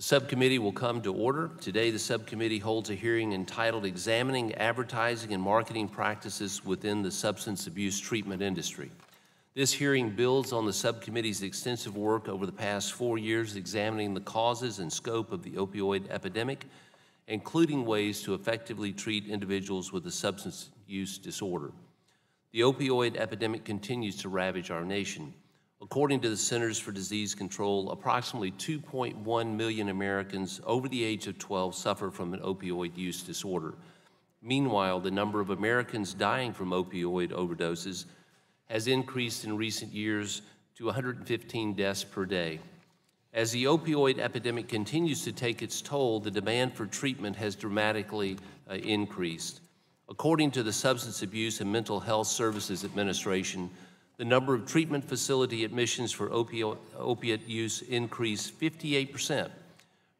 The subcommittee will come to order. Today, the subcommittee holds a hearing entitled Examining Advertising and Marketing Practices Within the Substance Abuse Treatment Industry. This hearing builds on the subcommittee's extensive work over the past 4 years examining the causes and scope of the opioid epidemic, including ways to effectively treat individuals with a substance use disorder. The opioid epidemic continues to ravage our nation. According to the Centers for Disease Control, approximately 2.1 million Americans over the age of 12 suffer from an opioid use disorder. Meanwhile, the number of Americans dying from opioid overdoses has increased in recent years to 115 deaths per day. As the opioid epidemic continues to take its toll, the demand for treatment has dramatically increased. According to the Substance Abuse and Mental Health Services Administration, the number of treatment facility admissions for opiate use increased 58%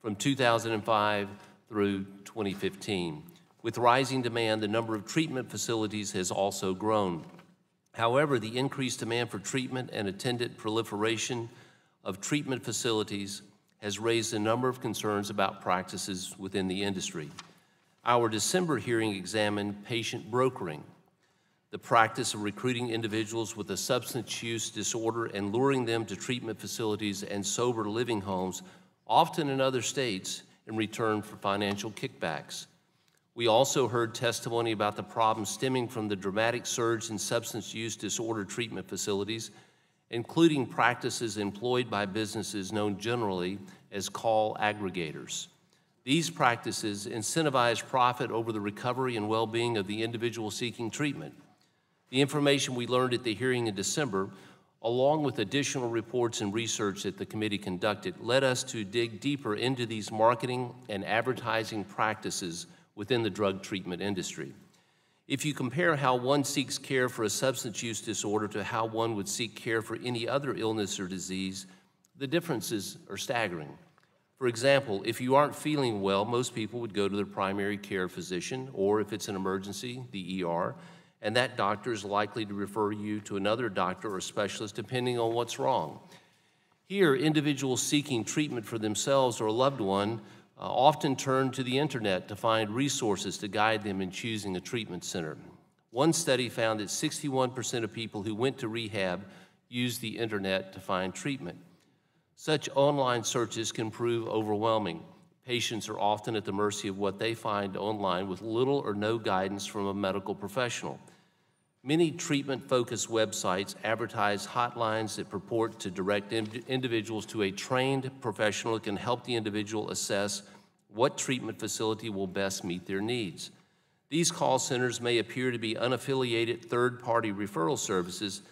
from 2005 through 2015. With rising demand, the number of treatment facilities has also grown. However, the increased demand for treatment and attendant proliferation of treatment facilities has raised a number of concerns about practices within the industry. Our December hearing examined patient brokering, the practice of recruiting individuals with a substance use disorder and luring them to treatment facilities and sober living homes, often in other states, in return for financial kickbacks. We also heard testimony about the problems stemming from the dramatic surge in substance use disorder treatment facilities, including practices employed by businesses known generally as call aggregators. These practices incentivize profit over the recovery and well-being of the individual seeking treatment. The information we learned at the hearing in December, along with additional reports and research that the committee conducted, led us to dig deeper into these marketing and advertising practices within the drug treatment industry. If you compare how one seeks care for a substance use disorder to how one would seek care for any other illness or disease, the differences are staggering. For example, if you aren't feeling well, most people would go to their primary care physician, or if it's an emergency, the ER, and that doctor is likely to refer you to another doctor or specialist depending on what's wrong. Here, individuals seeking treatment for themselves or a loved one often turn to the internet to find resources to guide them in choosing a treatment center. One study found that 61% of people who went to rehab used the internet to find treatment. Such online searches can prove overwhelming. Patients are often at the mercy of what they find online with little or no guidance from a medical professional. Many treatment-focused websites advertise hotlines that purport to direct individuals to a trained professional who can help the individual assess what treatment facility will best meet their needs. These call centers may appear to be unaffiliated third-party referral services,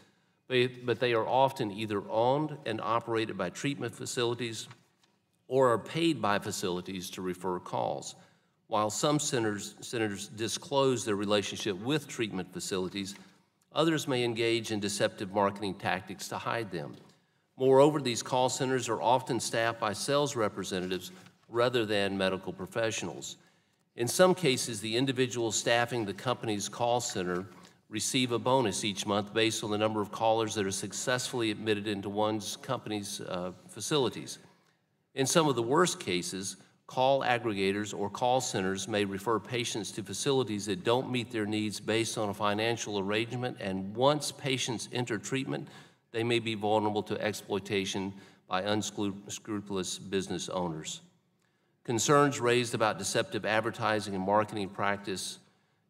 but they are often either owned and operated by treatment facilities or are paid by facilities to refer calls. While some centers disclose their relationship with treatment facilities, others may engage in deceptive marketing tactics to hide them. Moreover, these call centers are often staffed by sales representatives rather than medical professionals. In some cases, the individuals staffing the company's call center receive a bonus each month based on the number of callers that are successfully admitted into one's company's facilities. In some of the worst cases, call aggregators or call centers may refer patients to facilities that don't meet their needs based on a financial arrangement, and once patients enter treatment, they may be vulnerable to exploitation by unscrupulous business owners. Concerns raised about deceptive advertising and marketing practice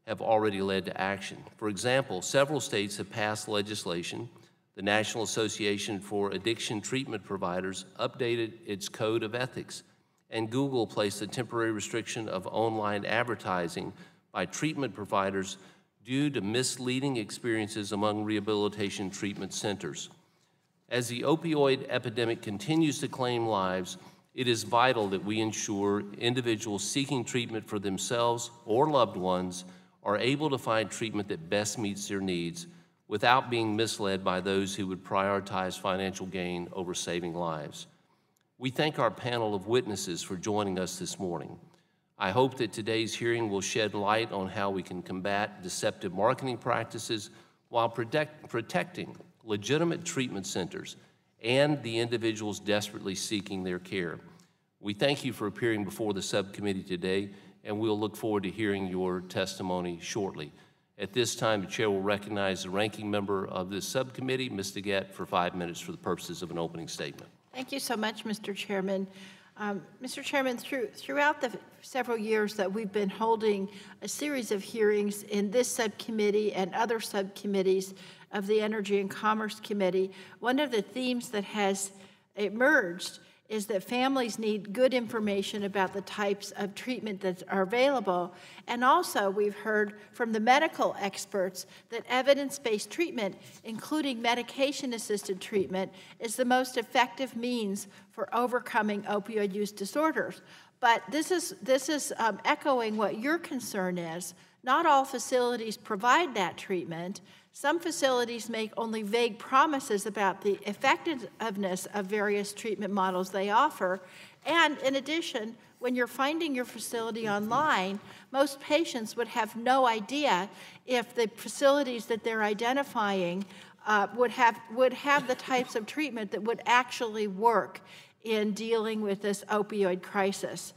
have already led to action. For example, several states have passed legislation. The National Association for Addiction Treatment Providers updated its code of ethics, and Google placed a temporary restriction of online advertising by treatment providers due to misleading experiences among rehabilitation treatment centers. As the opioid epidemic continues to claim lives, it is vital that we ensure individuals seeking treatment for themselves or loved ones are able to find treatment that best meets their needs without being misled by those who would prioritize financial gain over saving lives. We thank our panel of witnesses for joining us this morning. I hope that today's hearing will shed light on how we can combat deceptive marketing practices while protecting legitimate treatment centers and the individuals desperately seeking their care. We thank you for appearing before the subcommittee today, and we'll look forward to hearing your testimony shortly. At this time, the chair will recognize the ranking member of this subcommittee, Ms. DeGette, for 5 minutes for the purposes of an opening statement. Thank you so much, Mr. Chairman. Mr. Chairman, throughout the several years that we've been holding a series of hearings in this subcommittee and other subcommittees of the Energy and Commerce Committee, one of the themes that has emerged is that families need good information about the types of treatment that are available. And also, we've heard from the medical experts that evidence-based treatment, including medication-assisted treatment, is the most effective means for overcoming opioid use disorders. But this is echoing what your concern is. Not all facilities provide that treatment. Some facilities make only vague promises about the effectiveness of various treatment models they offer. And in addition, when you're finding your facility online, most patients would have no idea if the facilities that they're identifying would have the types of treatment that would actually work in dealing with this opioid crisis.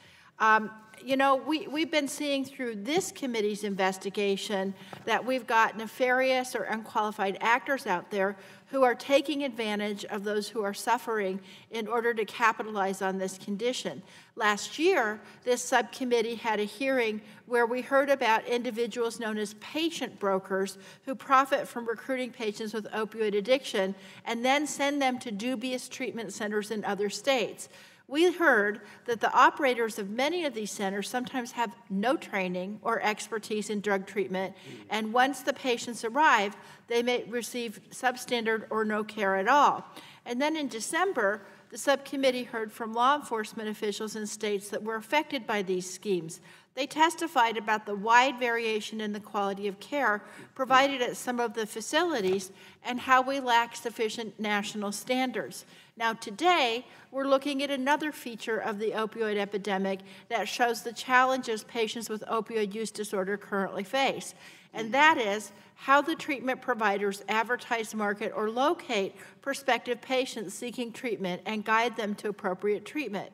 You know, we've been seeing through this committee's investigation that we've got nefarious or unqualified actors out there who are taking advantage of those who are suffering in order to capitalize on this condition. Last year, this subcommittee had a hearing where we heard about individuals known as patient brokers who profit from recruiting patients with opioid addiction and then send them to dubious treatment centers in other states. We heard that the operators of many of these centers sometimes have no training or expertise in drug treatment, and once the patients arrive, they may receive substandard or no care at all. And then in December, the subcommittee heard from law enforcement officials in states that were affected by these schemes. They testified about the wide variation in the quality of care provided at some of the facilities and how we lack sufficient national standards. Now today, we're looking at another feature of the opioid epidemic that shows the challenges patients with opioid use disorder currently face, and that is how the treatment providers advertise, market, or locate prospective patients seeking treatment and guide them to appropriate treatment.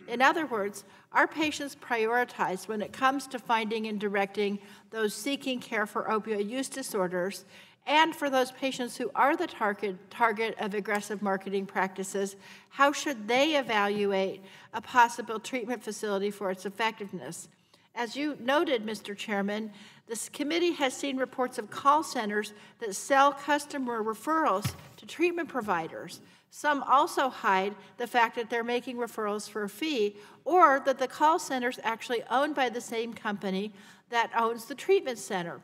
In other words, our patients prioritize when it comes to finding and directing those seeking care for opioid use disorders, and for those patients who are the target of aggressive marketing practices, how should they evaluate a possible treatment facility for its effectiveness? As you noted, Mr. Chairman, this committee has seen reports of call centers that sell customer referrals to treatment providers. Some also hide the fact that they're making referrals for a fee, or that the call center is actually owned by the same company that owns the treatment center.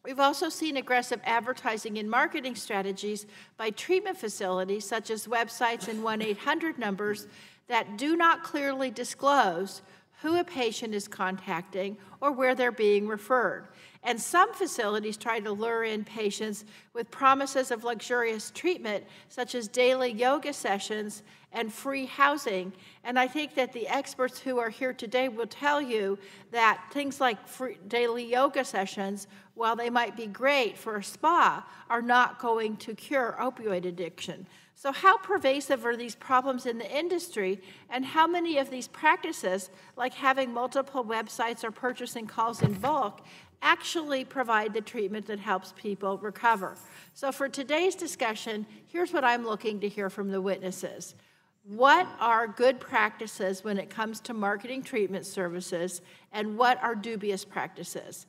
We've also seen aggressive advertising and marketing strategies by treatment facilities, such as websites and 1-800 numbers that do not clearly disclose who a patient is contacting or where they're being referred. And some facilities try to lure in patients with promises of luxurious treatment, such as daily yoga sessions and free housing. And I think that the experts who are here today will tell you that things like free daily yoga sessions, while they might be great for a spa, are not going to cure opioid addiction. So how pervasive are these problems in the industry, and how many of these practices, like having multiple websites or purchasing calls in bulk, actually provide the treatment that helps people recover? So for today's discussion, here's what I'm looking to hear from the witnesses. What are good practices when it comes to marketing treatment services, and what are dubious practices?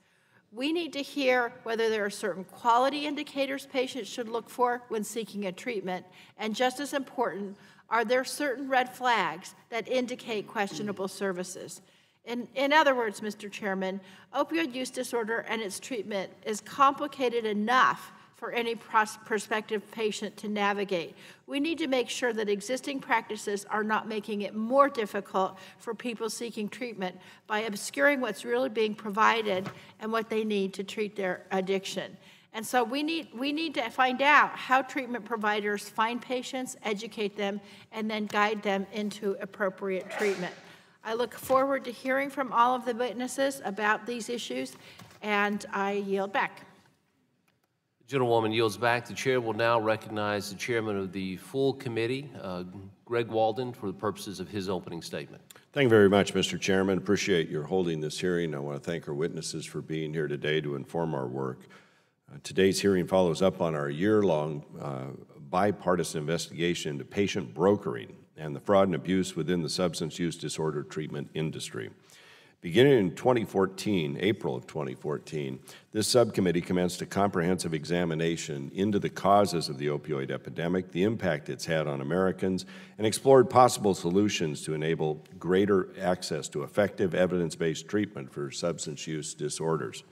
We need to hear whether there are certain quality indicators patients should look for when seeking a treatment, and just as important, are there certain red flags that indicate questionable services? In other words, Mr. Chairman, opioid use disorder and its treatment is complicated enough for any prospective patient to navigate. We need to make sure that existing practices are not making it more difficult for people seeking treatment by obscuring what's really being provided and what they need to treat their addiction. And so we need to find out how treatment providers find patients, educate them, and then guide them into appropriate treatment. I look forward to hearing from all of the witnesses about these issues, and I yield back. The gentlewoman yields back. The chair will now recognize the chairman of the full committee, Greg Walden, for the purposes of his opening statement. Thank you very much, Mr. Chairman. Appreciate your holding this hearing. I want to thank our witnesses for being here today to inform our work. Today's hearing follows up on our year-long bipartisan investigation into patient brokering and the fraud and abuse within the substance use disorder treatment industry. Beginning in 2014, April of 2014, this subcommittee commenced a comprehensive examination into the causes of the opioid epidemic, the impact it's had on Americans, and explored possible solutions to enable greater access to effective evidence-based treatment for substance use disorders.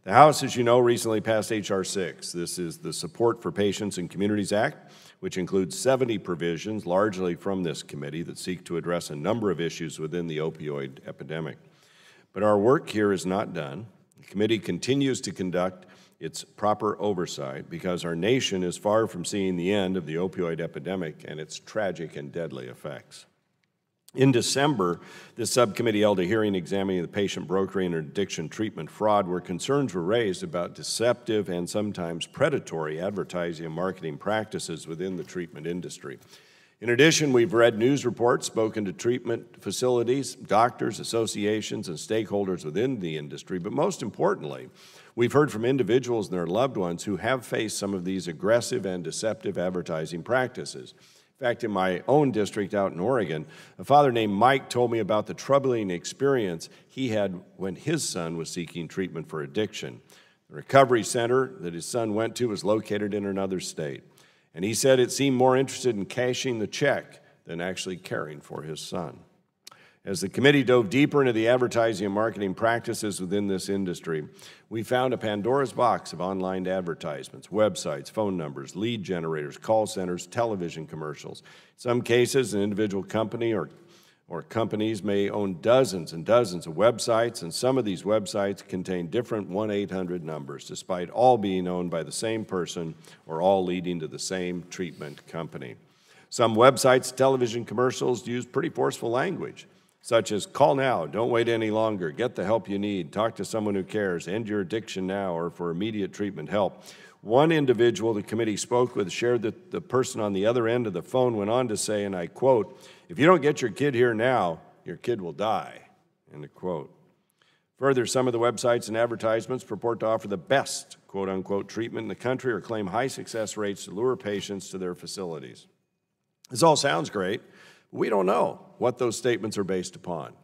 The House, as you know, recently passed H.R. 6. This is the Support for Patients and Communities Act, which includes 70 provisions, largely from this committee, that seek to address a number of issues within the opioid epidemic. But our work here is not done. The committee continues to conduct its proper oversight because our nation is far from seeing the end of the opioid epidemic and its tragic and deadly effects. In December, this subcommittee held a hearing examining the patient brokering and addiction treatment fraud, where concerns were raised about deceptive and sometimes predatory advertising and marketing practices within the treatment industry. In addition, we've read news reports, spoken to treatment facilities, doctors, associations, and stakeholders within the industry, but most importantly, we've heard from individuals and their loved ones who have faced some of these aggressive and deceptive advertising practices. In fact, in my own district out in Oregon, a father named Mike told me about the troubling experience he had when his son was seeking treatment for addiction. The recovery center that his son went to was located in another state. And he said it seemed more interested in cashing the check than actually caring for his son. As the committee dove deeper into the advertising and marketing practices within this industry, we found a Pandora's box of online advertisements, websites, phone numbers, lead generators, call centers, television commercials. In some cases, an individual company or companies may own dozens and dozens of websites, and some of these websites contain different 1-800 numbers, despite all being owned by the same person or all leading to the same treatment company. Some websites, television commercials use pretty forceful language, such as call now, don't wait any longer, get the help you need, talk to someone who cares, end your addiction now, or for immediate treatment help. One individual the committee spoke with shared that the person on the other end of the phone went on to say, and I quote, "If you don't get your kid here now, your kid will die," end of quote. Further, some of the websites and advertisements purport to offer the best, quote-unquote, treatment in the country or claim high success rates to lure patients to their facilities. This all sounds great, but we don't know what those statements are based upon.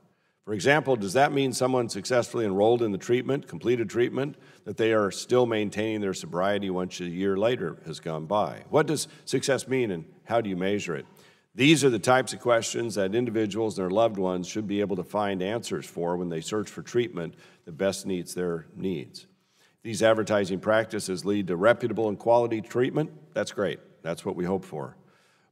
For example, does that mean someone successfully enrolled in the treatment, completed treatment, that they are still maintaining their sobriety once a year later has gone by? What does success mean, and how do you measure it? These are the types of questions that individuals and their loved ones should be able to find answers for when they search for treatment that best meets their needs. These advertising practices lead to reputable and quality treatment. That's great. That's what we hope for.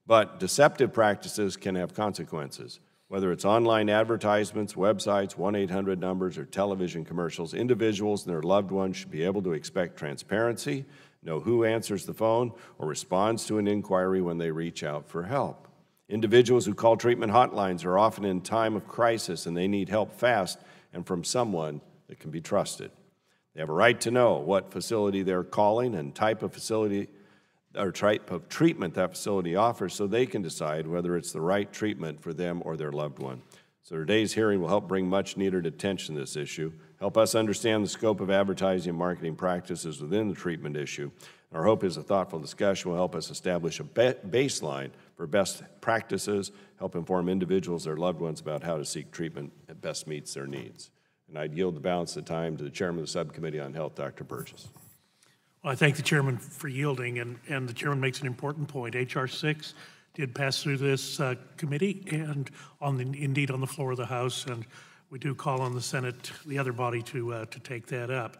But deceptive practices can have consequences. Whether it's online advertisements, websites, 1-800 numbers, or television commercials, individuals and their loved ones should be able to expect transparency, know who answers the phone, or responds to an inquiry when they reach out for help. Individuals who call treatment hotlines are often in time of crisis and they need help fast and from someone that can be trusted. They have a right to know what facility they're calling and type of facility or type of treatment that facility offers so they can decide whether it's the right treatment for them or their loved one. So today's hearing will help bring much needed attention to this issue, help us understand the scope of advertising and marketing practices within the treatment issue. Our hope is a thoughtful discussion will help us establish a baseline for best practices, help inform individuals, their loved ones about how to seek treatment that best meets their needs. And I'd yield the balance of the time to the chairman of the Subcommittee on Health, Dr. Burgess. Well, I thank the chairman for yielding, and the chairman makes an important point. H.R. 6 did pass through this committee and indeed on the floor of the House, and we do call on the Senate, the other body, to take that up.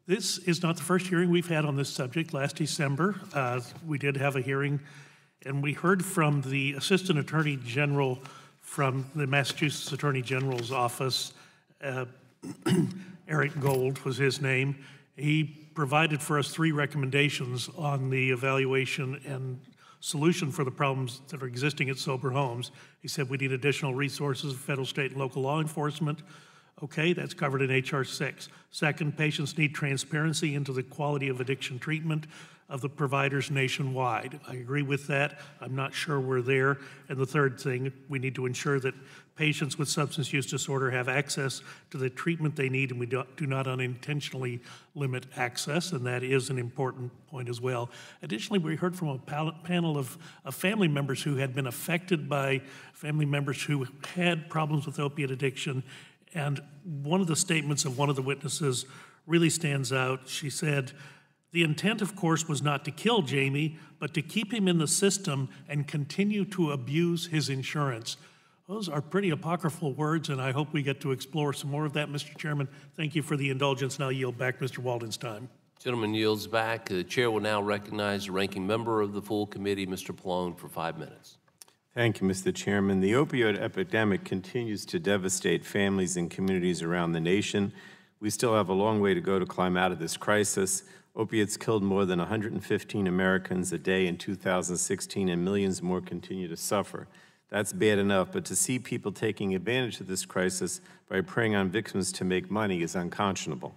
This is not the first hearing we've had on this subject. Last December, we did have a hearing, and we heard from the Assistant Attorney General from the Massachusetts Attorney General's office. Eric Gold was his name. He provided for us 3 recommendations on the evaluation and solution for the problems that are existing at sober homes. He said we need additional resources, federal, state, and local law enforcement, Okay, that's covered in H.R. 6. Second, patients need transparency into the quality of addiction treatment of the providers nationwide. I agree with that. I'm not sure we're there. And the third thing, we need to ensure that patients with substance use disorder have access to the treatment they need, and we do not unintentionally limit access, and that is an important point as well. Additionally, we heard from a panel of family members who had been affected by family members who had problems with opiate addiction. And one of the statements of one of the witnesses really stands out. She said, "The intent, of course, was not to kill Jamie, but to keep him in the system and continue to abuse his insurance." Those are pretty apocryphal words, and I hope we get to explore some more of that, Mr. Chairman. Thank you for the indulgence. Now I yield back Mr. Walden's time. Gentleman yields back. The chair will now recognize the ranking member of the full committee, Mr. Pallone, for 5 minutes. Thank you, Mr. Chairman. The opioid epidemic continues to devastate families and communities around the nation. We still have a long way to go to climb out of this crisis. Opiates killed more than 115 Americans a day in 2016, and millions more continue to suffer. That's bad enough, but to see people taking advantage of this crisis by preying on victims to make money is unconscionable.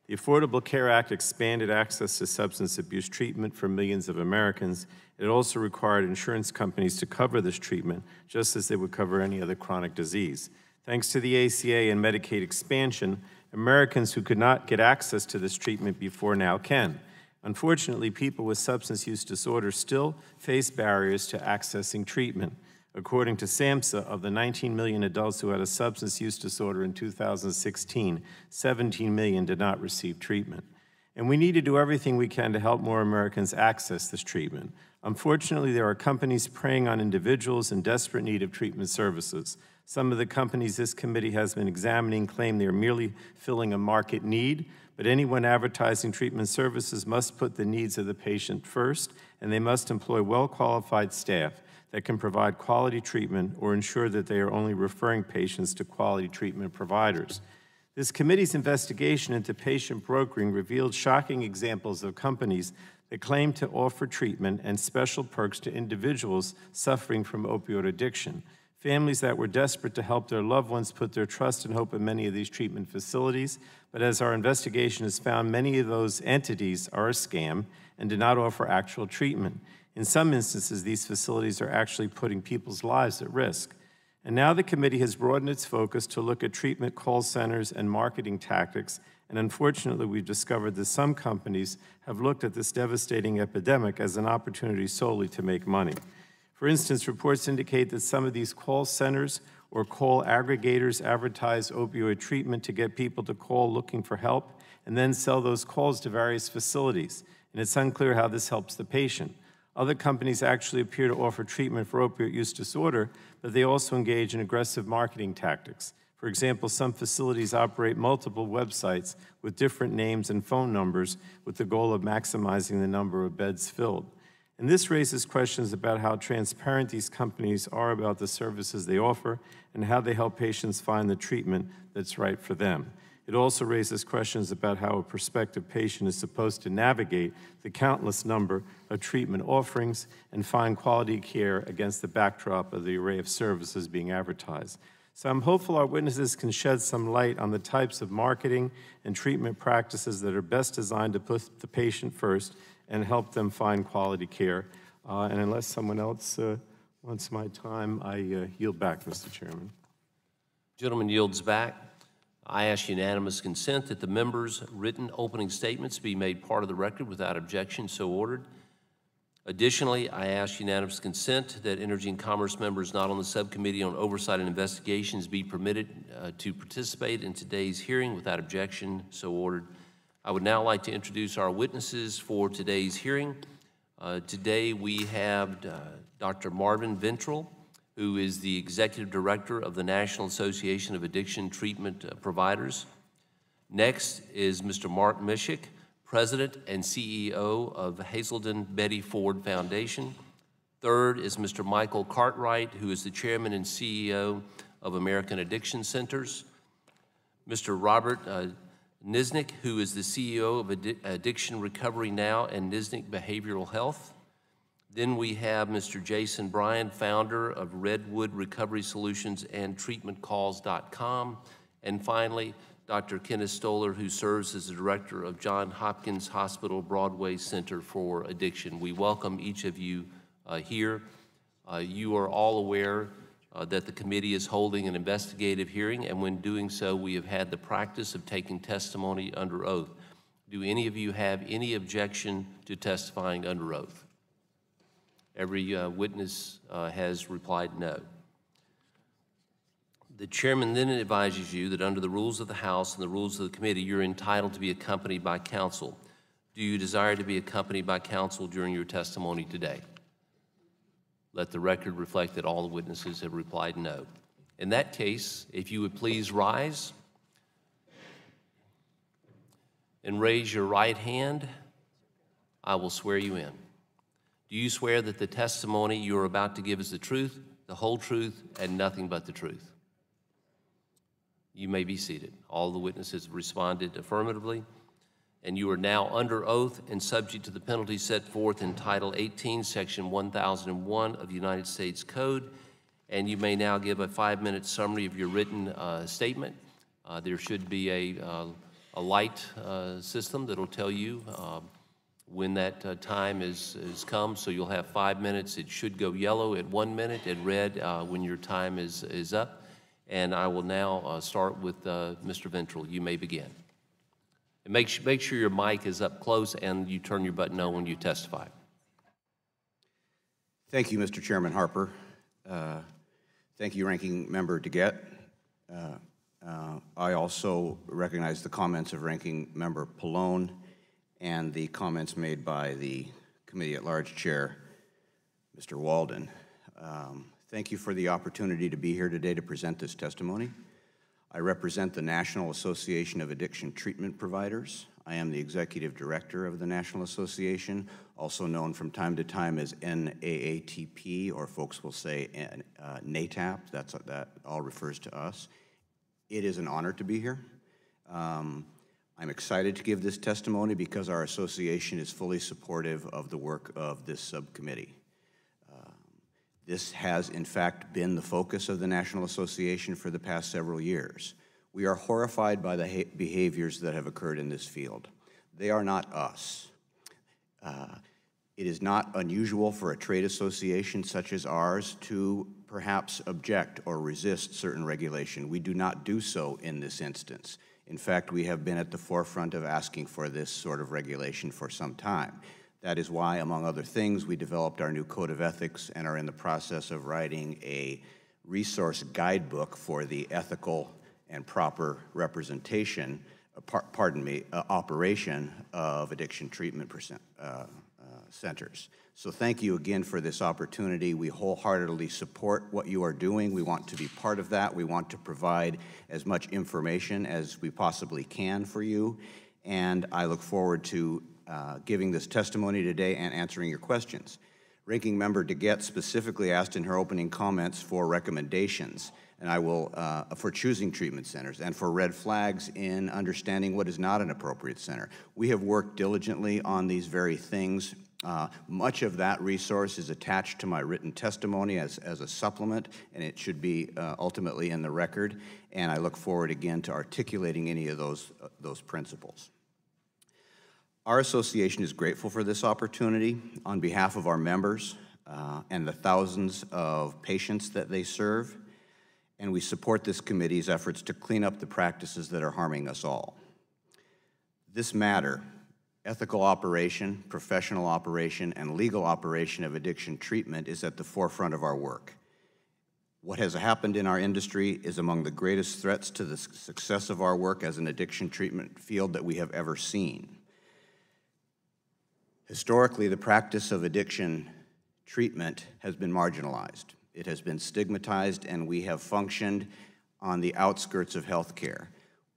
The Affordable Care Act expanded access to substance abuse treatment for millions of Americans. It also required insurance companies to cover this treatment, just as they would cover any other chronic disease. Thanks to the ACA and Medicaid expansion, Americans who could not get access to this treatment before now can. Unfortunately, people with substance use disorder still face barriers to accessing treatment. According to SAMHSA, of the 19 million adults who had a substance use disorder in 2016, 17 million did not receive treatment. And we need to do everything we can to help more Americans access this treatment. Unfortunately, there are companies preying on individuals in desperate need of treatment services. Some of the companies this committee has been examining claim they are merely filling a market need, but anyone advertising treatment services must put the needs of the patient first, and they must employ well-qualified staff that can provide quality treatment or ensure that they are only referring patients to quality treatment providers. This committee's investigation into patient brokering revealed shocking examples of companies that claim to offer treatment and special perks to individuals suffering from opioid addiction. Families that were desperate to help their loved ones put their trust and hope in many of these treatment facilities, but as our investigation has found, many of those entities are a scam and do not offer actual treatment. In some instances, these facilities are actually putting people's lives at risk. And now the committee has broadened its focus to look at treatment call centers and marketing tactics, and unfortunately, we've discovered that some companies have looked at this devastating epidemic as an opportunity solely to make money. For instance, reports indicate that some of these call centers or call aggregators advertise opioid treatment to get people to call looking for help and then sell those calls to various facilities, and it's unclear how this helps the patient. Other companies actually appear to offer treatment for opioid use disorder, but they also engage in aggressive marketing tactics. For example, some facilities operate multiple websites with different names and phone numbers with the goal of maximizing the number of beds filled. And this raises questions about how transparent these companies are about the services they offer and how they help patients find the treatment that's right for them. It also raises questions about how a prospective patient is supposed to navigate the countless number of treatment offerings and find quality care against the backdrop of the array of services being advertised. So I'm hopeful our witnesses can shed some light on the types of marketing and treatment practices that are best designed to put the patient first and help them find quality care. And unless someone else wants my time, I yield back, Mr. Chairman. Gentleman yields back. I ask unanimous consent that the members' written opening statements be made part of the record without objection, so ordered. Additionally, I ask unanimous consent that Energy and Commerce members not on the Subcommittee on Oversight and Investigations be permitted to participate in today's hearing without objection, so ordered. I would now like to introduce our witnesses for today's hearing. Today we have Dr. Marvin Ventrell, who is the Executive Director of the National Association of Addiction Treatment Providers. Next is Mr. Mark Mishik, President and CEO of Hazelden Betty Ford Foundation. Third is Mr. Michael Cartwright, who is the Chairman and CEO of American Addiction Centers. Mr. Robert Nisnik, who is the CEO of Addiction Recovery Now and Nisnik Behavioral Health. Then we have Mr. Jason Bryan, founder of Redwood Recovery Solutions and TreatmentCalls.com. And finally, Dr. Kenneth Stoller, who serves as the director of Johns Hopkins Hospital Broadway Center for Addiction. We welcome each of you here. You are all aware that the committee is holding an investigative hearing, and when doing so, we have had the practice of taking testimony under oath. Do any of you have any objection to testifying under oath? Every witness has replied no. The chairman then advises you that under the rules of the House and the rules of the committee, you're entitled to be accompanied by counsel. Do you desire to be accompanied by counsel during your testimony today? Let the record reflect that all the witnesses have replied no. In that case, if you would please rise and raise your right hand, I will swear you in. Do you swear that the testimony you are about to give is the truth, the whole truth, and nothing but the truth? You may be seated. All the witnesses have responded affirmatively, and you are now under oath and subject to the penalties set forth in Title 18, Section 1001 of the United States Code, and you may now give a 5-minute summary of your written statement. There should be a light system that will tell you when that time is come, so you'll have 5 minutes. It should go yellow at 1 minute and red when your time is up. And I will now start with Mr. Ventral. You may begin. And make sure your mic is up close and you turn your button on when you testify. Thank you, Mr. Chairman Harper. Thank you, Ranking Member DeGette. I also recognize the comments of Ranking Member Pallone and the comments made by the Committee at Large Chair, Mr. Walden. Thank you for the opportunity to be here today to present this testimony. I represent the National Association of Addiction Treatment Providers. I am the Executive Director of the National Association, also known from time to time as NAATP, or folks will say NATAP. That all refers to us. It is an honor to be here. I'm excited to give this testimony because our association is fully supportive of the work of this subcommittee. This has, in fact, been the focus of the National Association for the past several years. We are horrified by the behaviors that have occurred in this field. They are not us. It is not unusual for a trade association such as ours to perhaps object or resist certain regulation. We do not do so in this instance. In fact, we have been at the forefront of asking for this sort of regulation for some time. That is why, among other things, we developed our new Code of Ethics and are in the process of writing a resource guidebook for the ethical and proper representation, operation of addiction treatment centers. So thank you again for this opportunity. We wholeheartedly support what you are doing. We want to be part of that. We want to provide as much information as we possibly can for you, and I look forward to giving this testimony today and answering your questions. Ranking Member DeGette specifically asked in her opening comments for recommendations, and I will, for choosing treatment centers and for red flags in understanding what is not an appropriate center. We have worked diligently on these very things. Much of that resource is attached to my written testimony as a supplement, and it should be ultimately in the record, and I look forward again to articulating any of those principles. Our association is grateful for this opportunity on behalf of our members and the thousands of patients that they serve, and we support this committee's efforts to clean up the practices that are harming us all. This matter, ethical operation, professional operation, and legal operation of addiction treatment, is at the forefront of our work. What has happened in our industry is among the greatest threats to the success of our work as an addiction treatment field that we have ever seen. Historically, the practice of addiction treatment has been marginalized. It has been stigmatized, and we have functioned on the outskirts of healthcare.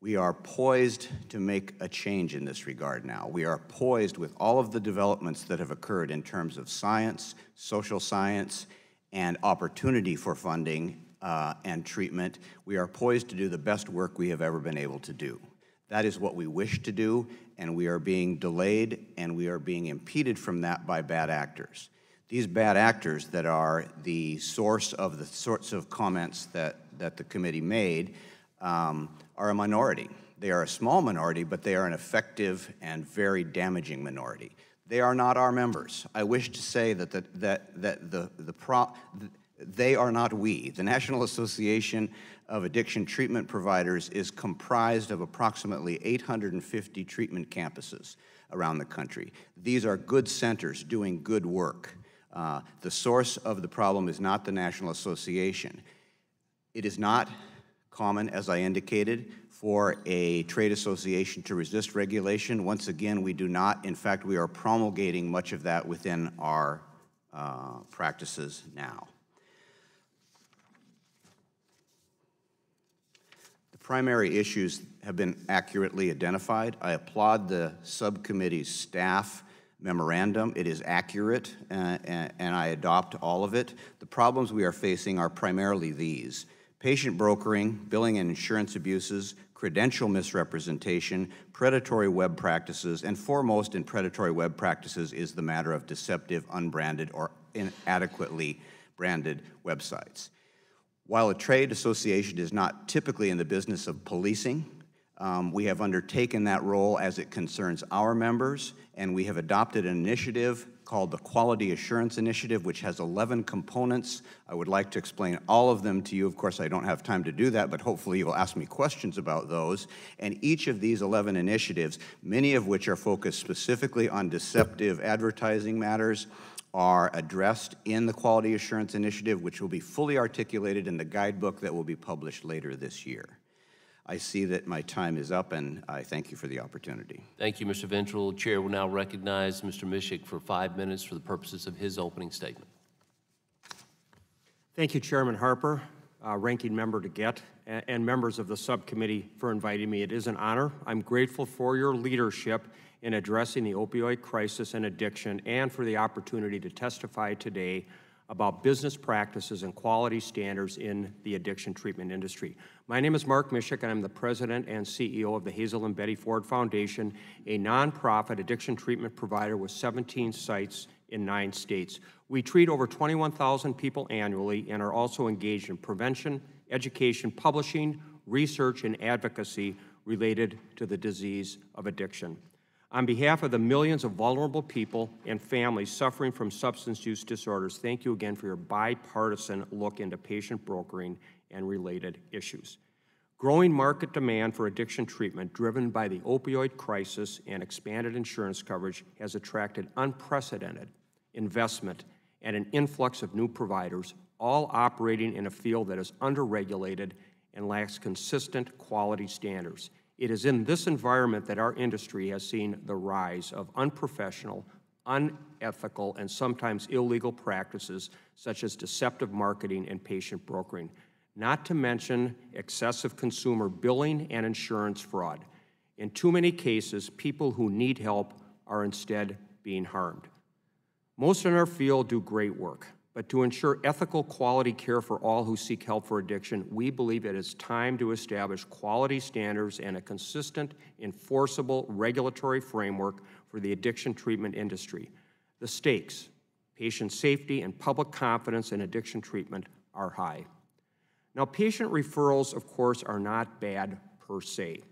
We are poised to make a change in this regard now. We are poised with all of the developments that have occurred in terms of science, social science, and opportunity for funding and treatment. We are poised to do the best work we have ever been able to do. That is what we wish to do, and we are being delayed and we are being impeded from that by bad actors. These bad actors that are the source of the sorts of comments that the committee made are a minority. They are a small minority, but they are an effective and very damaging minority. They are not our members. I wish to say that they are not we. The National Association of Addiction Treatment Providers is comprised of approximately 850 treatment campuses around the country. These are good centers doing good work. The source of the problem is not the National Association. It is not common, as I indicated, for a trade association to resist regulation. Once again, we do not. In fact, we are promulgating much of that within our practices now. The primary issues have been accurately identified. I applaud the subcommittee's staff memorandum. It is accurate, and I adopt all of it. The problems we are facing are primarily these: patient brokering, billing and insurance abuses, credential misrepresentation, predatory web practices, and foremost in predatory web practices is the matter of deceptive, unbranded, or inadequately branded websites. While a trade association is not typically in the business of policing, we have undertaken that role as it concerns our members, and we have adopted an initiative called the Quality Assurance Initiative, which has 11 components. I would like to explain all of them to you. Of course, I don't have time to do that, but hopefully you'll ask me questions about those. And each of these 11 initiatives, many of which are focused specifically on deceptive advertising matters, are addressed in the Quality Assurance Initiative, which will be fully articulated in the guidebook that will be published later this year. I see that my time is up, and I thank you for the opportunity. Thank you, Mr. Ventrell. Chair will now recognize Mr. Mishik for 5 minutes for the purposes of his opening statement. Thank you, Chairman Harper, Ranking Member DeGette, and members of the subcommittee for inviting me. It is an honor. I'm grateful for your leadership in addressing the opioid crisis and addiction, and for the opportunity to testify today about business practices and quality standards in the addiction treatment industry. My name is Mark Mishik, and I'm the president and CEO of the Hazel and Betty Ford Foundation, a nonprofit addiction treatment provider with 17 sites in 9 states. We treat over 21,000 people annually and are also engaged in prevention, education, publishing, research, and advocacy related to the disease of addiction. On behalf of the millions of vulnerable people and families suffering from substance use disorders, thank you again for your bipartisan look into patient brokering and related issues. Growing market demand for addiction treatment driven by the opioid crisis and expanded insurance coverage has attracted unprecedented investment and an influx of new providers, all operating in a field that is underregulated and lacks consistent quality standards. It is in this environment that our industry has seen the rise of unprofessional, unethical, and sometimes illegal practices such as deceptive marketing and patient brokering, not to mention excessive consumer billing and insurance fraud. In too many cases, people who need help are instead being harmed. Most in our field do great work, but to ensure ethical quality care for all who seek help for addiction, we believe it is time to establish quality standards and a consistent, enforceable regulatory framework for the addiction treatment industry. The stakes, patient safety, and public confidence in addiction treatment are high. Now, patient referrals, of course, are not bad per se.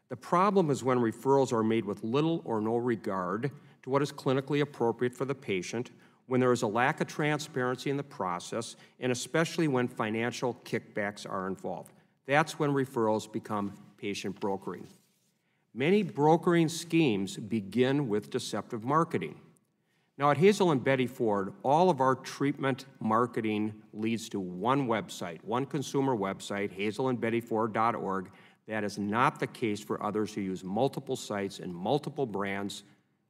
The problem is when referrals are made with little or no regard to what is clinically appropriate for the patient, when there is a lack of transparency in the process, and especially when financial kickbacks are involved. That's when referrals become patient brokering. Many brokering schemes begin with deceptive marketing. Now, at Hazel and Betty Ford, all of our treatment marketing leads to one website, one consumer website, hazelandbettyford.org. That is not the case for others who use multiple sites and multiple brands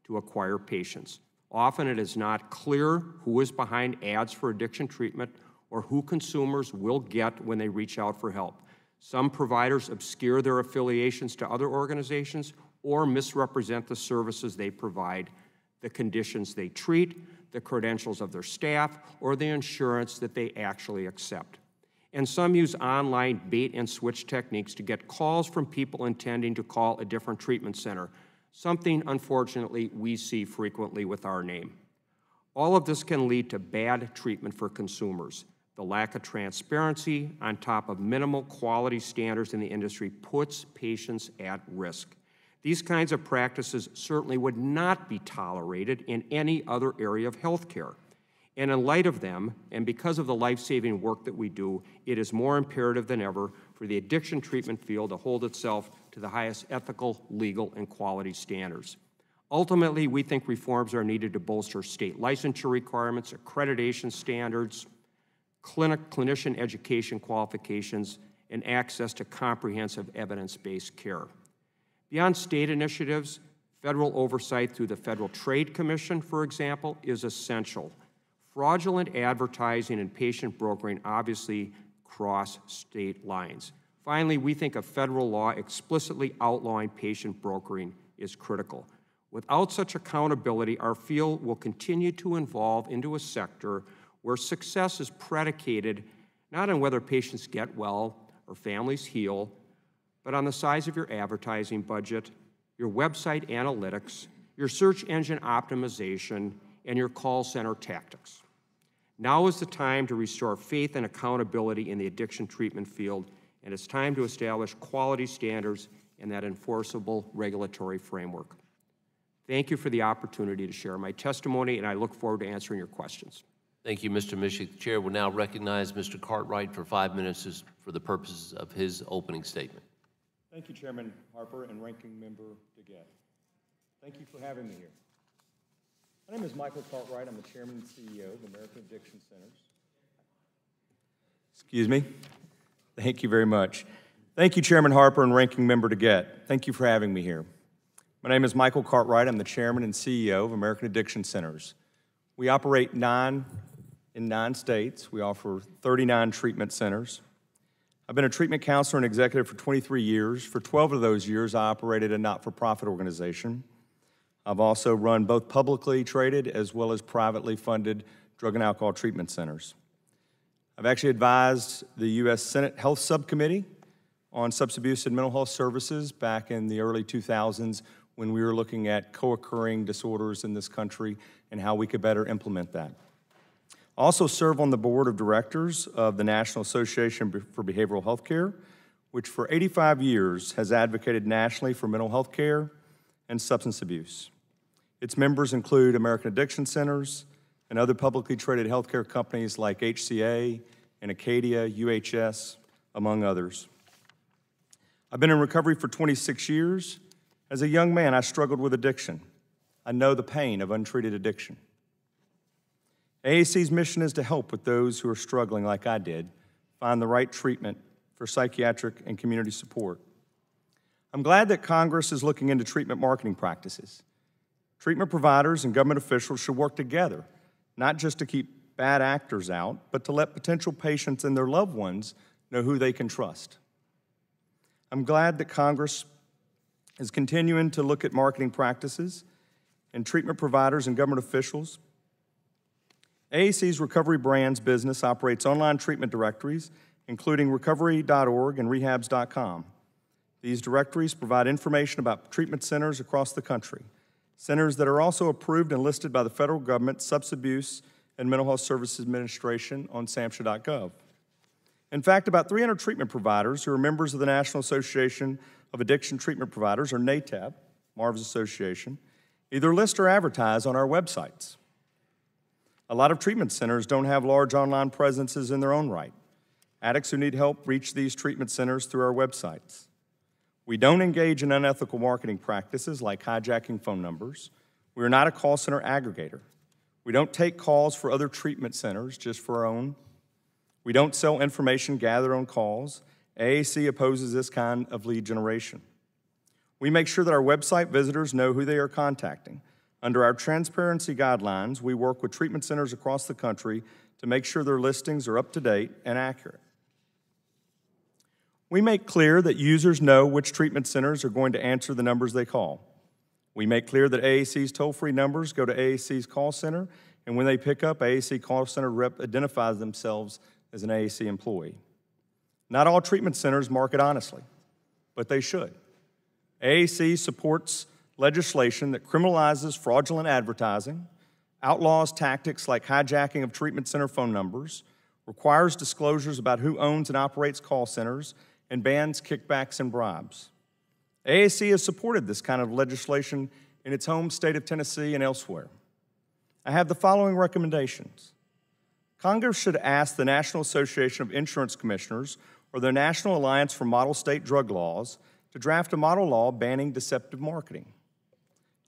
to acquire patients. Often it is not clear who is behind ads for addiction treatment or who consumers will get when they reach out for help. Some providers obscure their affiliations to other organizations or misrepresent the services they provide, the conditions they treat, the credentials of their staff, or the insurance that they actually accept. And some use online bait and switch techniques to get calls from people intending to call a different treatment center, something, unfortunately, we see frequently with our name. All of this can lead to bad treatment for consumers. The lack of transparency on top of minimal quality standards in the industry puts patients at risk. These kinds of practices certainly would not be tolerated in any other area of healthcare. And in light of them, and because of the life-saving work that we do, it is more imperative than ever for the addiction treatment field to hold itself to the highest ethical, legal, and quality standards. Ultimately, we think reforms are needed to bolster state licensure requirements, accreditation standards, clinician education qualifications, and access to comprehensive evidence-based care. Beyond state initiatives, federal oversight through the Federal Trade Commission, for example, is essential. Fraudulent advertising and patient brokering obviously cross state lines. Finally, we think a federal law explicitly outlawing patient brokering is critical. Without such accountability, our field will continue to evolve into a sector where success is predicated not on whether patients get well or families heal, but on the size of your advertising budget, your website analytics, your search engine optimization, and your call center tactics. Now is the time to restore faith and accountability in the addiction treatment field, and it's time to establish quality standards and that enforceable regulatory framework. Thank you for the opportunity to share my testimony, and I look forward to answering your questions. Thank you, Mr. Mischik. The chair will now recognize Mr. Cartwright for 5 minutes for the purposes of his opening statement. Thank you, Chairman Harper and Ranking Member DeGette. Thank you for having me here. My name is Michael Cartwright. I'm the Chairman and CEO of American Addiction Centers. Excuse me. Thank you very much. Thank you, Chairman Harper and Ranking Member DeGette. Thank you for having me here. My name is Michael Cartwright. I'm the Chairman and CEO of American Addiction Centers. We operate in 9 states. We offer 39 treatment centers. I've been a treatment counselor and executive for 23 years. For 12 of those years, I operated a not-for-profit organization. I've also run both publicly traded as well as privately funded drug and alcohol treatment centers. I've actually advised the U.S. Senate Health Subcommittee on substance abuse and mental health services back in the early 2000s when we were looking at co-occurring disorders in this country and how we could better implement that. I also serve on the board of directors of the National Association for Behavioral Health Care, which for 85 years has advocated nationally for mental health care and substance abuse. Its members include American Addiction Centers and other publicly traded healthcare companies like HCA and Acadia, UHS, among others. I've been in recovery for 26 years. As a young man, I struggled with addiction. I know the pain of untreated addiction. AAC's mission is to help with those who are struggling like I did, find the right treatment for psychiatric and community support. I'm glad that Congress is looking into treatment marketing practices. Treatment providers and government officials should work together, not just to keep bad actors out, but to let potential patients and their loved ones know who they can trust. I'm glad that Congress is continuing to look at marketing practices and treatment providers and government officials. AAC's Recovery Brands business operates online treatment directories, including recovery.org and rehabs.com. These directories provide information about treatment centers across the country, centers that are also approved and listed by the federal government Substance Abuse and Mental Health Services Administration on SAMHSA.gov. In fact, about 300 treatment providers who are members of the National Association of Addiction Treatment Providers, or NATAP, Marv's association, either list or advertise on our websites. A lot of treatment centers don't have large online presences in their own right. Addicts who need help reach these treatment centers through our websites. We don't engage in unethical marketing practices like hijacking phone numbers. We are not a call center aggregator. We don't take calls for other treatment centers just for our own. We don't sell information gathered on calls. AAC opposes this kind of lead generation. We make sure that our website visitors know who they are contacting. Under our transparency guidelines, we work with treatment centers across the country to make sure their listings are up to date and accurate. We make clear that users know which treatment centers are going to answer the numbers they call. We make clear that AAC's toll-free numbers go to AAC's call center, and when they pick up, AAC call center rep identifies themselves as an AAC employee. Not all treatment centers market honestly, but they should. AAC supports legislation that criminalizes fraudulent advertising, outlaws tactics like hijacking of treatment center phone numbers, requires disclosures about who owns and operates call centers, and bans kickbacks and bribes. AAC has supported this kind of legislation in its home state of Tennessee and elsewhere. I have the following recommendations. Congress should ask the National Association of Insurance Commissioners or the National Alliance for Model State Drug Laws to draft a model law banning deceptive marketing.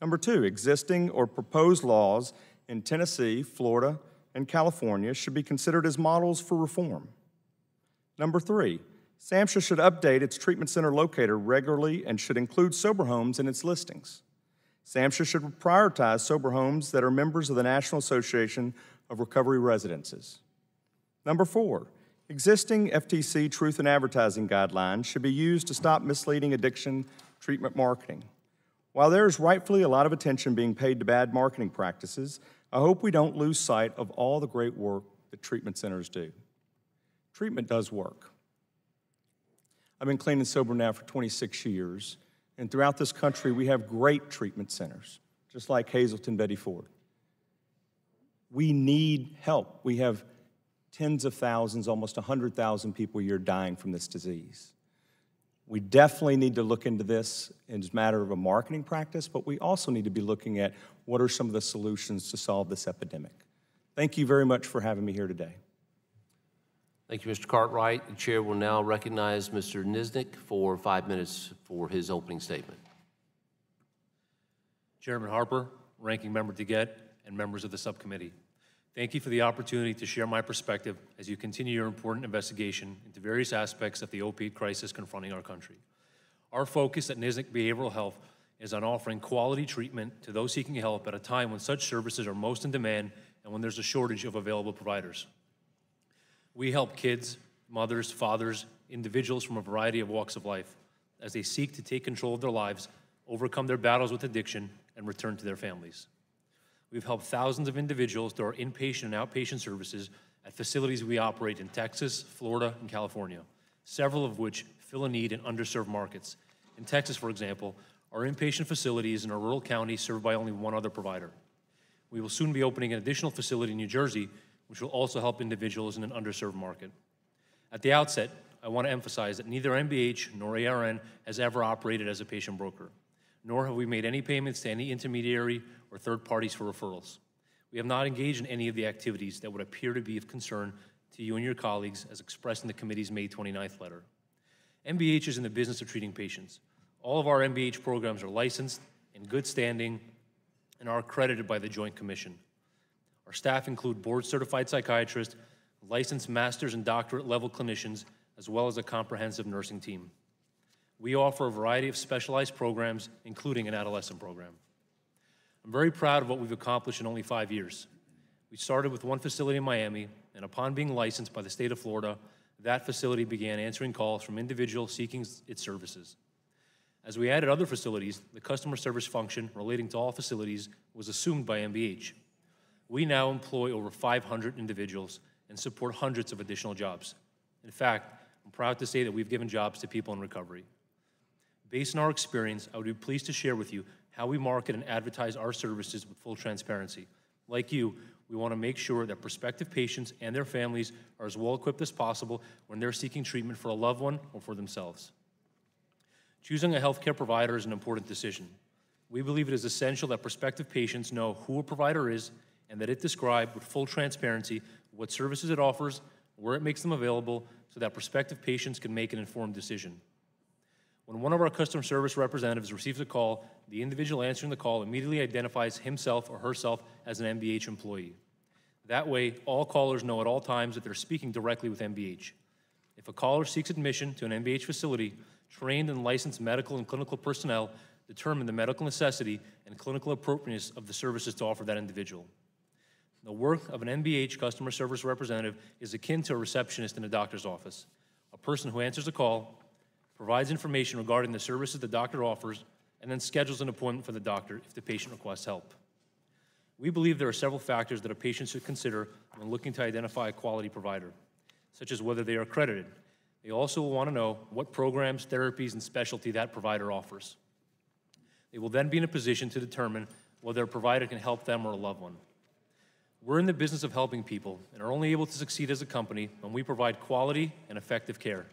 Number two, existing or proposed laws in Tennessee, Florida, and California should be considered as models for reform. Number three, SAMHSA should update its treatment center locator regularly and should include sober homes in its listings. SAMHSA should prioritize sober homes that are members of the National Association of Recovery Residences. Number four, existing FTC truth in advertising guidelines should be used to stop misleading addiction treatment marketing. While there is rightfully a lot of attention being paid to bad marketing practices, I hope we don't lose sight of all the great work that treatment centers do. Treatment does work. I've been clean and sober now for 26 years, and throughout this country we have great treatment centers, just like Hazleton Betty Ford. We need help. We have tens of thousands, almost 100,000 people a year dying from this disease. We definitely need to look into this as a matter of a marketing practice, but we also need to be looking at what are some of the solutions to solve this epidemic. Thank you very much for having me here today. Thank you, Mr. Cartwright. The chair will now recognize Mr. Niznik for 5 minutes for his opening statement. Chairman Harper, Ranking Member DeGette, and members of the subcommittee, thank you for the opportunity to share my perspective as you continue your important investigation into various aspects of the opioid crisis confronting our country. Our focus at Niznik Behavioral Health is on offering quality treatment to those seeking help at a time when such services are most in demand and when there's a shortage of available providers. We help kids, mothers, fathers, individuals from a variety of walks of life as they seek to take control of their lives, overcome their battles with addiction, and return to their families. We've helped thousands of individuals through our inpatient and outpatient services at facilities we operate in Texas, Florida, and California, several of which fill a need in underserved markets. In Texas, for example, our inpatient facility is in a rural county served by only one other provider. We will soon be opening an additional facility in New Jersey, which will also help individuals in an underserved market. At the outset, I want to emphasize that neither NBH nor ARN has ever operated as a patient broker, nor have we made any payments to any intermediary or third parties for referrals. We have not engaged in any of the activities that would appear to be of concern to you and your colleagues as expressed in the committee's May 29th letter. NBH is in the business of treating patients. All of our NBH programs are licensed, in good standing, and are accredited by the Joint Commission. Our staff include board-certified psychiatrists, licensed master's and doctorate level clinicians, as well as a comprehensive nursing team. We offer a variety of specialized programs, including an adolescent program. I'm very proud of what we've accomplished in only 5 years. We started with one facility in Miami, and upon being licensed by the state of Florida, that facility began answering calls from individuals seeking its services. As we added other facilities, the customer service function relating to all facilities was assumed by NBH. We now employ over 500 individuals and support hundreds of additional jobs. In fact, I'm proud to say that we've given jobs to people in recovery. Based on our experience, I would be pleased to share with you how we market and advertise our services with full transparency. Like you, we want to make sure that prospective patients and their families are as well equipped as possible when they're seeking treatment for a loved one or for themselves. Choosing a healthcare provider is an important decision. We believe it is essential that prospective patients know who a provider is and that it describes with full transparency what services it offers, where it makes them available, so that prospective patients can make an informed decision. When one of our customer service representatives receives a call, the individual answering the call immediately identifies himself or herself as an NBH employee. That way, all callers know at all times that they're speaking directly with NBH. If a caller seeks admission to an NBH facility, trained and licensed medical and clinical personnel determine the medical necessity and clinical appropriateness of the services to offer that individual. The work of an NBH customer service representative is akin to a receptionist in a doctor's office, a person who answers a call, provides information regarding the services the doctor offers, and then schedules an appointment for the doctor if the patient requests help. We believe there are several factors that a patient should consider when looking to identify a quality provider, such as whether they are accredited. They also will want to know what programs, therapies, and specialty that provider offers. They will then be in a position to determine whether a provider can help them or a loved one. We're in the business of helping people and are only able to succeed as a company when we provide quality and effective care.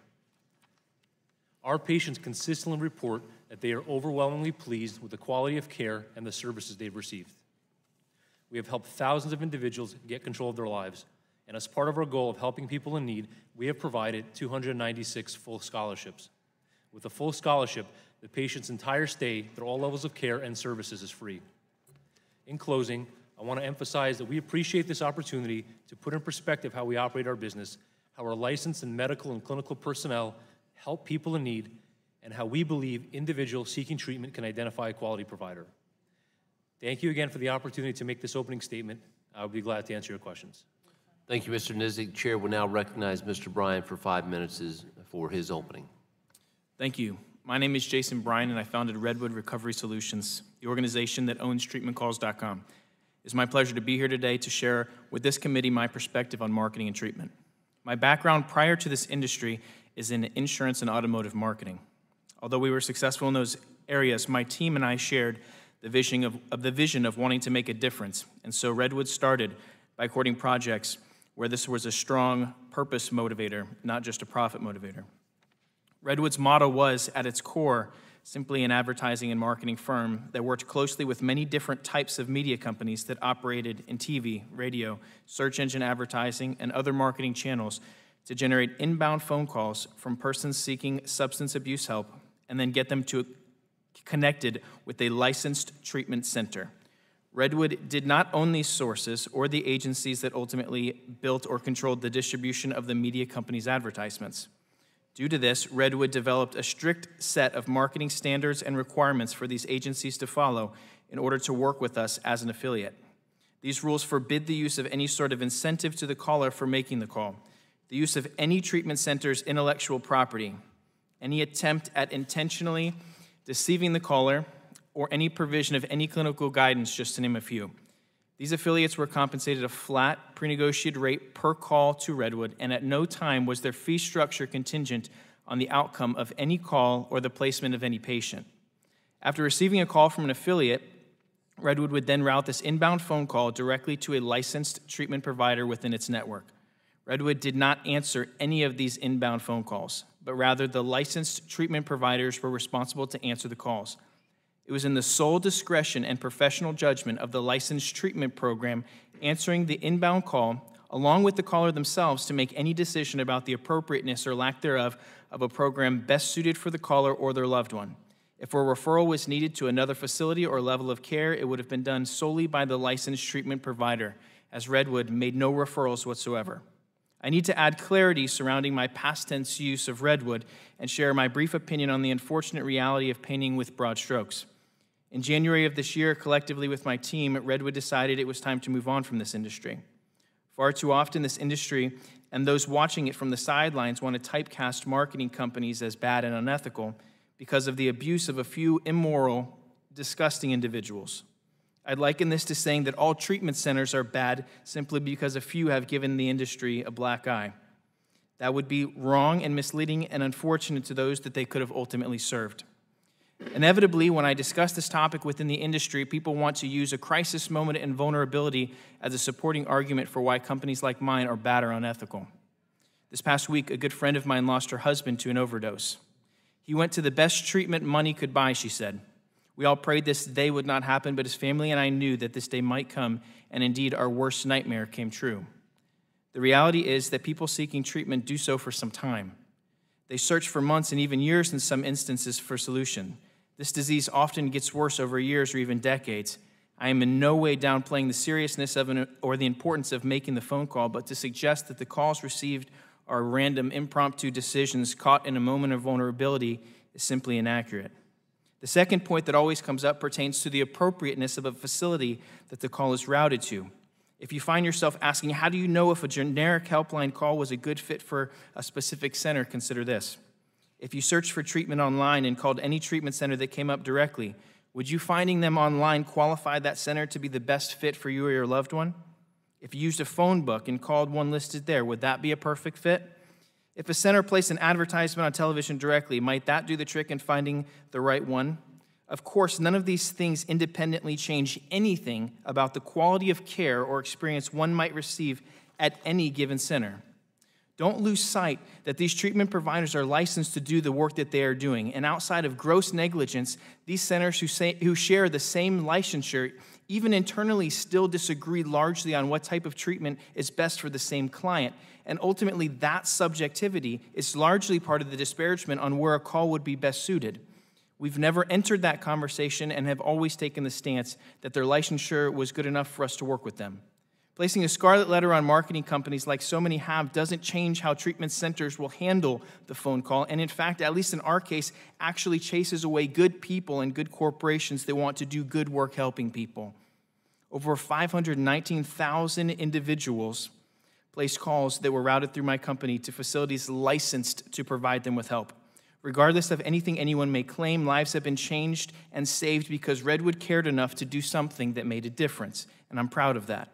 Our patients consistently report that they are overwhelmingly pleased with the quality of care and the services they've received. We have helped thousands of individuals get control of their lives, and as part of our goal of helping people in need, we have provided 296 full scholarships. With a full scholarship, the patient's entire stay through all levels of care and services is free. In closing, I want to emphasize that we appreciate this opportunity to put in perspective how we operate our business, how our licensed and medical and clinical personnel help people in need, and how we believe individuals seeking treatment can identify a quality provider. Thank you again for the opportunity to make this opening statement. I'll be glad to answer your questions. Thank you, Mr. Nizick. Chair will now recognize Mr. Bryan for 5 minutes for his opening. Thank you. My name is Jason Bryan, and I founded Redwood Recovery Solutions, the organization that owns TreatmentCalls.com. It's my pleasure to be here today to share with this committee my perspective on marketing and treatment. My background prior to this industry is in insurance and automotive marketing. Although we were successful in those areas, my team and I shared the vision of wanting to make a difference, and so Redwood started by courting projects where this was a strong purpose motivator, not just a profit motivator. Redwood's motto was, at its core, simply an advertising and marketing firm that worked closely with many different types of media companies that operated in TV, radio, search engine advertising, and other marketing channels to generate inbound phone calls from persons seeking substance abuse help and then get them connected with a licensed treatment center. Redwood did not own these sources or the agencies that ultimately built or controlled the distribution of the media company's advertisements. Due to this, Redwood developed a strict set of marketing standards and requirements for these agencies to follow in order to work with us as an affiliate. These rules forbid the use of any sort of incentive to the caller for making the call, the use of any treatment center's intellectual property, any attempt at intentionally deceiving the caller, or any provision of any clinical guidance, just to name a few. These affiliates were compensated a flat, pre-negotiated rate per call to Redwood, and at no time was their fee structure contingent on the outcome of any call or the placement of any patient. After receiving a call from an affiliate, Redwood would then route this inbound phone call directly to a licensed treatment provider within its network. Redwood did not answer any of these inbound phone calls, but rather the licensed treatment providers were responsible to answer the calls. It was in the sole discretion and professional judgment of the licensed treatment program answering the inbound call, along with the caller themselves, to make any decision about the appropriateness or lack thereof of a program best suited for the caller or their loved one. If a referral was needed to another facility or level of care, it would have been done solely by the licensed treatment provider, as Redwood made no referrals whatsoever. I need to add clarity surrounding my past tense use of Redwood and share my brief opinion on the unfortunate reality of painting with broad strokes. In January of this year, collectively with my team, Redwood decided it was time to move on from this industry. Far too often, this industry and those watching it from the sidelines want to typecast marketing companies as bad and unethical because of the abuse of a few immoral, disgusting individuals. I'd liken this to saying that all treatment centers are bad simply because a few have given the industry a black eye. That would be wrong and misleading and unfortunate to those that they could have ultimately served. Inevitably, when I discuss this topic within the industry, people want to use a crisis moment and vulnerability as a supporting argument for why companies like mine are bad or unethical. This past week, a good friend of mine lost her husband to an overdose. He went to the best treatment money could buy, she said. We all prayed this day would not happen, but his family and I knew that this day might come, and indeed our worst nightmare came true. The reality is that people seeking treatment do so for some time. They search for months and even years in some instances for solution. This disease often gets worse over years or even decades. I am in no way downplaying the seriousness of or the importance of making the phone call, but to suggest that the calls received are random, impromptu decisions caught in a moment of vulnerability is simply inaccurate. The second point that always comes up pertains to the appropriateness of a facility that the call is routed to. If you find yourself asking, how do you know if a generic helpline call was a good fit for a specific center, consider this. If you searched for treatment online and called any treatment center that came up directly, would you finding them online qualify that center to be the best fit for you or your loved one? If you used a phone book and called one listed there, would that be a perfect fit? If a center placed an advertisement on television directly, might that do the trick in finding the right one? Of course, none of these things independently change anything about the quality of care or experience one might receive at any given center. Don't lose sight that these treatment providers are licensed to do the work that they are doing, and outside of gross negligence, these centers who share the same licensure even internally still disagree largely on what type of treatment is best for the same client, and ultimately that subjectivity is largely part of the disparagement on where a call would be best suited. We've never entered that conversation and have always taken the stance that their licensure was good enough for us to work with them. Placing a scarlet letter on marketing companies like so many have doesn't change how treatment centers will handle the phone call, and in fact, at least in our case, actually chases away good people and good corporations that want to do good work helping people. Over 519,000 individuals placed calls that were routed through my company to facilities licensed to provide them with help. Regardless of anything anyone may claim, lives have been changed and saved because Redwood cared enough to do something that made a difference, and I'm proud of that.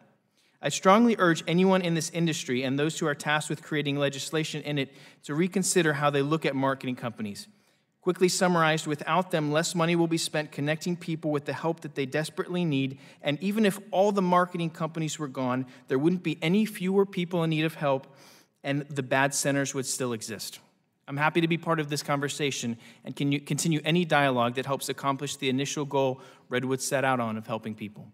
I strongly urge anyone in this industry and those who are tasked with creating legislation in it to reconsider how they look at marketing companies. Quickly summarized, without them, less money will be spent connecting people with the help that they desperately need, and even if all the marketing companies were gone, there wouldn't be any fewer people in need of help, and the bad centers would still exist. I'm happy to be part of this conversation and can continue any dialogue that helps accomplish the initial goal Redwood set out on of helping people.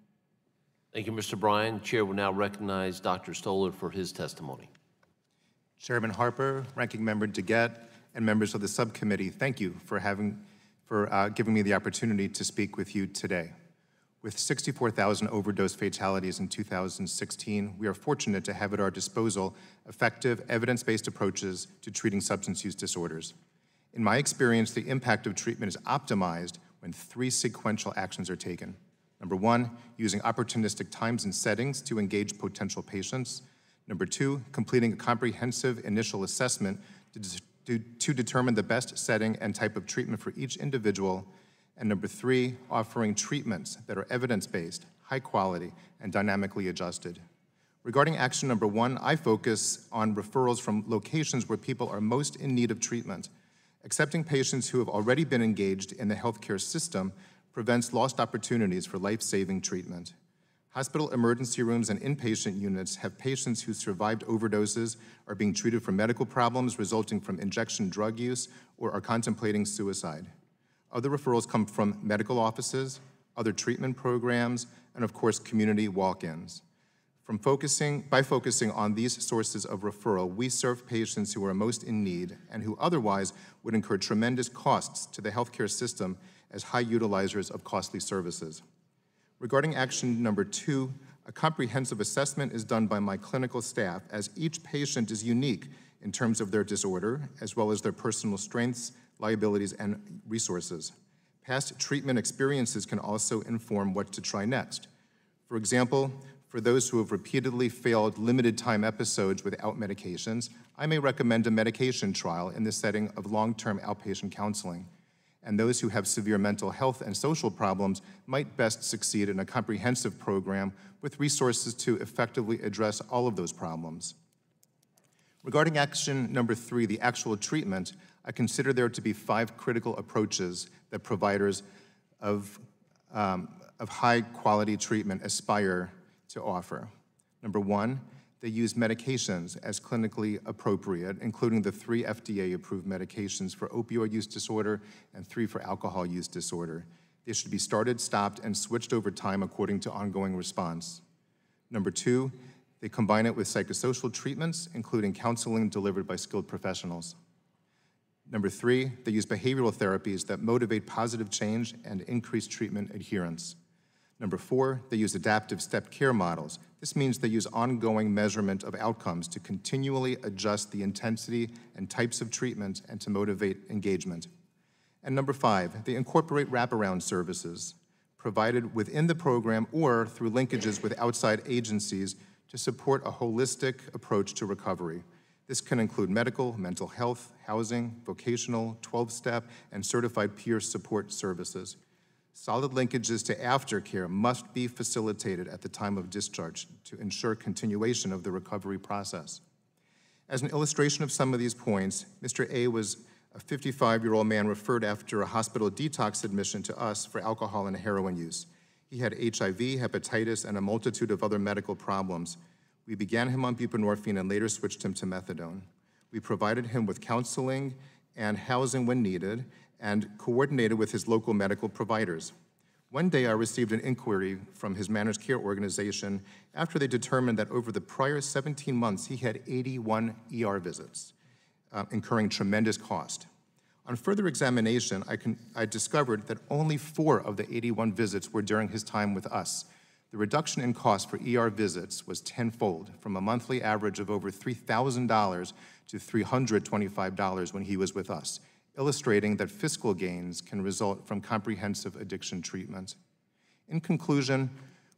Thank you, Mr. Bryan. Chair will now recognize Dr. Stoller for his testimony. Chairman Harper, Ranking Member DeGette, and members of the subcommittee, thank you for giving me the opportunity to speak with you today. With 64,000 overdose fatalities in 2016, we are fortunate to have at our disposal effective, evidence-based approaches to treating substance use disorders. In my experience, the impact of treatment is optimized when 3 sequential actions are taken. Number 1, using opportunistic times and settings to engage potential patients. Number 2, completing a comprehensive initial assessment to determine the best setting and type of treatment for each individual. And number 3, offering treatments that are evidence-based, high quality, and dynamically adjusted. Regarding action number 1, I focus on referrals from locations where people are most in need of treatment. Accepting patients who have already been engaged in the healthcare system prevents lost opportunities for life-saving treatment. Hospital emergency rooms and inpatient units have patients who survived overdoses, are being treated for medical problems resulting from injection drug use, or are contemplating suicide. Other referrals come from medical offices, other treatment programs, and of course, community walk-ins. By focusing on these sources of referral, we serve patients who are most in need and who otherwise would incur tremendous costs to the healthcare system as high utilizers of costly services. Regarding action number 2, a comprehensive assessment is done by my clinical staff, as each patient is unique in terms of their disorder, as well as their personal strengths, liabilities, and resources. Past treatment experiences can also inform what to try next. For example, for those who have repeatedly failed limited-time episodes without medications, I may recommend a medication trial in the setting of long-term outpatient counseling. And those who have severe mental health and social problems might best succeed in a comprehensive program with resources to effectively address all of those problems. Regarding action number 3, the actual treatment, I consider there to be 5 critical approaches that providers of high-quality treatment aspire to offer. Number 1, they use medications as clinically appropriate, including the 3 FDA-approved medications for opioid use disorder and 3 for alcohol use disorder. They should be started, stopped, and switched over time according to ongoing response. Number 2, they combine it with psychosocial treatments, including counseling delivered by skilled professionals. Number 3, they use behavioral therapies that motivate positive change and increase treatment adherence. Number 4, they use adaptive step care models. This means they use ongoing measurement of outcomes to continually adjust the intensity and types of treatment and to motivate engagement. And number 5, they incorporate wraparound services provided within the program or through linkages with outside agencies to support a holistic approach to recovery. This can include medical, mental health, housing, vocational, 12-step, and certified peer support services. Solid linkages to aftercare must be facilitated at the time of discharge to ensure continuation of the recovery process. As an illustration of some of these points, Mr. A was a 55-year-old man referred after a hospital detox admission to us for alcohol and heroin use. He had HIV, hepatitis, and a multitude of other medical problems. We began him on buprenorphine and later switched him to methadone. We provided him with counseling and housing when needed and coordinated with his local medical providers. One day I received an inquiry from his managed care organization after they determined that over the prior 17 months he had 81 ER visits, incurring tremendous cost. On further examination, I discovered that only 4 of the 81 visits were during his time with us. The reduction in cost for ER visits was tenfold, from a monthly average of over $3,000 to $325 when he was with us, illustrating that fiscal gains can result from comprehensive addiction treatment. In conclusion,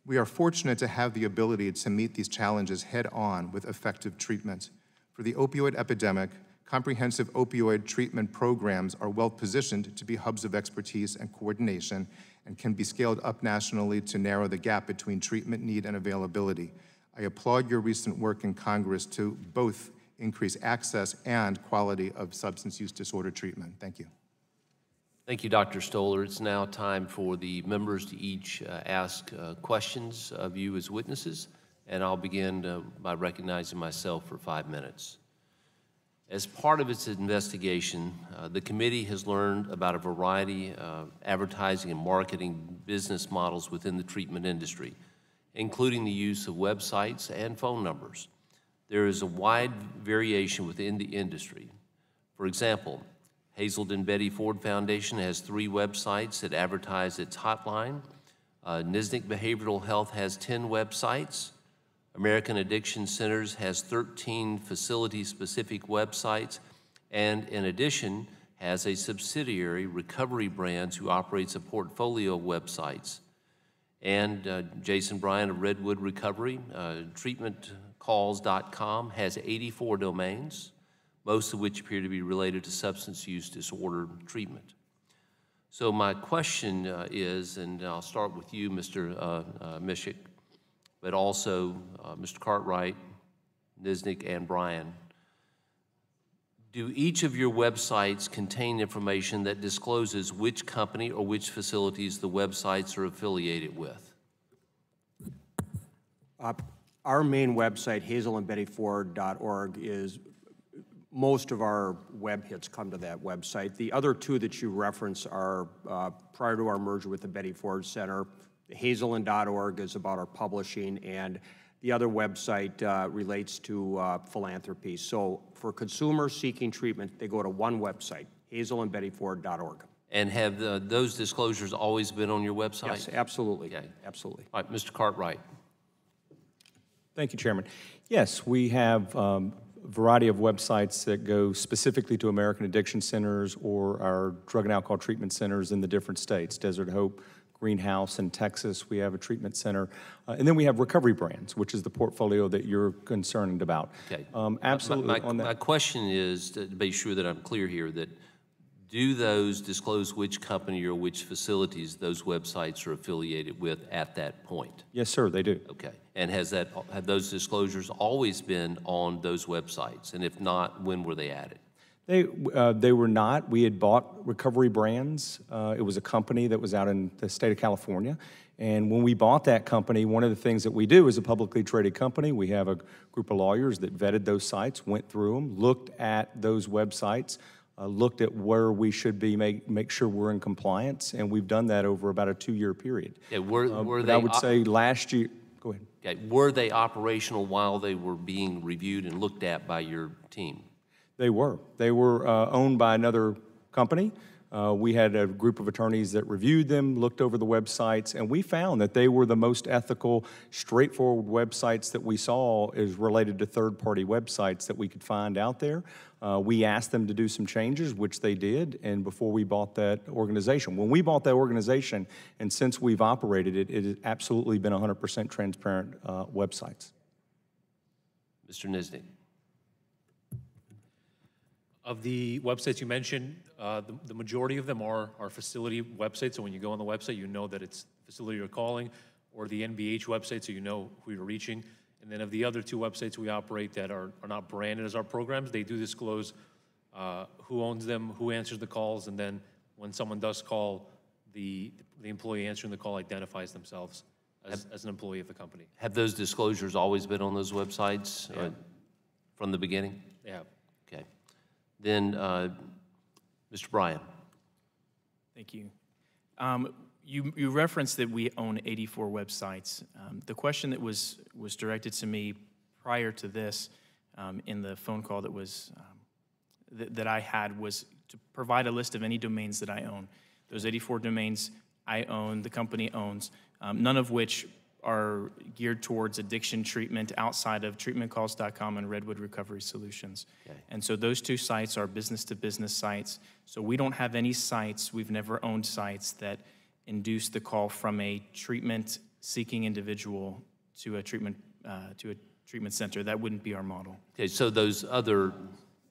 we are fortunate to have the ability to meet these challenges head-on with effective treatment. For the opioid epidemic, comprehensive opioid treatment programs are well-positioned to be hubs of expertise and coordination and can be scaled up nationally to narrow the gap between treatment need and availability. I applaud your recent work in Congress to both increase access and quality of substance use disorder treatment. Thank you. Thank you, Dr. Stoller. It's now time for the members to each ask questions of you as witnesses, and I'll begin by recognizing myself for 5 minutes. As part of its investigation, the committee has learned about a variety of advertising and marketing business models within the treatment industry, including the use of websites and phone numbers. There is a wide variation within the industry. For example, Hazelden Betty Ford Foundation has 3 websites that advertise its hotline. Nisnik Behavioral Health has 10 websites. American Addiction Centers has 13 facility-specific websites, and in addition, has a subsidiary, Recovery Brands, who operates a portfolio of websites. And Jason Bryan of Redwood Recovery, treatmentcalls.com, has 84 domains, most of which appear to be related to substance use disorder treatment. So my question is, and I'll start with you, Mr. Mishik, but also Mr. Cartwright, Nisnik, and Bryan. Do each of your websites contain information that discloses which company or which facilities the websites are affiliated with? Our main website, hazelandbettyford.org, is most of our web hits come to that website. The other 2 that you reference are prior to our merger with the Betty Ford Center. Hazeland.org is about our publishing, and the other website relates to philanthropy. So for consumers seeking treatment, they go to one website, hazelandbettyford.org. And have those disclosures always been on your website? Yes, absolutely. Okay. Absolutely. All right, Mr. Cartwright. Thank you, Chairman. Yes, we have a variety of websites that go specifically to American Addiction Centers or our drug and alcohol treatment centers in the different states, Desert Hope, Greenhouse in Texas, we have a treatment center. And then we have Recovery Brands, which is the portfolio that you're concerned about. Okay. Absolutely. My question is, to be sure that I'm clear here, that do those disclose which company or which facilities those websites are affiliated with at that point? Yes, sir, they do. Okay. And have those disclosures always been on those websites? And if not, when were they added? They were not. We had bought Recovery Brands. It was a company that was out in the state of California. And when we bought that company, one of the things that we do as a publicly traded company, we have a group of lawyers that vetted those sites, went through them, looked at those websites, looked at where we should be, make sure we're in compliance, and we've done that over about a 2-year period. Yeah, were they? I would say last year, go ahead. Okay, were they operational while they were being reviewed and looked at by your team? They were. They were owned by another company. We had a group of attorneys that reviewed them, looked over the websites, and we found that they were the most ethical, straightforward websites that we saw is related to third-party websites that we could find out there. We asked them to do some changes, which they did, and before we bought that organization. When we bought that organization, and since we've operated it, it has absolutely been 100% transparent websites. Mr. Nisnik. Of the websites you mentioned, the majority of them are facility websites, so when you go on the website, you know that it's the facility you're calling, or the NBH website, so you know who you're reaching. And then of the other 2 websites we operate that are not branded as our programs, they do disclose who owns them, who answers the calls, and then when someone does call, the employee answering the call identifies themselves as an employee of the company. Have those disclosures always been on those websites from the beginning? They have. Okay. Then, Mr. Bryan. Thank you. You referenced that we own 84 websites. The question that was directed to me prior to this in the phone call that was that I had was to provide a list of any domains that I own. Those 84 domains I own, the company owns, none of which are geared towards addiction treatment outside of treatmentcalls.com and Redwood Recovery Solutions. Okay. And so those two sites are business-to-business sites. So we don't have any sites, we've never owned sites that induce the call from a treatment-seeking individual to a treatment center. That wouldn't be our model. Okay, so those other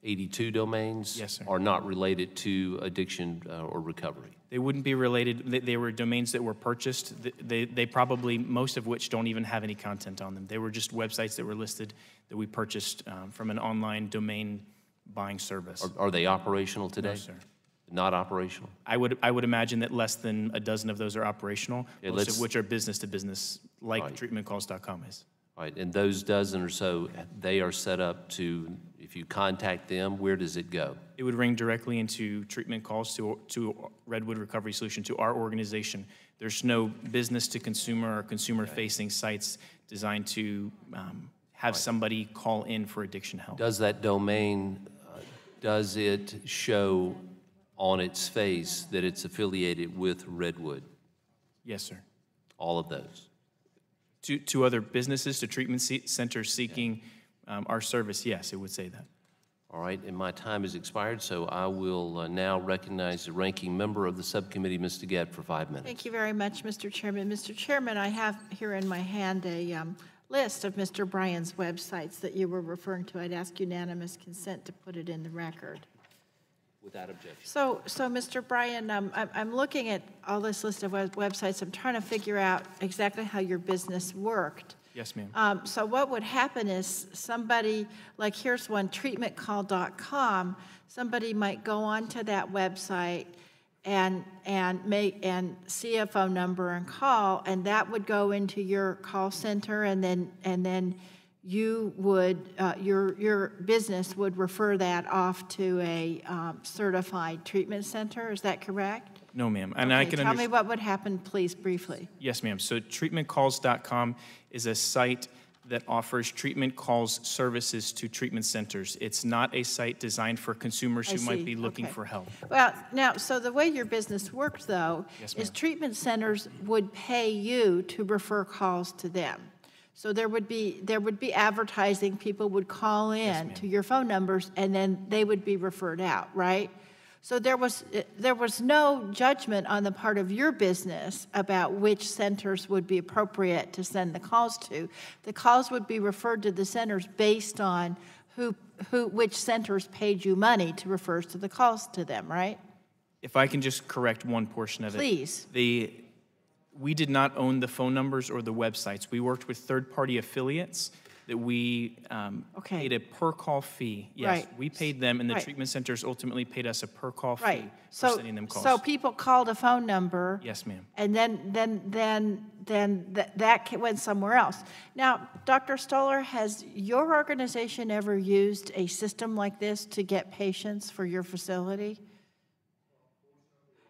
82 domains Yes, sir. are not related to addiction or recovery? They wouldn't be related. They were domains that were purchased. They probably, most of which don't even have any content on them. They were just websites that were listed that we purchased from an online domain buying service. Are they operational today? No, sir. Not operational? I would imagine that less than a dozen of those are operational, Yeah, most of which are business to business, like Right. treatmentcalls.com is. All right, and those dozen or so, they are set up to, if you contact them, where does it go? It would ring directly into treatment calls to Redwood Recovery Solution, to our organization. There's no business to consumer or consumer-facing sites designed to have somebody call in for addiction help. Does that domain, does it show on its face that it's affiliated with Redwood? Yes, sir. All of those? To other businesses, to treatment centers seeking our service, yes, it would say that. All right, and my time has expired, so I will now recognize the ranking member of the subcommittee, Ms. DeGette, for 5 minutes. Thank you very much, Mr. Chairman. Mr. Chairman, I have here in my hand a list of Mr. Bryan's websites that you were referring to. I'd ask unanimous consent to put it in the record. Without objection. So Mr. Bryan, I'm looking at all this list of websites. I'm trying to figure out exactly how your business worked. Yes, ma'am. So what would happen is somebody, like here's one, treatmentcall.com, somebody might go onto that website and see a phone number and call, and that would go into your call center, and then you would, your business would refer that off to a certified treatment center. Is that correct? No, ma'am. And Okay, I can tell me what would happen, please, briefly. Yes, ma'am. So treatmentcalls.com is a site that offers treatment calls services to treatment centers. It's not a site designed for consumers I who might see. be looking Okay. for help. Well, now, so the way your business works, though, Yes, is ma'am. treatment centers would pay you to refer calls to them. So there would be advertising, people would call in ma'am. to your phone numbers, and then they would be referred out, right? So there was no judgment on the part of your business about which centers would be appropriate to send the calls to. The calls would be referred to the centers based on which centers paid you money to refer to the calls to them, right? If I can just correct one portion of it. Please. We did not own the phone numbers or the websites. We worked with third-party affiliates that we Okay. paid a per-call fee. Yes, Right. we paid them, and the Right. treatment centers ultimately paid us a per-call fee Right. for So, sending them calls. so people called a phone number. Yes, ma'am. And then that went somewhere else. Now, Dr. Stoller, has your organization ever used a system like this to get patients for your facility?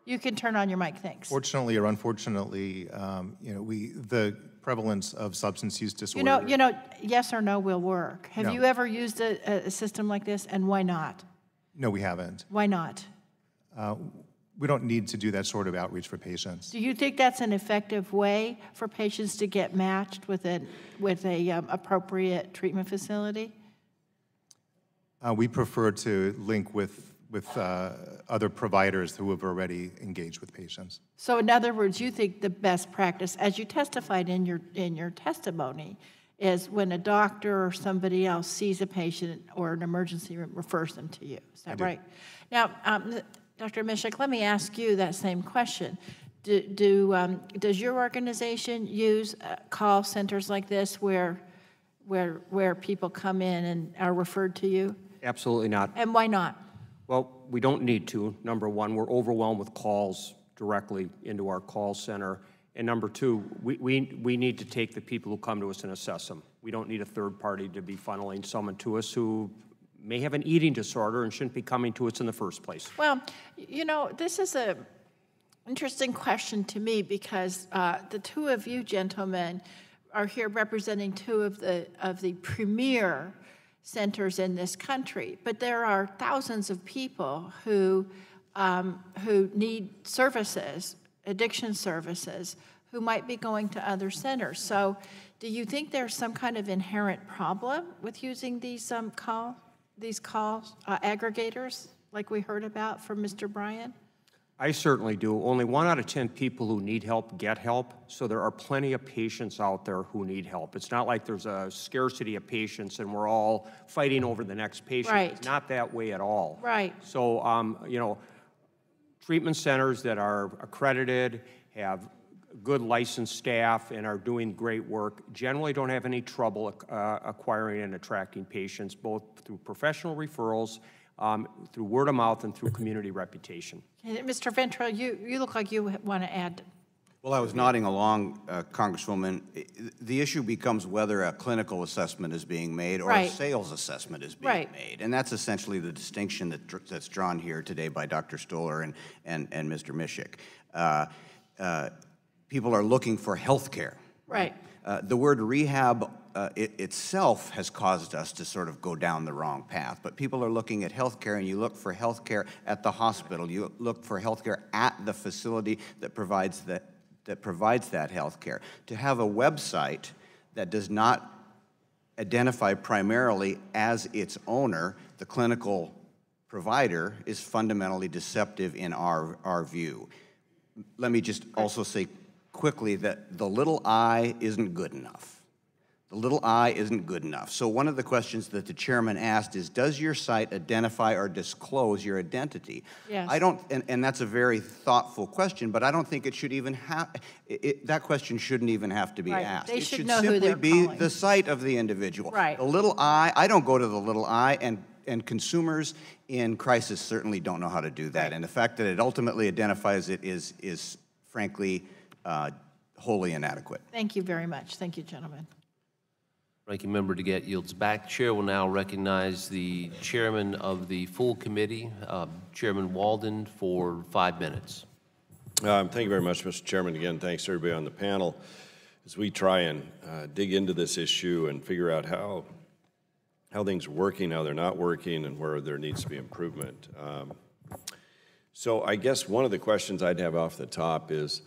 You can turn on your mic, thanks. Fortunately or unfortunately, the prevalence of substance use disorder. You know, yes or no will work. Have No. you ever used a system like this, and why not? No, we haven't. Why not? We don't need to do that sort of outreach for patients. Do you think that's an effective way for patients to get matched with a appropriate treatment facility? We prefer to link with other providers who have already engaged with patients. So in other words, you think the best practice, as you testified in your testimony, is when a doctor or somebody else sees a patient or an emergency room, refers them to you. Is that right? Now, Dr. Mishik, let me ask you that same question. Does your organization use call centers like this where people come in and are referred to you? Absolutely not. And why not? Well, we don't need to. Number one, we're overwhelmed with calls directly into our call center. And number two, we need to take the people who come to us and assess them. We don't need a third party to be funneling someone to us who may have an eating disorder and shouldn't be coming to us in the first place. Well, you know, this is a interesting question to me because the two of you gentlemen are here representing two of the premier centers in this country, but there are thousands of people who need services, addiction services, who might be going to other centers. So, do you think there's some kind of inherent problem with using these call aggregators, like we heard about from Mr. Bryan? I certainly do. Only 1 out of 10 people who need help get help, so there are plenty of patients out there who need help. It's not like there's a scarcity of patients and we're all fighting over the next patient. Right. It's not that way at all. Right. So, you know, treatment centers that are accredited, have good licensed staff, and are doing great work generally don't have any trouble acquiring and attracting patients, both through professional referrals, through word of mouth, and through community reputation. Okay, Mr. Ventrell, you look like you want to add. Well, I was nodding along, Congresswoman. The issue becomes whether a clinical assessment is being made or a sales assessment is being made. And that's essentially the distinction that's drawn here today by Dr. Stoller and Mr. Mishik. People are looking for health care. Right. The word rehab itself has caused us to sort of go down the wrong path. But people are looking at health care, and you look for health care at the hospital. You look for health care at the facility that provides that health care. To have a website that does not identify primarily as its owner the clinical provider is fundamentally deceptive in our view. Let me just also say quickly that the little I isn't good enough. The little I isn't good enough. So one of the questions that the chairman asked is, does your site identify or disclose your identity? Yes. I don't, and that's a very thoughtful question, but I don't think it should even have, that question shouldn't even have to be asked. They it should should know who simply they're be calling. the site of the individual. Right. The little I don't go to the little I, and consumers in crisis certainly don't know how to do that. Right. And the fact that it ultimately identifies it is frankly, wholly inadequate. Thank you very much. Thank you, gentlemen. Ranking Member DeGette yields back. Chair will now recognize the chairman of the full committee, Chairman Walden, for 5 minutes. Thank you very much, Mr. Chairman. Again, thanks to everybody on the panel as we try and dig into this issue and figure out how things are working, how they're not working, and where there needs to be improvement. So I guess one of the questions I'd have off the top is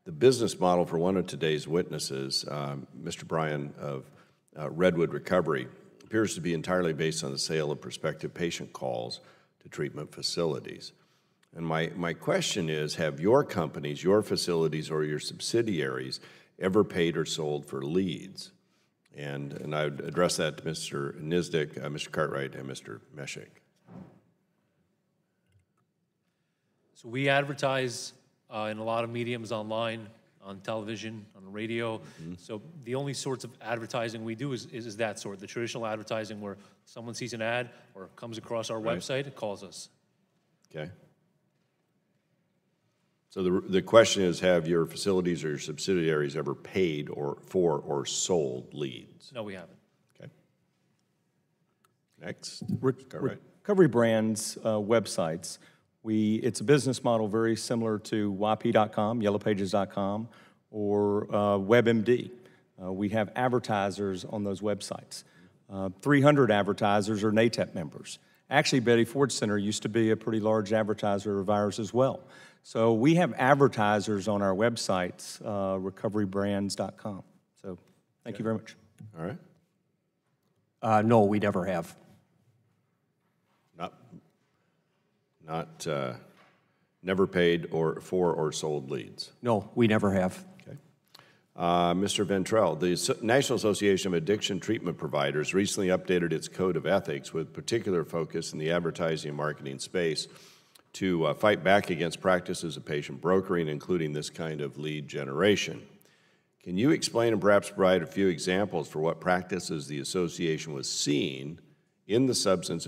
the business model for one of today's witnesses, Mr. Bryan of Redwood Recovery, appears to be entirely based on the sale of prospective patient calls to treatment facilities. And my question is, have your companies, your facilities, or your subsidiaries ever paid or sold for leads? And I would address that to Mr. Nizdik, Mr. Cartwright, and Mr. Meshik. So we advertise in a lot of mediums online, on television, on the radio. Mm-hmm. So the only sorts of advertising we do is that sort, the traditional advertising where someone sees an ad or comes across our website, it calls us. Okay. So the question is, have your facilities or your subsidiaries ever paid for or sold leads? No, we haven't. Okay. Next. Recovery Brands websites, it's a business model very similar to YP.com, YellowPages.com, or WebMD. We have advertisers on those websites. 300 advertisers are NATEP members. Actually, Betty Ford Center used to be a pretty large advertiser of ours as well. So we have advertisers on our websites, recoverybrands.com. So thank you very much. All right. No, we never have. Never paid for or sold leads. No, we never have. Okay. Mr. Ventrell, the National Association of Addiction Treatment Providers recently updated its code of ethics with particular focus in the advertising and marketing space to fight back against practices of patient brokering, including this kind of lead generation. Can you explain and perhaps provide a few examples for what practices the association was seeing in the substance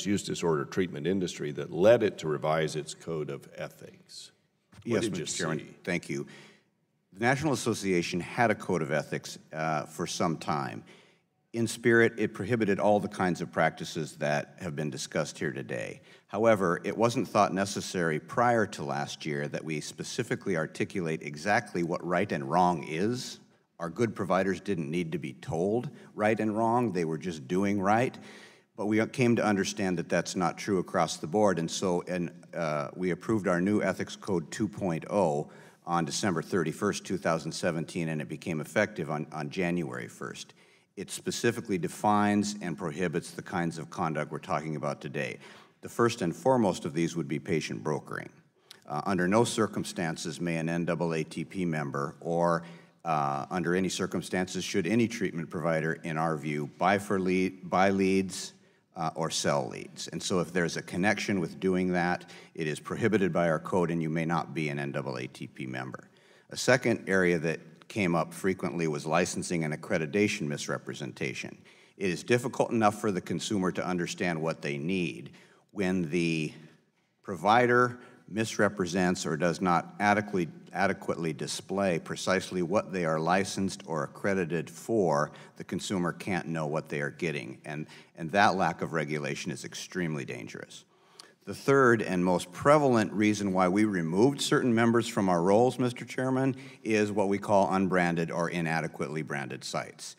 use disorder treatment industry that led it to revise its code of ethics? What Yes, did you Mr. Chairman, see? thank you. The National Association had a code of ethics for some time. In spirit, it prohibited all the kinds of practices that have been discussed here today. However, it wasn't thought necessary prior to last year that we specifically articulate exactly what right and wrong is. Our good providers didn't need to be told right and wrong, they were just doing right. But we came to understand that that's not true across the board, and so we approved our new Ethics Code 2.0 on December 31st, 2017, and it became effective on January 1st. It specifically defines and prohibits the kinds of conduct we're talking about today. The first and foremost of these would be patient brokering. Under no circumstances may an NAATP member or under any circumstances should any treatment provider, in our view, buy leads or sell leads. And so if there's a connection with doing that, it is prohibited by our code and you may not be an NAATP member. A second area that came up frequently was licensing and accreditation misrepresentation. It is difficult enough for the consumer to understand what they need. When the provider misrepresents or does not adequately display precisely what they are licensed or accredited for, the consumer can't know what they are getting, and that lack of regulation is extremely dangerous. The third and most prevalent reason why we removed certain members from our roles, Mr. Chairman, is what we call unbranded or inadequately branded sites.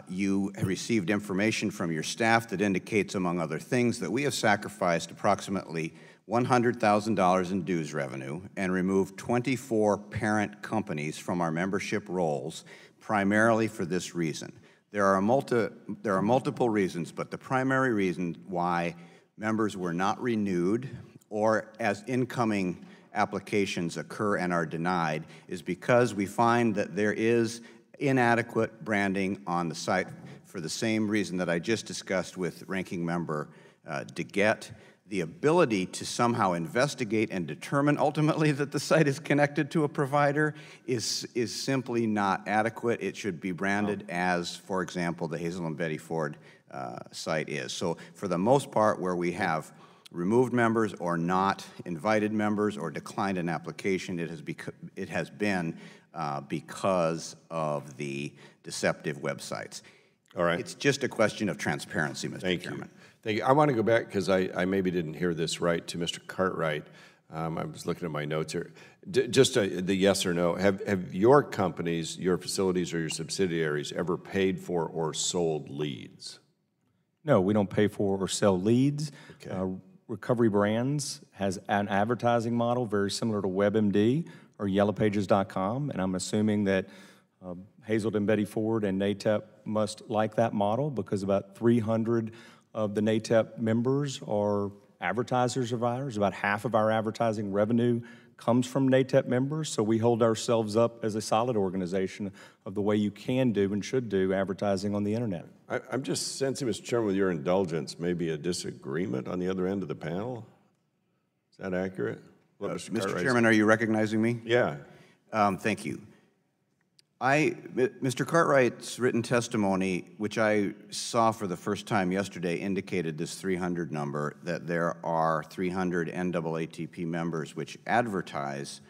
You have received information from your staff that indicates, among other things, that we have sacrificed approximately $100,000 in dues revenue and removed 24 parent companies from our membership rolls primarily for this reason. There are multiple reasons, but the primary reason why members were not renewed or as incoming applications occur and are denied is because we find that there is inadequate branding on the site for the same reason that I just discussed with Ranking Member DeGette. The ability to somehow investigate and determine ultimately that the site is connected to a provider is simply not adequate. It should be branded as, for example, the Hazel and Betty Ford site is. So for the most part, where we have removed members or not invited members or declined an application, it has been because of the deceptive websites. All right. It's just a question of transparency, Mr. Chairman. Thank you. I want to go back, because I maybe didn't hear this right, to Mr. Cartwright. I was looking at my notes here. Just the yes or no. Have your companies, your facilities, or your subsidiaries ever paid for or sold leads? No, we don't pay for or sell leads. Okay. Recovery Brands has an advertising model very similar to WebMD or YellowPages.com, and I'm assuming that Hazelden, Betty Ford, and NATEP must like that model, because about 300 of the NATEP members are advertisers of ours. About half of our advertising revenue comes from NATEP members, so we hold ourselves up as a solid organization of the way you can do and should do advertising on the internet. I'm just sensing, Mr. Chairman, with your indulgence, maybe a disagreement on the other end of the panel. Is that accurate? Mr. Chairman, are you recognizing me? Yeah. Thank you. Mr. Cartwright's written testimony, which I saw for the first time yesterday, indicated this 300 number, that there are 300 NAATP members which advertise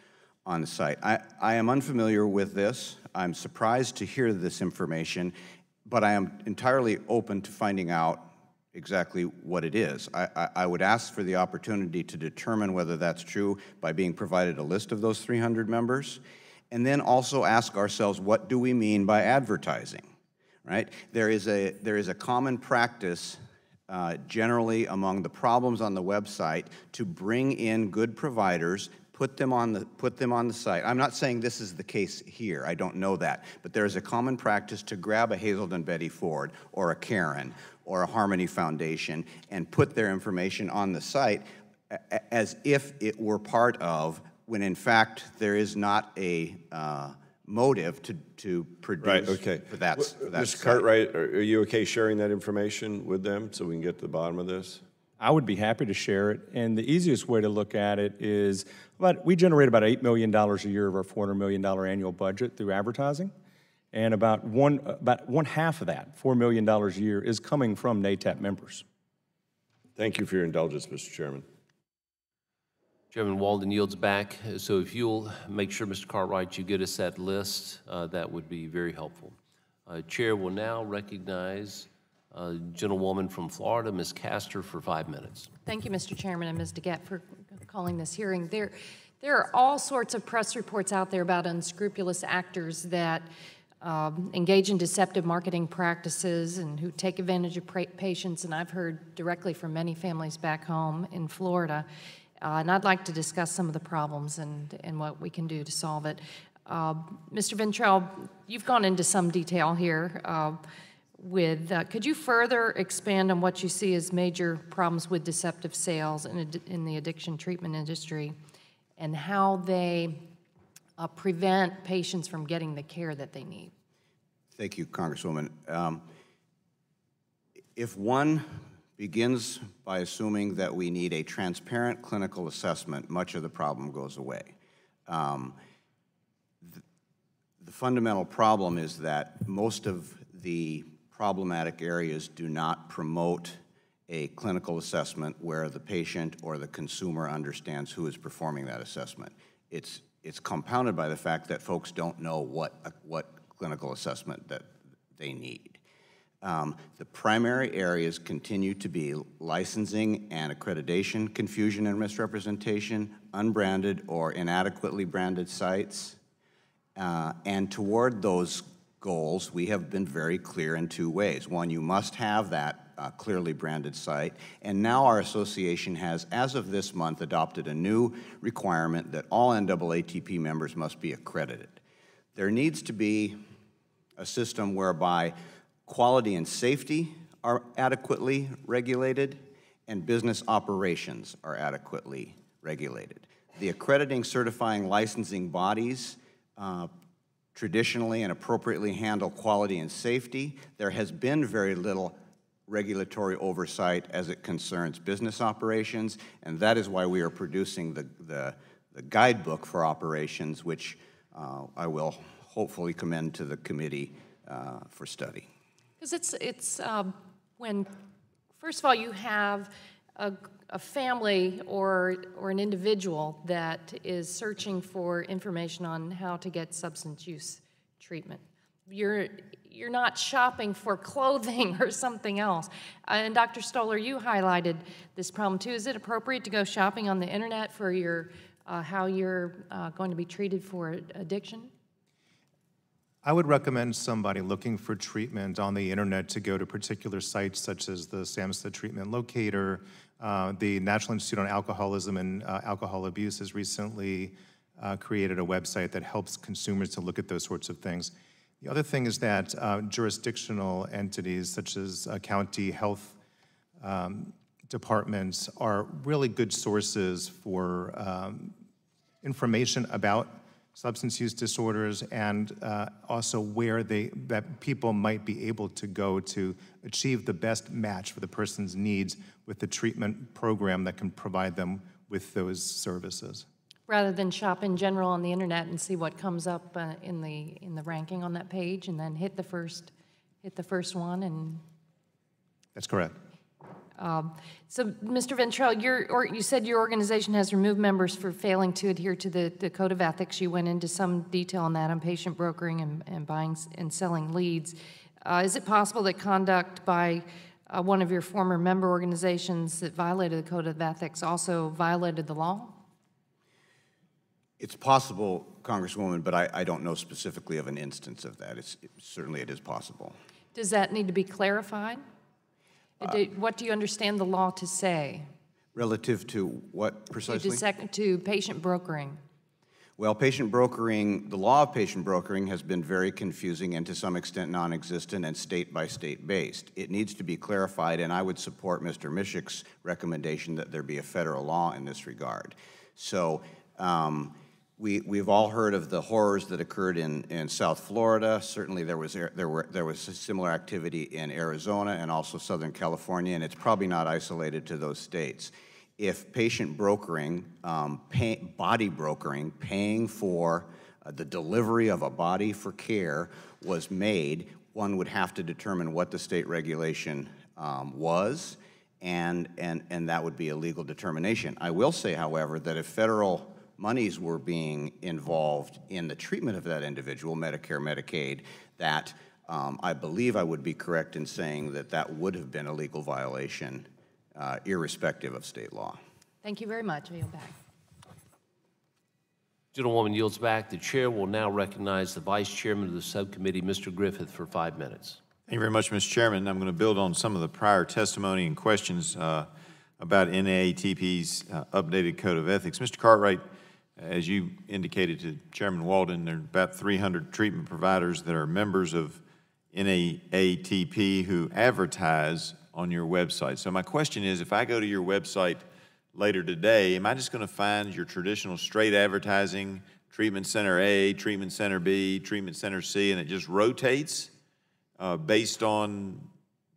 on the site. I am unfamiliar with this. I'm surprised to hear this information, but I am entirely open to finding out exactly what it is. I would ask for the opportunity to determine whether that's true by being provided a list of those 300 members, and then also ask ourselves, what do we mean by advertising, right? There is a common practice generally among the problems on the website to bring in good providers, put them on the site. I'm not saying this is the case here, I don't know that, but there is a common practice to grab a Hazelden Betty Ford or a Karen or a Harmony Foundation and put their information on the site as if it were part of, when in fact there is not a motive to produce Right, okay. for that Mr. site. Cartwright, are you okay sharing that information with them so we can get to the bottom of this? I would be happy to share it, and the easiest way to look at it is we generate about $8 million a year of our $400 million annual budget through advertising, and about one half of that, $4 million a year, is coming from NATAP members. Thank you for your indulgence, Mr. Chairman. Chairman Walden yields back. So if you'll make sure, Mr. Cartwright, you get us that list, that would be very helpful. Chair will now recognize a gentlewoman from Florida, Ms. Castor, for 5 minutes. Thank you, Mr. Chairman, and Ms. DeGette for calling this hearing. There are all sorts of press reports out there about unscrupulous actors that engage in deceptive marketing practices and who take advantage of patients, and I've heard directly from many families back home in Florida. And I'd like to discuss some of the problems and what we can do to solve it. Mr. Ventrell, you've gone into some detail here could you further expand on what you see as major problems with deceptive sales in the addiction treatment industry and how they prevent patients from getting the care that they need? Thank you, Congresswoman. If one begins by assuming that we need a transparent clinical assessment, much of the problem goes away. The fundamental problem is that most of the problematic areas do not promote a clinical assessment where the patient or the consumer understands who is performing that assessment. It's compounded by the fact that folks don't know what clinical assessment that they need. The primary areas continue to be licensing and accreditation, confusion and misrepresentation, unbranded or inadequately branded sites. And toward those goals, we have been very clear in two ways. One, you must have that clearly branded site. And now our association has, as of this month, adopted a new requirement that all NAATP members must be accredited. There needs to be a system whereby quality and safety are adequately regulated and business operations are adequately regulated. The accrediting, certifying, licensing bodies traditionally and appropriately handle quality and safety. There has been very little regulatory oversight as it concerns business operations, and that is why we are producing the guidebook for operations, which I will hopefully commend to the committee for study. Because it's when, first of all, you have a family or an individual that is searching for information on how to get substance use treatment. You're not shopping for clothing or something else. And Dr. Stoller, you highlighted this problem too. Is it appropriate to go shopping on the internet for your how you're going to be treated for addiction? I would recommend somebody looking for treatment on the internet to go to particular sites such as the SAMHSA Treatment Locator. The National Institute on Alcoholism and Alcohol Abuse has recently created a website that helps consumers to look at those sorts of things. The other thing is that jurisdictional entities such as county health departments are really good sources for information about substance use disorders and also where that people might be able to go to achieve the best match for the person's needs with the treatment program that can provide them with those services. Rather than shop in general on the internet and see what comes up in the ranking on that page, and then hit the first one and. That's correct. So, Mr. Ventrell, you said your organization has removed members for failing to adhere to the Code of Ethics. You went into some detail on that on patient brokering and buying and selling leads. Is it possible that conduct by one of your former member organizations that violated the Code of Ethics also violated the law? It's possible, Congresswoman, but I don't know specifically of an instance of that. Certainly it is possible. Does that need to be clarified? What do you understand the law to say? Relative to what precisely? To patient brokering. Well, patient brokering, the law of patient brokering has been very confusing and to some extent non-existent and state-by-state based. It needs to be clarified, and I would support Mr. Mishik's recommendation that there be a federal law in this regard. So we've all heard of the horrors that occurred in South Florida. Certainly there was similar activity in Arizona and also Southern California, and it's probably not isolated to those states. If patient brokering, body brokering, paying for the delivery of a body for care was made, one would have to determine what the state regulation was, and that would be a legal determination. I will say, however, that if federal monies were being involved in the treatment of that individual, Medicare, Medicaid, that I believe I would be correct in saying that that would have been a legal violation, irrespective of state law. Thank you very much. I yield back. Gentlewoman yields back. The chair will now recognize the vice chairman of the subcommittee, Mr. Griffith, for 5 minutes. Thank you very much, Mr. Chairman. I'm going to build on some of the prior testimony and questions about NAATP's updated code of ethics. Mr. Cartwright, as you indicated to Chairman Walden, there are about 300 treatment providers that are members of NAATP who advertise on your website. So my question is, if I go to your website later today, am I just going to find your traditional straight advertising, Treatment Center A, Treatment Center B, Treatment Center C, and it just rotates based on,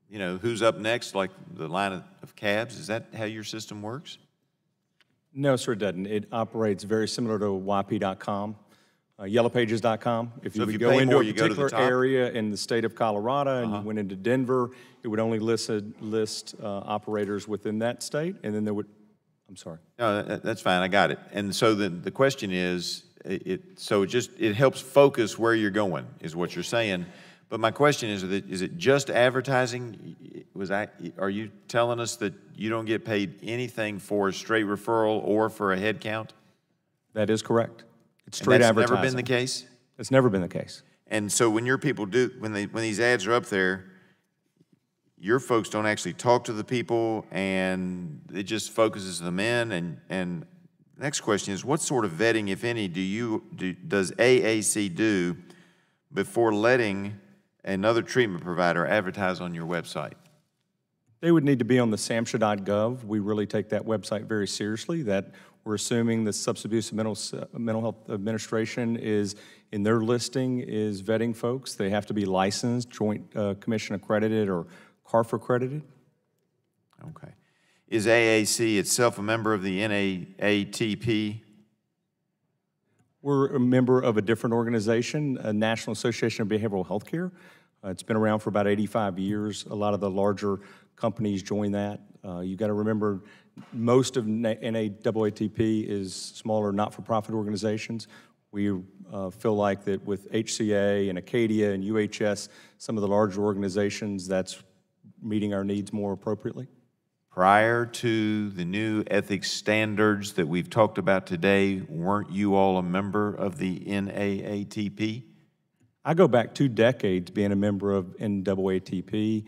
you know, who's up next, like the line of cabs? Is that how your system works? No, sir, it doesn't. It operates very similar to YP.com, YellowPages.com. If you would go into a particular area in the state of Colorado and you went into Denver, it would only list operators within that state, and then there would, I'm sorry. No, that's fine. I got it. And so the question is, it helps focus where you're going, is what you're saying. But my question is it just advertising? Are you telling us that you don't get paid anything for a straight referral or for a head count? That is correct. It's straight advertising. That's never been the case? It's never been the case. And so when your people do, when these ads are up there, your folks don't actually talk to the people and it just focuses them in. And the next question is, what sort of vetting, if any, does AAC do before letting another treatment provider advertise on your website? They would need to be on the SAMHSA.gov. We really take that website very seriously. That we're assuming the Substance Abuse and Mental Health Administration is, in their listing, is vetting folks. They have to be licensed, Joint Commission accredited, or CARF accredited. Okay. Is AAC itself a member of the NAATP? We're a member of a different organization, a National Association of Behavioral Health Care. It's been around for about 85 years. A lot of the larger companies join that. You got to remember, most of NAATP is smaller not-for-profit organizations. We feel like that with HCA and Acadia and UHS, some of the larger organizations, that's meeting our needs more appropriately. Prior to the new ethics standards that we've talked about today, weren't you all a member of the NAATP? I go back 2 decades being a member of NAATP,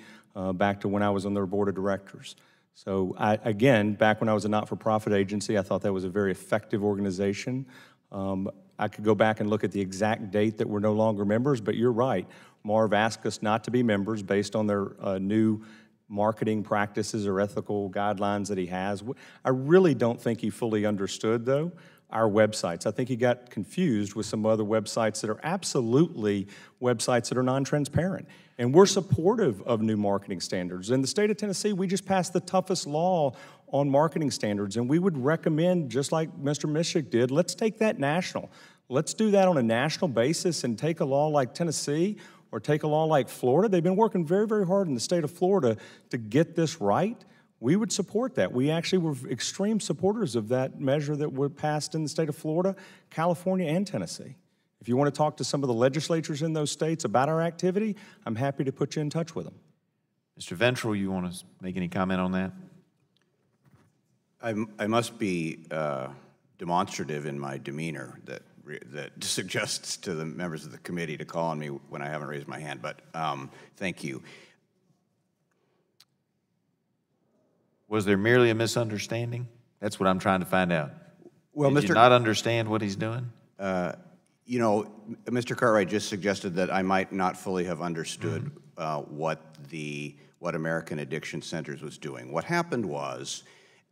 back to when I was on their board of directors. So again, back when I was a not-for-profit agency, I thought that was a very effective organization. I could go back and look at the exact date that we're no longer members, but you're right. Marv asked us not to be members based on their new marketing practices or ethical guidelines that he has. I really don't think he fully understood, though, our websites. I think he got confused with some other websites that are absolutely websites that are non-transparent. And we're supportive of new marketing standards. In the state of Tennessee, we just passed the toughest law on marketing standards, and we would recommend, just like Mr. Mishik did, let's take that national. Let's do that on a national basis and take a law like Tennessee or take a law like Florida. They've been working very, very hard in the state of Florida to get this right. We would support that. We actually were extreme supporters of that measure that was passed in the state of Florida, California, and Tennessee. If you want to talk to some of the legislatures in those states about our activity, I'm happy to put you in touch with them. Mr. Ventral, you want to make any comment on that? I must be demonstrative in my demeanor that suggests to the members of the committee to call on me when I haven't raised my hand, but thank you. Was there merely a misunderstanding? That's what I'm trying to find out. Well, Did you not understand what he's doing? You know, Mr. Cartwright just suggested that I might not fully have understood what American Addiction Centers was doing. What happened was,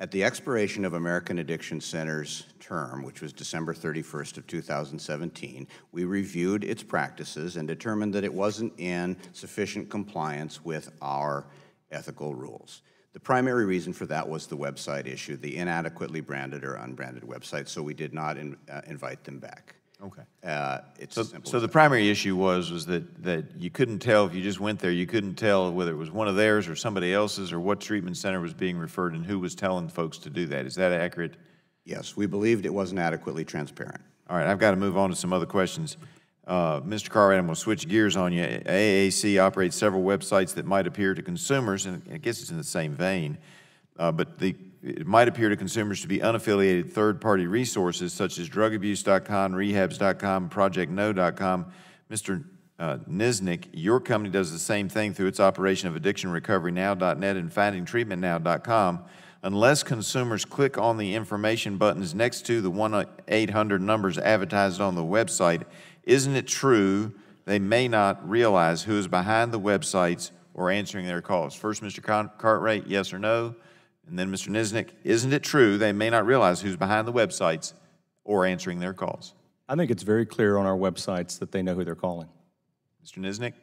at the expiration of American Addiction Center's term, which was December 31st of 2017, we reviewed its practices and determined that it wasn't in sufficient compliance with our ethical rules. The primary reason for that was the website issue, the inadequately branded or unbranded website, so we did not invite them back. Okay. It's So, simple so as the that. primary issue was that you couldn't tell, if you just went there, you couldn't tell whether it was one of theirs or somebody else's, or what treatment center was being referred and who was telling folks to do that. Is that accurate? Yes, we believed it wasn't adequately transparent. All right, I've got to move on to some other questions. Mr. Cartwright, I'm going to switch gears on you. AAC operates several websites that might appear to consumers, and I guess it's in the same vein, but it might appear to consumers to be unaffiliated third-party resources such as drugabuse.com, rehabs.com, projectno.com. Mr. Nisnik, your company does the same thing through its operation of addictionrecoverynow.net and findingtreatmentnow.com. Unless consumers click on the information buttons next to the 1-800 numbers advertised on the website, isn't it true they may not realize who is behind the websites or answering their calls? First, Mr. Cartwright, yes or no? And then Mr. Nisnik, isn't it true they may not realize who's behind the websites or answering their calls? I think it's very clear on our websites that they know who they're calling. Mr. Nisnik?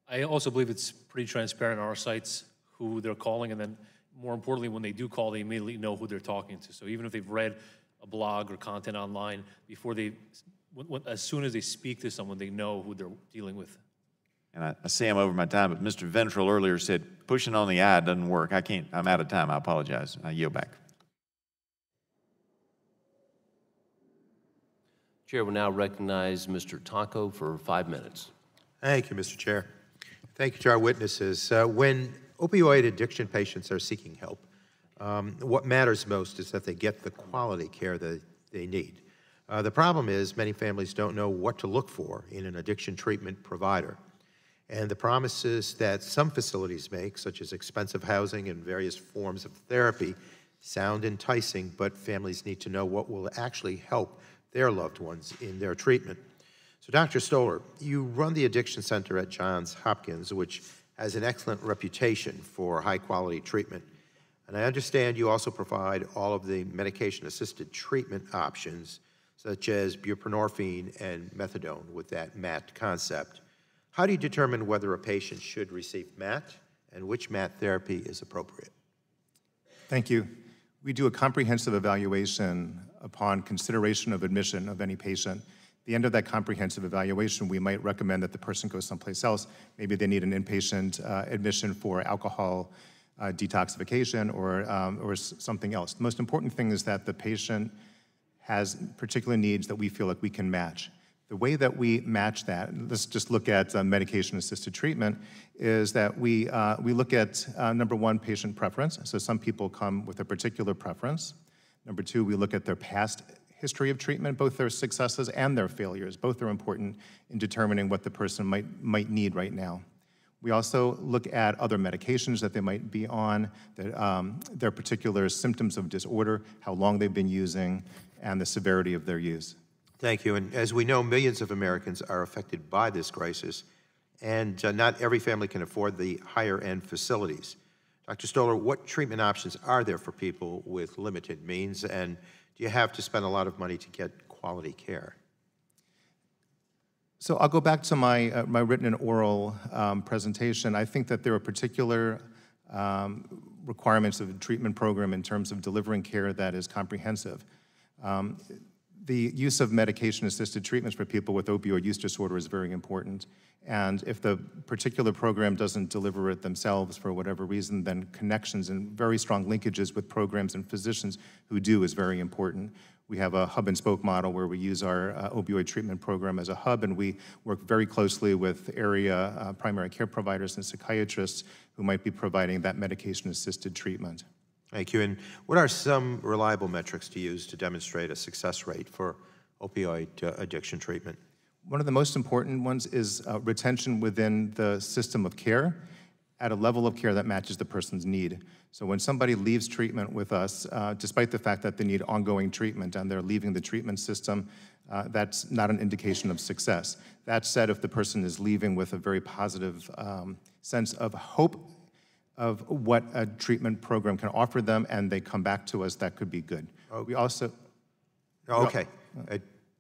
I also believe it's pretty transparent on our sites who they're calling, and then more importantly, when they do call, they immediately know who they're talking to. So even if they've read a blog or content online, before as soon as they speak to someone, they know who they're dealing with. And I see I'm over my time, but Mr. Ventrell earlier said pushing on the I doesn't work. I'm out of time. I apologize. I yield back. Chair will now recognize Mr. Taco for 5 minutes. Thank you, Mr. Chair. Thank you to our witnesses. When opioid addiction patients are seeking help, what matters most is that they get the quality care that they need. The problem is many families don't know what to look for in an addiction treatment provider. And the promises that some facilities make, such as expensive housing and various forms of therapy, sound enticing, but families need to know what will actually help their loved ones in their treatment. So, Dr. Stoller, you run the Addiction Center at Johns Hopkins, which has an excellent reputation for high-quality treatment. And I understand you also provide all of the medication-assisted treatment options, such as buprenorphine and methadone with that MAT concept. How do you determine whether a patient should receive MAT and which MAT therapy is appropriate? Thank you. We do a comprehensive evaluation upon consideration of admission of any patient. At the end of that comprehensive evaluation, we might recommend that the person go someplace else. Maybe they need an inpatient admission for alcohol detoxification or something else. The most important thing is that the patient has particular needs that we feel like we can match. The way that we match that, let's just look at medication-assisted treatment, is that we look at, number one, patient preference. So some people come with a particular preference. Number two, we look at their past history of treatment, both their successes and their failures. Both are important in determining what the person might need right now. We also look at other medications that they might be on, their particular symptoms of disorder, how long they've been using, and the severity of their use. Thank you. And as we know, millions of Americans are affected by this crisis, and not every family can afford the higher-end facilities. Dr. Stoller, what treatment options are there for people with limited means, and do you have to spend a lot of money to get quality care? So I'll go back to my written and oral presentation. I think that there are particular requirements of the treatment program in terms of delivering care that is comprehensive. The use of medication-assisted treatments for people with opioid use disorder is very important. And if the particular program doesn't deliver it themselves for whatever reason, then connections and very strong linkages with programs and physicians who do is very important. We have a hub-and-spoke model where we use our opioid treatment program as a hub, and we work very closely with area primary care providers and psychiatrists who might be providing that medication-assisted treatment. Thank you. And what are some reliable metrics to use to demonstrate a success rate for opioid addiction treatment? One of the most important ones is retention within the system of care at a level of care that matches the person's need. So when somebody leaves treatment with us, despite the fact that they need ongoing treatment and they're leaving the treatment system, that's not an indication of success. That said, if the person is leaving with a very positive sense of hope of what a treatment program can offer them, and they come back to us, that could be good. We also... Okay.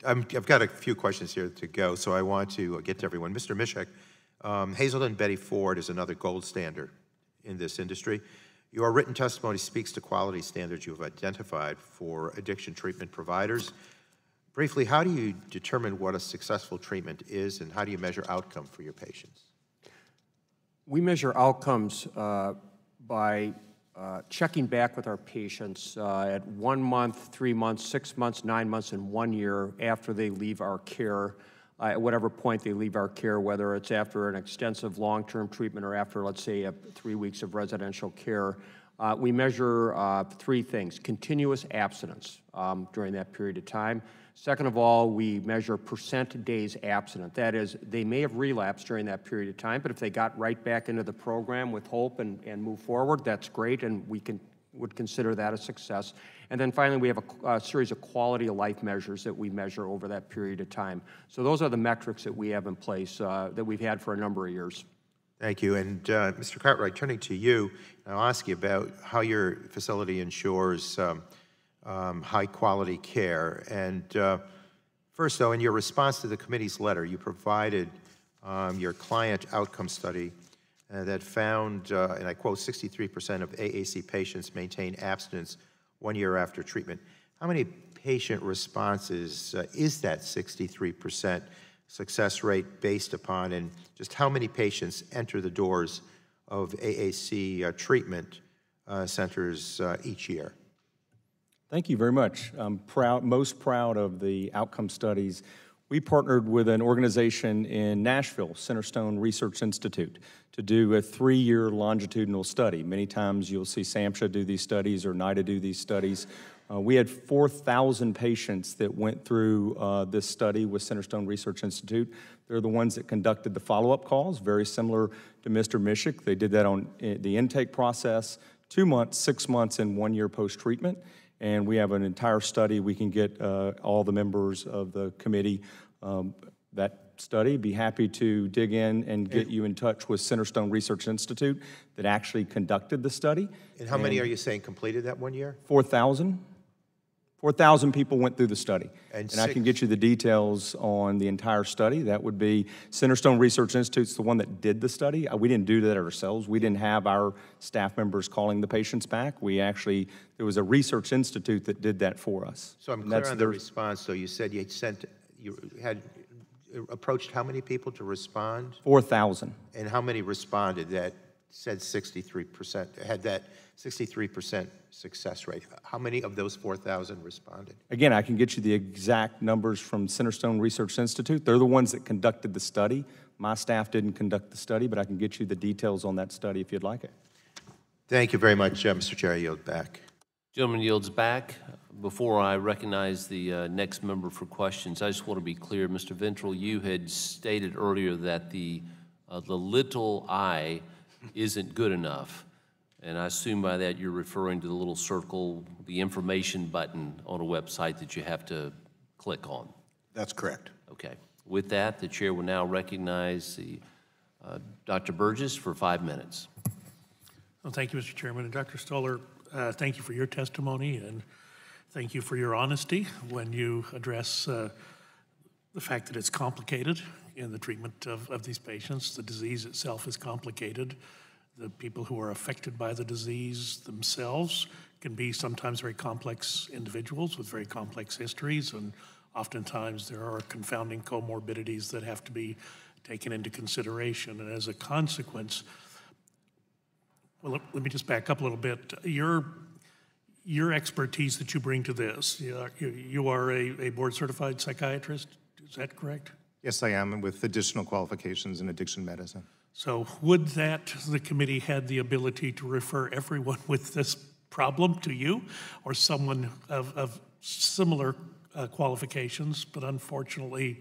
I've got a few questions here to go, so I want to get to everyone. Mr. Mishek, Hazelden Betty Ford is another gold standard in this industry. Your written testimony speaks to quality standards you have identified for addiction treatment providers. Briefly, how do you determine what a successful treatment is, and how do you measure outcome for your patients? We measure outcomes by checking back with our patients at 1 month, 3 months, 6 months, 9 months, and 1 year after they leave our care, at whatever point they leave our care, whether it's after an extensive long-term treatment or after, let's say, 3 weeks of residential care. We measure 3 things: continuous abstinence during that period of time. Second of all, we measure percent days abstinent. That is, they may have relapsed during that period of time, but if they got right back into the program with hope and move forward, that's great, and we would consider that a success. And then finally, we have a series of quality of life measures that we measure over that period of time. So those are the metrics that we have in place that we've had for a number of years. Thank you. And Mr. Cartwright, turning to you, I'll ask you about how your facility ensures high-quality care. And first, though, in your response to the committee's letter, you provided your client outcome study that found, and I quote, 63% of AAC patients maintain abstinence 1 year after treatment. How many patient responses is that 63% success rate based upon, and just how many patients enter the doors of AAC treatment centers each year? Thank you very much. I'm most proud of the outcome studies. We partnered with an organization in Nashville, Centerstone Research Institute, to do a 3-year longitudinal study. Many times you'll see SAMHSA do these studies or NIDA do these studies. We had 4,000 patients that went through this study with Centerstone Research Institute. They're the ones that conducted the follow-up calls, very similar to Mr. Mishik. They did that on the intake process, 2 months, 6 months, and 1 year post-treatment. And we have an entire study. We can get all the members of the committee that study. Be happy to dig in and get you in touch with Centerstone Research Institute that actually conducted the study. And how many are you saying completed that 1 year? 4,000. 4,000 people went through the study. And I can get you the details on the entire study. That would be Centerstone Research Institute's the one that did the study. We didn't do that ourselves. We didn't have our staff members calling the patients back. We actually, there was a research institute that did that for us. So I'm clear on the response. So you said you had approached how many people to respond? 4,000. And how many responded that said 63%, had that 63% success rate? How many of those 4,000 responded? Again, I can get you the exact numbers from Centerstone Research Institute. They're the ones that conducted the study. My staff didn't conduct the study, but I can get you the details on that study if you'd like it. Thank you very much, Mr. Chair. I yield back. Gentleman yields back. Before I recognize the next member for questions, I just want to be clear. Mr. Ventral, you had stated earlier that the little I isn't good enough. And I assume by that you're referring to the little circle, the information button on a website that you have to click on. That's correct. Okay. With that, the chair will now recognize Dr. Burgess for 5 minutes. Well, thank you, Mr. Chairman. And Dr. Stoller, thank you for your testimony, and thank you for your honesty when you address the fact that it's complicated in the treatment of these patients. The disease itself is complicated. The people who are affected by the disease themselves can be sometimes very complex individuals with very complex histories, and oftentimes there are confounding comorbidities that have to be taken into consideration. And as a consequence, well, let me just back up a little bit. Your expertise that you bring to this, you are a board-certified psychiatrist, is that correct? Yes, I am, with additional qualifications in addiction medicine. So would the committee had the ability to refer everyone with this problem to you or someone of similar qualifications, but unfortunately,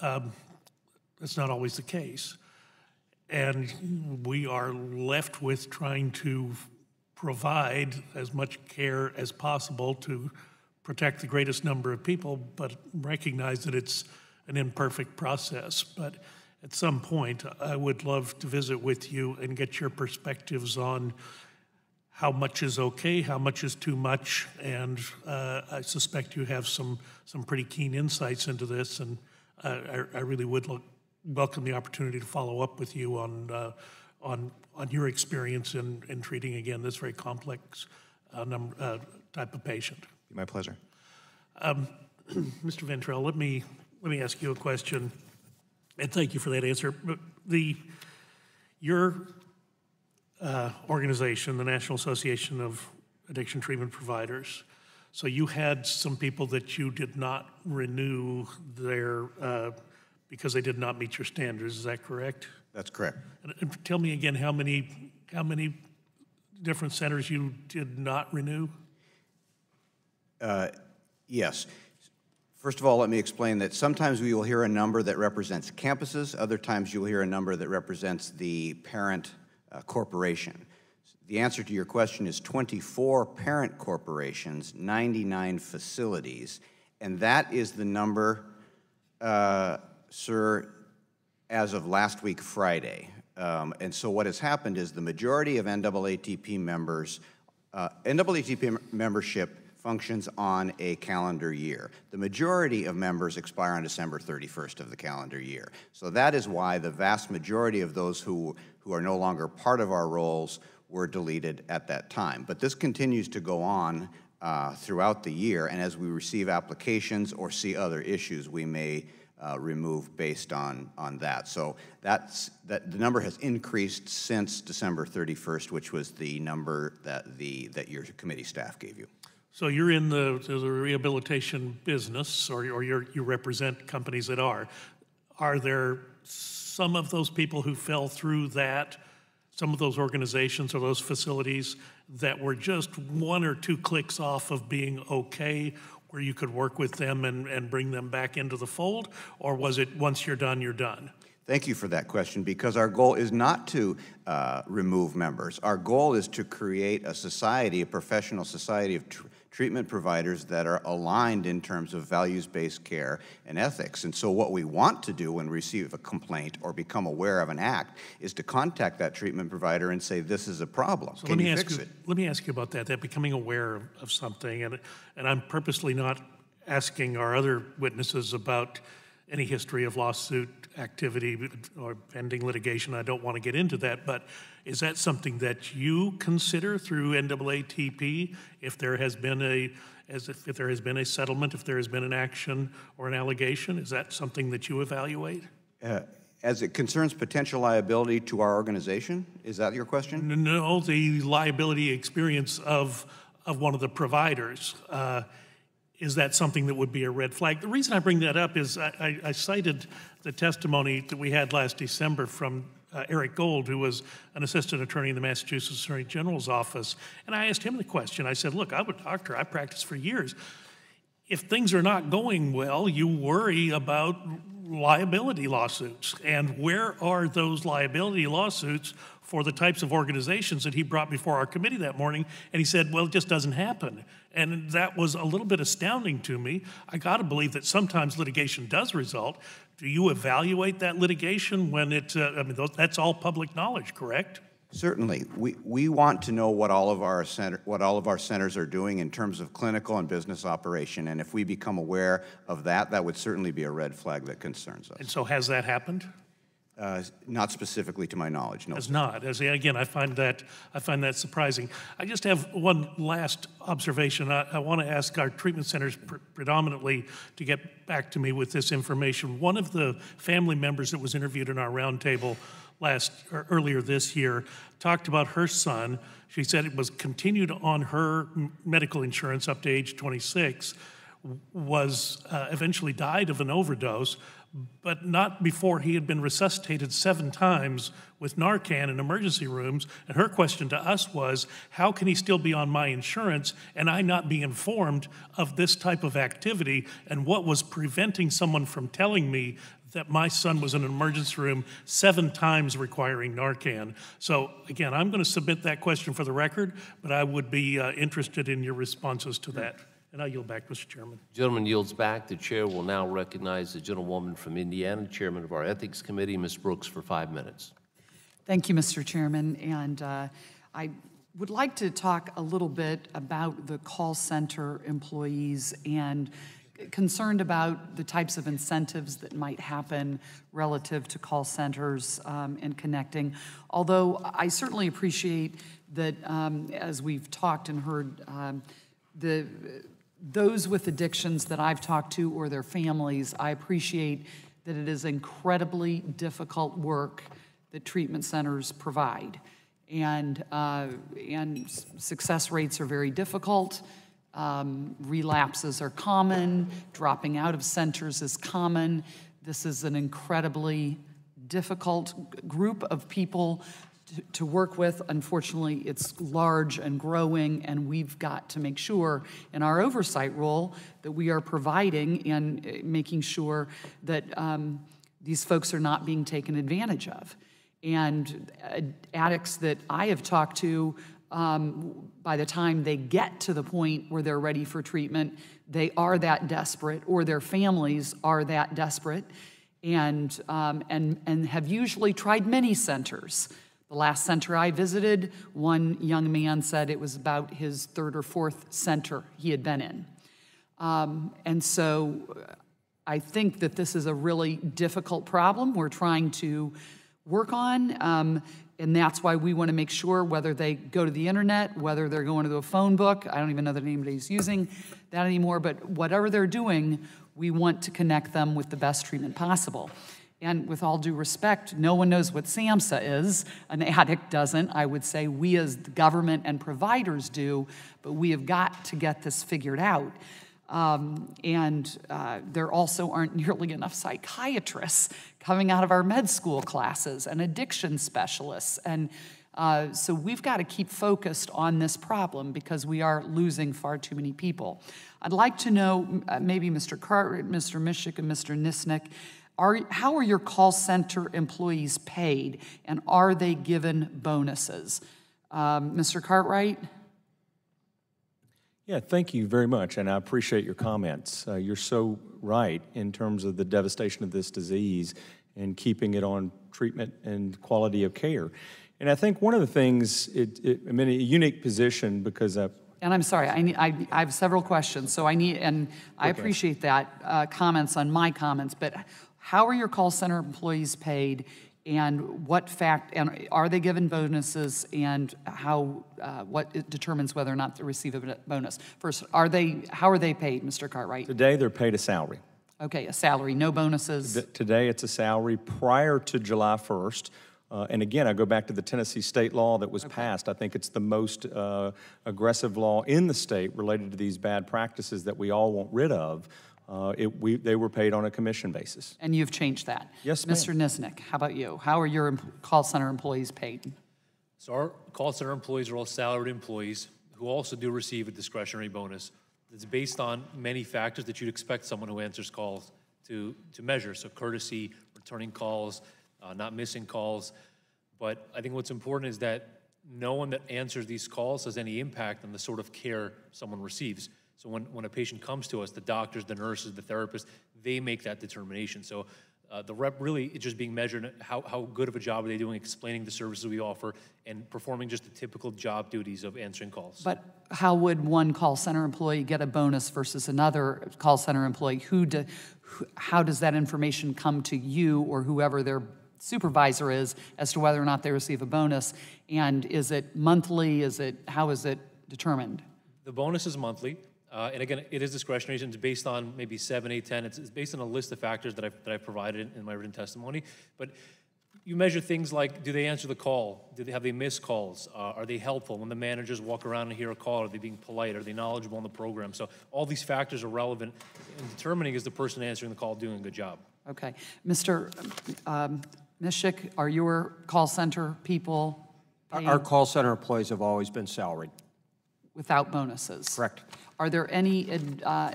that's not always the case. And we are left with trying to provide as much care as possible to protect the greatest number of people, but recognize that it's an imperfect process. But at some point, I would love to visit with you and get your perspectives on how much is okay, how much is too much, and I suspect you have some pretty keen insights into this, and I really would welcome the opportunity to follow up with you on your experience in treating, again, this very complex type of patient. My pleasure. Mr. Ventrell, let me ask you a question, and thank you for that answer. Your organization, the National Association of Addiction Treatment Providers, so you had some people that you did not renew their because they did not meet your standards. Is that correct? That's correct. And tell me again how many different centers you did not renew? Yes. First of all, let me explain that sometimes we will hear a number that represents campuses. Other times you'll hear a number that represents the parent corporation. The answer to your question is 24 parent corporations, 99 facilities, and that is the number, sir, as of last week, Friday. And so what has happened is the majority of NAATP members, NAATP membership functions on a calendar year. The majority of members expire on December 31st of the calendar year. So that is why the vast majority of those who are no longer part of our rolls were deleted at that time. But this continues to go on throughout the year, and as we receive applications or see other issues, we may remove based on that. So the number has increased since December 31st, which was the number that your committee staff gave you. So you're in the rehabilitation business, or you represent companies that are. Are there some of those people who fell through that, some of those organizations or those facilities that were just one or two clicks off of being okay, where you could work with them and bring them back into the fold? Or was it once you're done, you're done? Thank you for that question, because our goal is not to remove members. Our goal is to create a society, a professional society of treatment providers that are aligned in terms of values-based care and ethics. And so what we want to do when we receive a complaint or become aware of an act is to contact that treatment provider and say, this is a problem. So Can you fix it? Let me ask you about that becoming aware of something. And I'm purposely not asking our other witnesses about any history of lawsuit activity or pending litigation. I don't want to get into that, but is that something that you consider through NAATP if there has been a settlement, if there has been an action or an allegation? Is that something that you evaluate? As it concerns potential liability to our organization? Is that your question? No, the liability experience of one of the providers. Is that something that would be a red flag? The reason I bring that up is I cited the testimony that we had last December from Eric Gold, who was an assistant attorney in the Massachusetts Attorney General's office. And I asked him the question. I said, look, I'm a doctor. I practiced for years. If things are not going well, you worry about liability lawsuits. And where are those liability lawsuits for the types of organizations that he brought before our committee that morning? And he said, well, it just doesn't happen. And that was a little bit astounding to me. I got to believe that sometimes litigation does result. Do you evaluate that litigation when it's, that's all public knowledge, correct? Certainly. We want to know what all of our centers are doing in terms of clinical and business operation. And if we become aware of that, that would certainly be a red flag that concerns us. And so has that happened? Not specifically to my knowledge, no. Has not. Again, I find that surprising. I just have one last observation. I want to ask our treatment centers predominantly to get back to me with this information. One of the family members that was interviewed in our roundtable earlier this year talked about her son. She said it was continued on her medical insurance up to age 26, was eventually died of an overdose, but not before he had been resuscitated 7 times with Narcan in emergency rooms. And her question to us was, how can he still be on my insurance and I not be informed of this type of activity? And what was preventing someone from telling me that my son was in an emergency room 7 times requiring Narcan? So again, I'm going to submit that question for the record, but I would be interested in your responses to that. And I yield back, Mr. Chairman. Gentleman yields back. The chair will now recognize the gentlewoman from Indiana, chairman of our Ethics Committee, Ms. Brooks, for 5 minutes. Thank you, Mr. Chairman. And I would like to talk a little bit about the call center employees and concerned about the types of incentives that might happen relative to call centers and connecting. Although I certainly appreciate that as we've talked and heard, those with addictions that I've talked to or their families, I appreciate that it is incredibly difficult work that treatment centers provide. And success rates are very difficult. Relapses are common. Dropping out of centers is common. This is an incredibly difficult group of people to work with. Unfortunately, it's large and growing, and we've got to make sure in our oversight role that we are providing and making sure that these folks are not being taken advantage of. And addicts that I have talked to, by the time they get to the point where they're ready for treatment, they are that desperate, or their families are that desperate, and have usually tried many centers. The last center I visited, one young man said it was about his third or fourth center he had been in. And so I think that this is a really difficult problem we're trying to work on, and that's why we want to make sure whether they go to the internet, whether they're going to a phone book, I don't even know that anybody's using that anymore, but whatever they're doing, we want to connect them with the best treatment possible. And with all due respect, no one knows what SAMHSA is. An addict doesn't. I would say we as the government and providers do, but we have got to get this figured out. There also aren't nearly enough psychiatrists coming out of our med school classes and addiction specialists. And so we've got to keep focused on this problem because we are losing far too many people. I'd like to know, maybe Mr. Cartwright, Mr. Mishik, and Mr. Nisnik, how are your call center employees paid, and are they given bonuses? Mr. Cartwright? Yeah, thank you very much, and I appreciate your comments. You're so right in terms of the devastation of this disease and keeping it on treatment and quality of care. And I think one of the things, I'm in a unique position because and I'm sorry, I have several questions, so I appreciate that, comments on my comments, but how are your call center employees paid, and and are they given bonuses, and what determines whether or not they receive a bonus? First, how are they paid, Mr. Cartwright? Today they're paid a salary. Okay, a salary, no bonuses? Today it's a salary prior to July 1st. And again, I go back to the Tennessee state law that was passed. I think it's the most aggressive law in the state related to these bad practices that we all want rid of. They were paid on a commission basis. And you've changed that? Yes, ma'am. Mr. Nisnik, how about you? How are your call center employees paid? So our call center employees are all salaried employees who also do receive a discretionary bonus. It's based on many factors that you'd expect someone who answers calls to measure. So courtesy, returning calls, not missing calls. But I think what's important is that no one that answers these calls has any impact on the sort of care someone receives. So when a patient comes to us, the doctors, the nurses, the therapists, they make that determination. So the rep really is just being measured how good of a job are they doing explaining the services we offer and performing just the typical job duties of answering calls. But how would one call center employee get a bonus versus another call center employee? How does that information come to you or whoever their supervisor is as to whether or not they receive a bonus? And is it monthly? How is it determined? The bonus is monthly. And again, it is discretionary, and it's based on maybe 7, 8, 10. It's based on a list of factors that I've provided in my written testimony. But you measure things like, do they answer the call? Have they missed calls? Are they helpful? When the managers walk around and hear a call, are they being polite? Are they knowledgeable in the program? So all these factors are relevant in determining is the person answering the call doing a good job. Okay. Mr. Mishik, are your call center people paid? Our call center employees have always been salaried. Without bonuses? Correct. Are there any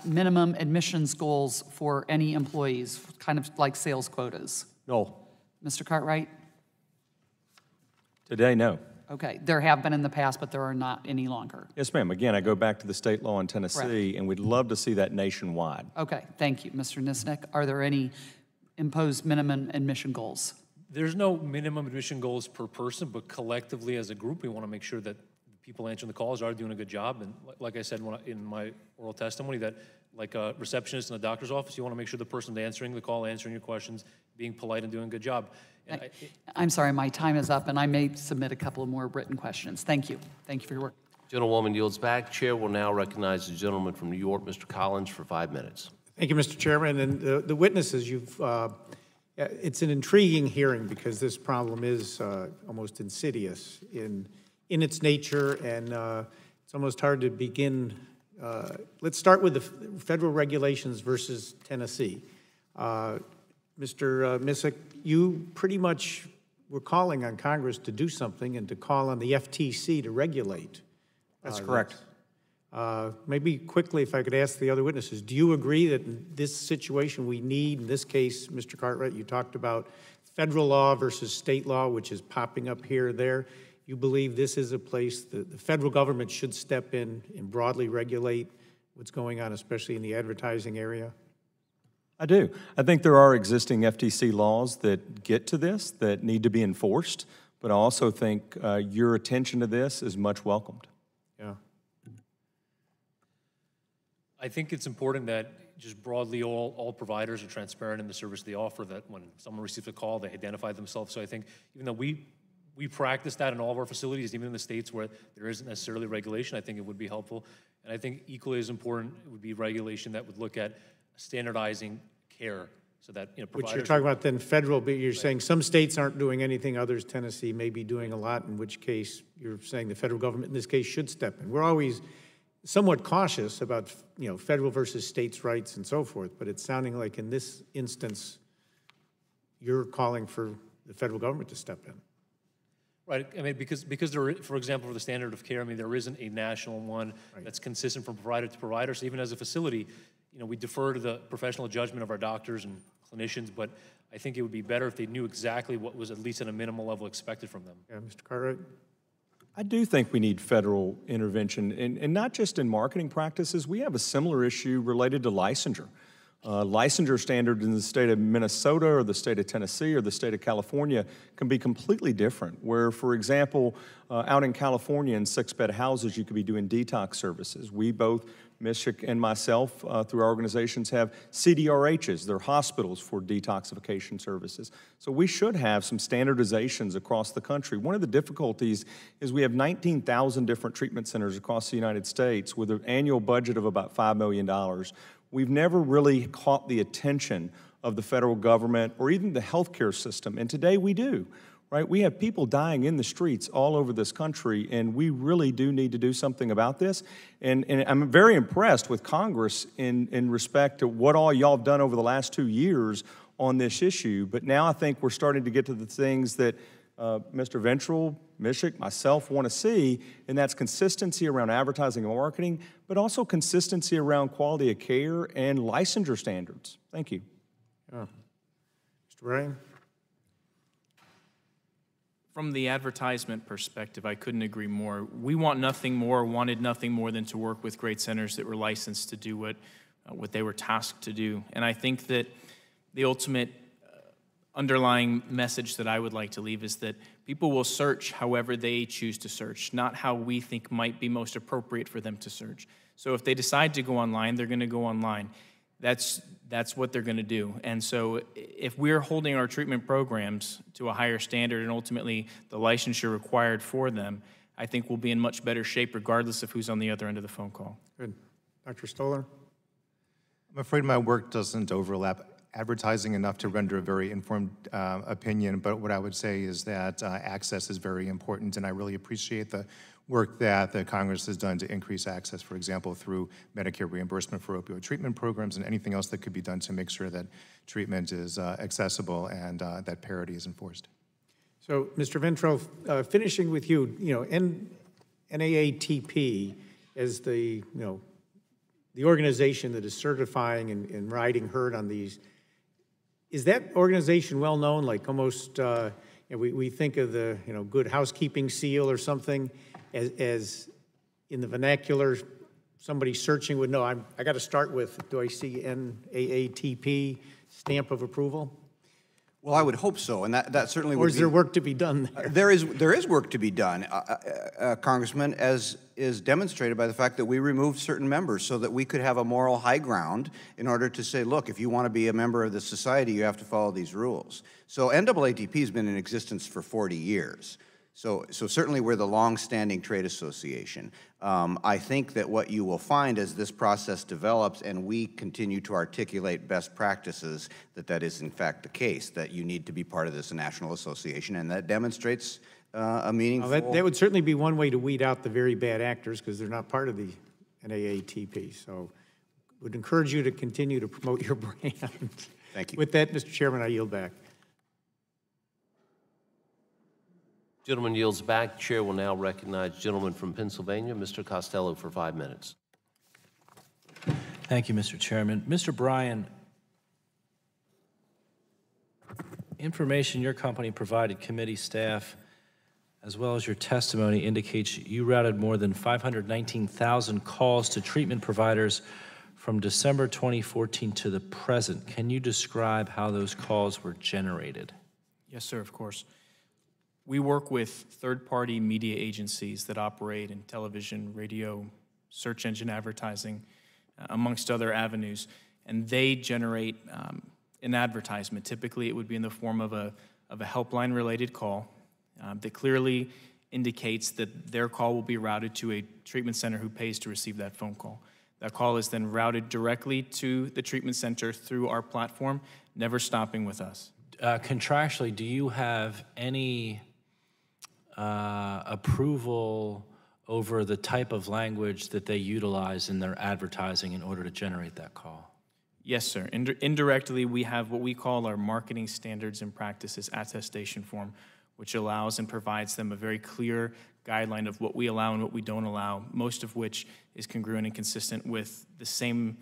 minimum admissions goals for any employees, kind of like sales quotas? No. Mr. Cartwright? Today, no. Okay. There have been in the past, but there are not any longer. Yes, ma'am. Again, I go back to the state law in Tennessee, Correct. and we'd love to see that nationwide. Okay. Thank you, Mr. Nisnik. Are there any imposed minimum admission goals? There's no minimum admission goals per person, but collectively as a group, we want to make sure that people answering the calls are doing a good job. And like I said in my oral testimony, that like a receptionist in a doctor's office, you want to make sure the person answering the call, answering your questions, being polite and doing a good job. And I'm sorry, my time is up, and I may submit a couple of more written questions. Thank you. Thank you for your work. Gentlewoman yields back. Chair will now recognize the gentleman from New York, Mr. Collins, for 5 minutes. Thank you, Mr. Chairman. And the witnesses, it's an intriguing hearing because this problem is almost insidious in its nature, and it's almost hard to begin. Let's start with the federal regulations versus Tennessee. Mr. Misick, you pretty much were calling on Congress to do something and to call on the FTC to regulate. That's correct. Maybe quickly, if I could ask the other witnesses, do you agree that in this situation we need, in this case, Mr. Cartwright, you talked about federal law versus state law, which is popping up here or there. You believe this is a place that the federal government should step in and broadly regulate what's going on, especially in the advertising area? I do. I think there are existing FTC laws that get to this, that need to be enforced, but I also think your attention to this is much welcomed. Yeah. I think it's important that just broadly all providers are transparent in the service they offer, that when someone receives a call, they identify themselves. So I think even though we practice that in all of our facilities, even in the states where there isn't necessarily regulation, I think it would be helpful. And I think equally as important, it would be regulation that would look at standardizing care so that, providers— Which you're talking about then federal, but you're saying some states aren't doing anything, others, Tennessee, may be doing a lot, in which case you're saying the federal government in this case should step in. We're always somewhat cautious about, federal versus states' rights and so forth, but it's sounding like in this instance, you're calling for the federal government to step in. Right. I mean, because there, for example, for the standard of care, I mean, there isn't a national one that's consistent from provider to provider. So even as a facility, we defer to the professional judgment of our doctors and clinicians, but I think it would be better if they knew exactly what was at least at a minimal level expected from them. Yeah, Mr. Cartwright? I do think we need federal intervention, and not just in marketing practices. We have a similar issue related to licensure. Licensure standards in the state of Minnesota or the state of Tennessee or the state of California can be completely different, where, for example, out in California in 6-bed houses, you could be doing detox services. We both, Misick and myself, through our organizations, have CDRHs. They're hospitals for detoxification services. So we should have some standardizations across the country. One of the difficulties is we have 19,000 different treatment centers across the United States with an annual budget of about $5 million. We've never really caught the attention of the federal government or even the healthcare system, and today we do, right? We have people dying in the streets all over this country, and we really do need to do something about this. And I'm very impressed with Congress in respect to what all y'all have done over the last 2 years on this issue, but now I think we're starting to get to the things that Mr. Ventrell, Misick, myself want to see, and that's consistency around advertising and marketing, but also consistency around quality of care and licensure standards. Thank you. Yeah. Mr. Ryan? From the advertisement perspective, I couldn't agree more. We wanted nothing more than to work with great centers that were licensed to do what they were tasked to do. And I think that the ultimate underlying message that I would like to leave is that people will search however they choose to search, not how we think might be most appropriate for them to search. So if they decide to go online, they're going to go online. That's what they're going to do. And so if we're holding our treatment programs to a higher standard and ultimately the licensure required for them, I think we'll be in much better shape regardless of who's on the other end of the phone call. Good. Dr. Stoller? I'm afraid my work doesn't overlap advertising enough to render a very informed opinion, but what I would say is that access is very important, and I really appreciate the work that the Congress has done to increase access, for example, through Medicare reimbursement for opioid treatment programs and anything else that could be done to make sure that treatment is accessible and that parity is enforced. So, Mr. Ventrell, finishing with you, NAATP as the organization that is certifying and riding herd on these, is that organization well known? Like almost, we think of the Good Housekeeping seal or something as in the vernacular, somebody searching would know. I got to start with, do I see NAATP stamp of approval? Well, I would hope so, and that certainly would be. Or is there work to be done there? There is work to be done, Congressman, as is demonstrated by the fact that we removed certain members so that we could have a moral high ground in order to say, look, if you want to be a member of the society, you have to follow these rules. So NAATP has been in existence for 40 years. So certainly we're the long-standing trade association. I think that what you will find as this process develops and we continue to articulate best practices, that is in fact the case, that you need to be part of this national association, and that demonstrates a meaningful... That would certainly be one way to weed out the very bad actors because they're not part of the NAATP. So would encourage you to continue to promote your brand. Thank you. With that, Mr. Chairman, I yield back. Gentleman yields back. Chair will now recognize gentleman from Pennsylvania, Mr. Costello, for 5 minutes. Thank you, Mr. Chairman. Mr. Bryan, information your company provided committee staff as well as your testimony indicates you routed more than 519,000 calls to treatment providers from December 2014 to the present. Can you describe how those calls were generated? Yes, sir, of course. We work with third-party media agencies that operate in television, radio, search engine advertising, amongst other avenues, and they generate an advertisement. Typically, it would be in the form of a helpline-related call that clearly indicates that their call will be routed to a treatment center who pays to receive that phone call. That call is then routed directly to the treatment center through our platform, never stopping with us. Contractually, do you have any approval over the type of language that they utilize in their advertising in order to generate that call? Yes, sir. Indirectly, we have what we call our marketing standards and practices attestation form, which allows and provides them a very clear guideline of what we allow and what we don't allow, most of which is congruent and consistent with the same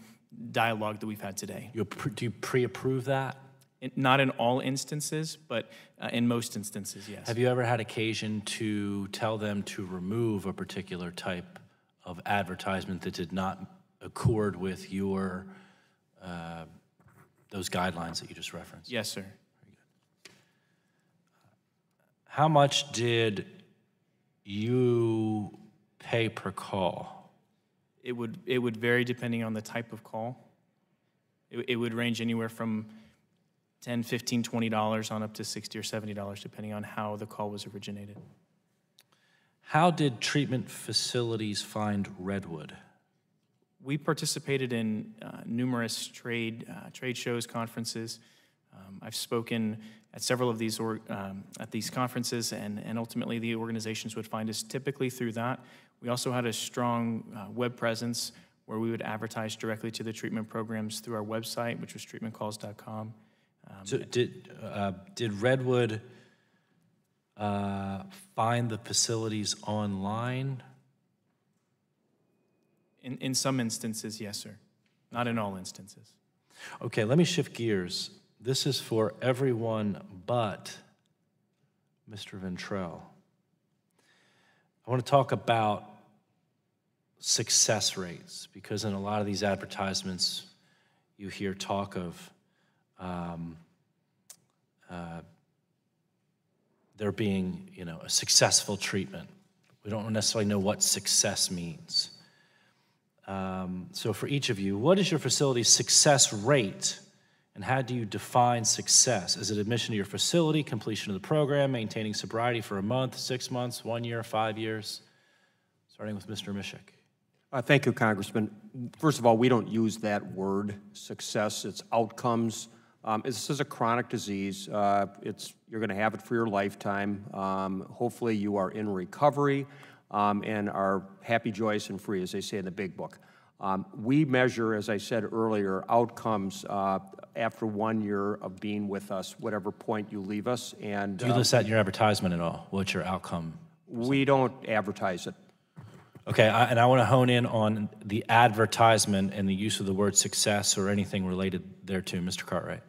dialogue that we've had today. Do you pre-approve that? Not in all instances, but in most instances, yes. Have you ever had occasion to tell them to remove a particular type of advertisement that did not accord with your those guidelines that you just referenced? Yes, sir. How much did you pay per call? It would vary depending on the type of call. It would range anywhere from $10, $15, $20 on up to $60 or $70, depending on how the call was originated. How did treatment facilities find Redwood? We participated in numerous trade shows, conferences. I've spoken at several of these at these conferences, and ultimately the organizations would find us typically through that. We also had a strong web presence where we would advertise directly to the treatment programs through our website, which was treatmentcalls.com. So did Redwood find the facilities online? In some instances, yes, sir. Not in all instances. Okay, let me shift gears. This is for everyone but Mr. Ventrell. I want to talk about success rates, because in a lot of these advertisements, you hear talk of there being, a successful treatment. We don't necessarily know what success means. So for each of you, what is your facility's success rate, and how do you define success? Is it admission to your facility, completion of the program, maintaining sobriety for a month, 6 months, 1 year, 5 years? Starting with Mr. Mishik. Thank you, Congressman. First of all, we don't use that word, success. It's outcomes. This is a chronic disease. You're going to have it for your lifetime. Hopefully you are in recovery and are happy, joyous, and free, as they say in the big book. We measure, as I said earlier, outcomes after 1 year of being with us, whatever point you leave us. And do you list that in your advertisement at all? What's your outcome? We don't advertise it. Okay, and I want to hone in on the advertisement and the use of the word success or anything related thereto. Mr. Cartwright.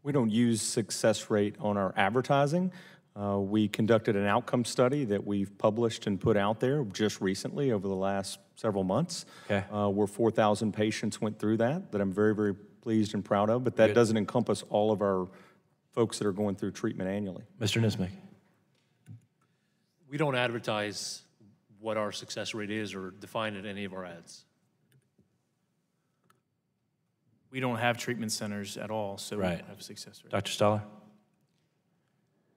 We don't use success rate on our advertising. We conducted an outcome study that we've published and put out there just recently over the last several months, okay. Where 4,000 patients went through that I'm very, very pleased and proud of, but that doesn't encompass all of our folks that are going through treatment annually. Mr. Nismick. We don't advertise what our success rate is or define it in any of our ads. We don't have treatment centers at all, so we don't have success rate. Dr. Stoller?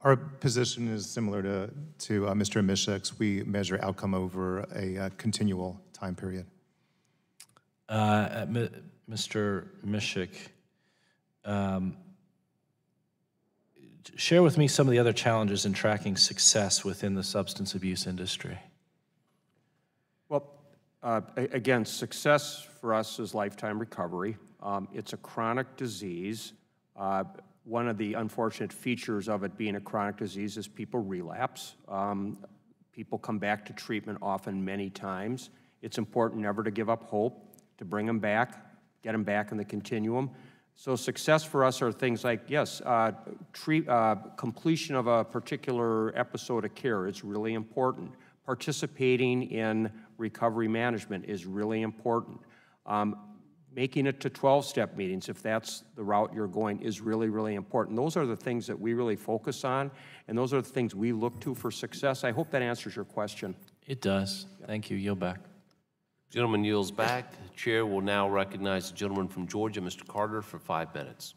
Our position is similar to Mr. Mishek's. We measure outcome over a continual time period. Mr. Mishek, share with me some of the other challenges in tracking success within the substance abuse industry. Well, again, success for us is lifetime recovery. It's a chronic disease. One of the unfortunate features of it being a chronic disease is people relapse. People come back to treatment often many times. It's important never to give up hope, to bring them back, get them back in the continuum. So success for us are things like, yes, completion of a particular episode of care is really important. Participating in recovery management is really important. Making it to 12-step meetings, if that's the route you're going, is really, really important. Those are the things that we really focus on, and those are the things we look to for success. I hope that answers your question. It does. Thank you. Yield back. Gentleman yields back. The chair will now recognize the gentleman from Georgia, Mr. Carter, for 5 minutes.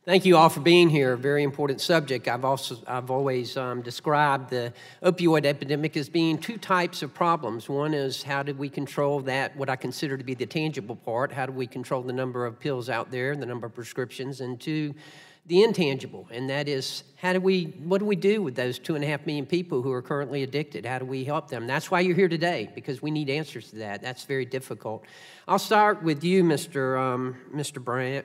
Thank you all for being here. Very important subject. I've always described the opioid epidemic as being two types of problems. One is how do we control that, what I consider to be the tangible part? How do we control the number of pills out there, the number of prescriptions? And two, the intangible, and that is what do we do with those 2.5 million people who are currently addicted? How do we help them? That's why you're here today, because we need answers to that. That's very difficult. I'll start with you, Mr.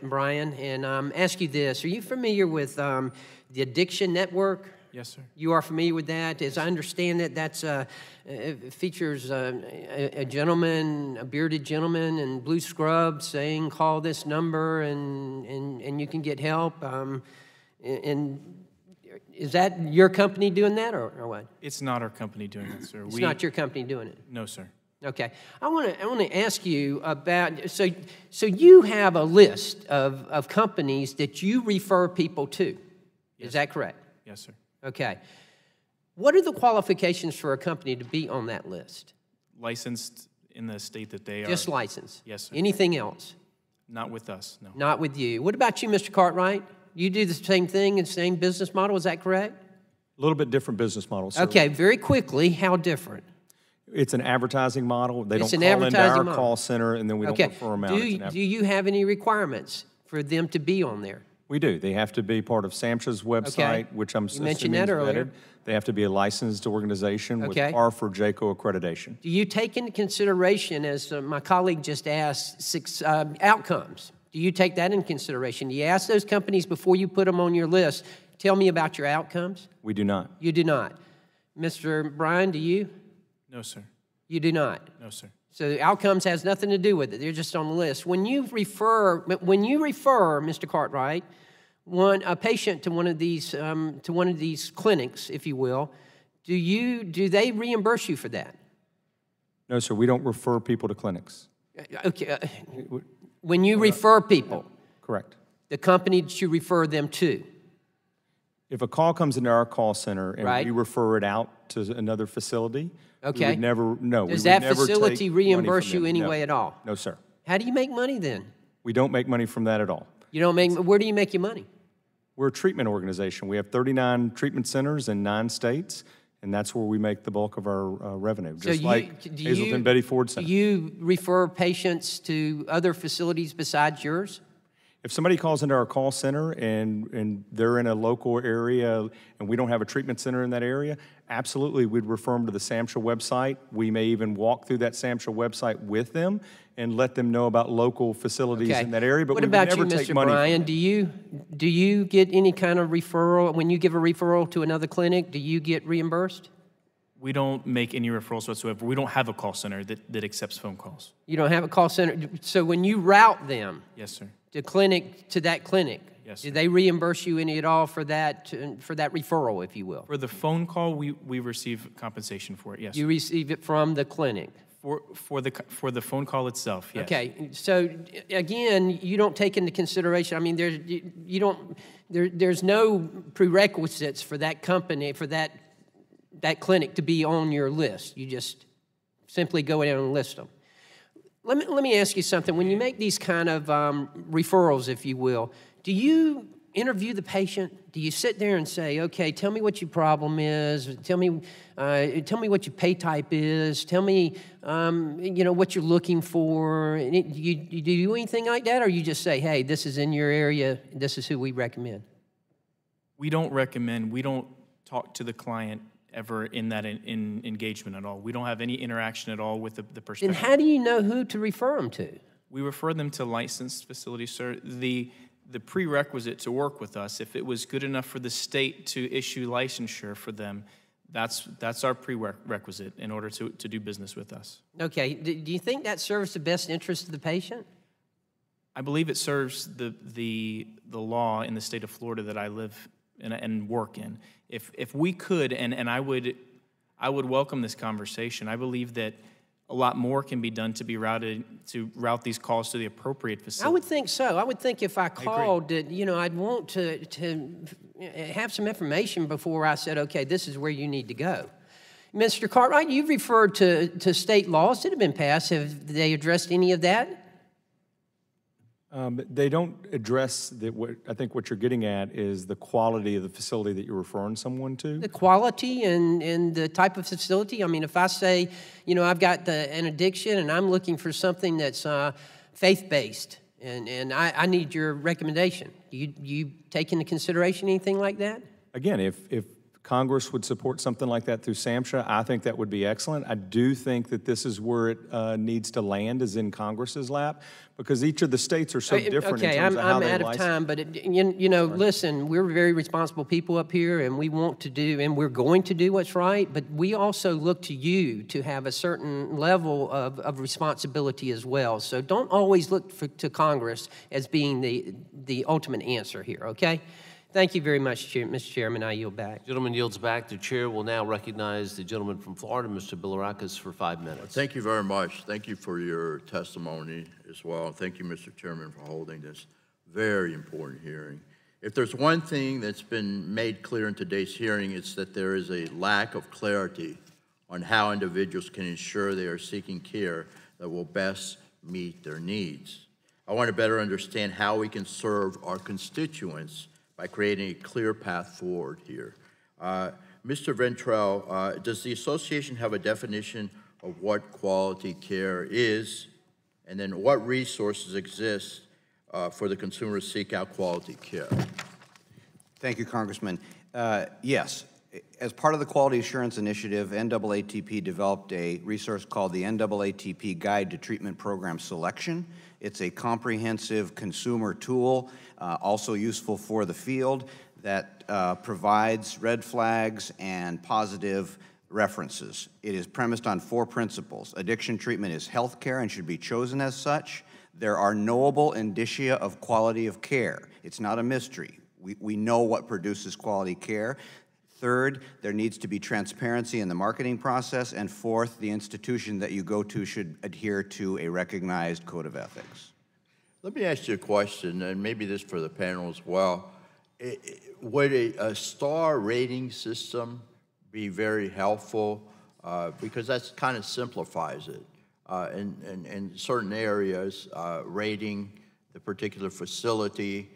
Bryan, and ask you this. Are you familiar with the Addiction Network? Yes, sir. You are familiar with that? As I understand it, it features a gentleman, a bearded gentleman in blue scrubs saying, call this number and you can get help. And is that your company doing that or what? It's not our company doing that, sir. It's not your company doing it? No, sir. Okay. I want to ask you about, so you have a list of companies that you refer people to. Yes, is that correct? Yes, sir. Okay. What are the qualifications for a company to be on that list? Licensed in the state that they are. Just licensed? Yes, sir. Anything else? Not with us, no. Not with you. What about you, Mr. Cartwright? You do the same thing and same business model, is that correct? A little bit different business model, sir. Okay, very quickly, how different? It's an advertising model. They It's don't an call into advertising our model. call center, and then we don't refer them out. Do you have any requirements for them to be on there? We do. They have to be part of SAMHSA's website, which I'm You mentioned assuming that is earlier. vetted. They have to be a licensed organization with Okay. PARFR JACO accreditation. Do you take into consideration, as my colleague just asked, outcomes? Do you take that into consideration? Do you ask those companies before you put them on your list, tell me about your outcomes? We do not. You do not. Mr. Bryan, do you? No, sir. You do not? No, sir. So outcomes has nothing to do with it. They're just on the list. When you refer, Mr. Cartwright, a patient to one of these clinics, if you will, do they reimburse you for that? No, sir. We don't refer people to clinics. Okay. When you refer people, Correct. the company that you refer them to. If a call comes into our call center and Right. we refer it out to another facility, we Okay. would never, no. Does we would that never facility take money reimburse from you them. anyway No. at all? No, sir. How do you make money then? We don't make money from that at all. You don't make. Where do you make your money? We're a treatment organization. We have 39 treatment centers in 9 states, and that's where we make the bulk of our revenue, just like Hazleton Betty Ford Center. Do you refer patients to other facilities besides yours? If somebody calls into our call center and they're in a local area and we don't have a treatment center in that area, absolutely, we'd refer them to the SAMHSA website. We may even walk through that SAMHSA website with them and let them know about local facilities in that area, but what we would about never you, take Mr. money from Bryan? them. Do you get any kind of referral when you give a referral to another clinic? Do you get reimbursed? We don't make any referrals whatsoever. We don't have a call center that accepts phone calls. You don't have a call center, so when you route them, Yes, sir. to that clinic, Yes, do sir. they reimburse you any at all for that referral, if you will? For the phone call, we receive compensation for it. Yes. You receive it from the clinic. For the phone call itself. Yes. Okay, so again, you don't take into consideration. I mean, there's no prerequisites for that company, for that clinic to be on your list. You just simply go in and list them. Let me ask you something. When you make these kind of referrals, if you will, do you interview the patient? Do you sit there and say, okay, tell me what your problem is, tell me what your pay type is, tell me, what you're looking for? Do you do anything like that, or you just say, hey, this is in your area, this is who we recommend? We don't recommend, we don't talk to the client ever in that engagement at all. We don't have any interaction at all with the Then how do you know who to refer them to? We refer them to licensed facilities, sir. The prerequisite to work with us, if it was good enough for the state to issue licensure for them, that's our prerequisite in order to do business with us. Okay, do you think that serves the best interest of the patient? I believe it serves the law in the state of Florida that I live and work in. If we could, and I would welcome this conversation. I believe that a lot more can be done to route these calls to the appropriate facility. I would think so. I would think if I called, I'd want to have some information before I said, okay, this is where you need to go. Mr. Cartwright, you've referred to state laws that have been passed. Have they addressed any of that? They don't address I think what you're getting at is the quality of the facility that you're referring someone to. The quality and the type of facility. I mean, if I say, I've got an addiction and I'm looking for something that's faith-based, and I need your recommendation. Do you take into consideration anything like that? Again, if Congress would support something like that through SAMHSA, I think that would be excellent. I do think that this is where it needs to land, is in Congress's lap, because each of the states are so different in terms of how they license. I'm out of time, but listen, we're very responsible people up here, and we want to do, and we're going to do what's right, but we also look to you to have a certain level of responsibility as well. So don't always look to Congress as being the ultimate answer here, okay? Thank you very much, Mr. Chairman. I yield back. Gentleman yields back. The chair will now recognize the gentleman from Florida, Mr. Bilirakis, for 5 minutes. Thank you very much. Thank you for your testimony as well. Thank you, Mr. Chairman, for holding this very important hearing. If there's one thing that's been made clear in today's hearing, it's that there is a lack of clarity on how individuals can ensure they are seeking care that will best meet their needs. I want to better understand how we can serve our constituents by creating a clear path forward here. Mr. Ventrell, does the association have a definition of what quality care is, and then what resources exist for the consumer to seek out quality care? Thank you, Congressman. Yes, as part of the Quality Assurance Initiative, NAATP developed a resource called the NAATP Guide to Treatment Program Selection. It's a comprehensive consumer tool, also useful for the field, that provides red flags and positive references. It is premised on 4 principles. Addiction treatment is health care and should be chosen as such. There are knowable indicia of quality of care. It's not a mystery. We know what produces quality care. Third, there needs to be transparency in the marketing process. And fourth, the institution that you go to should adhere to a recognized code of ethics. Let me ask you a question, and maybe this for the panel as well. Would a star rating system be very helpful? Because that kind of simplifies it. In certain areas, rating the particular facility,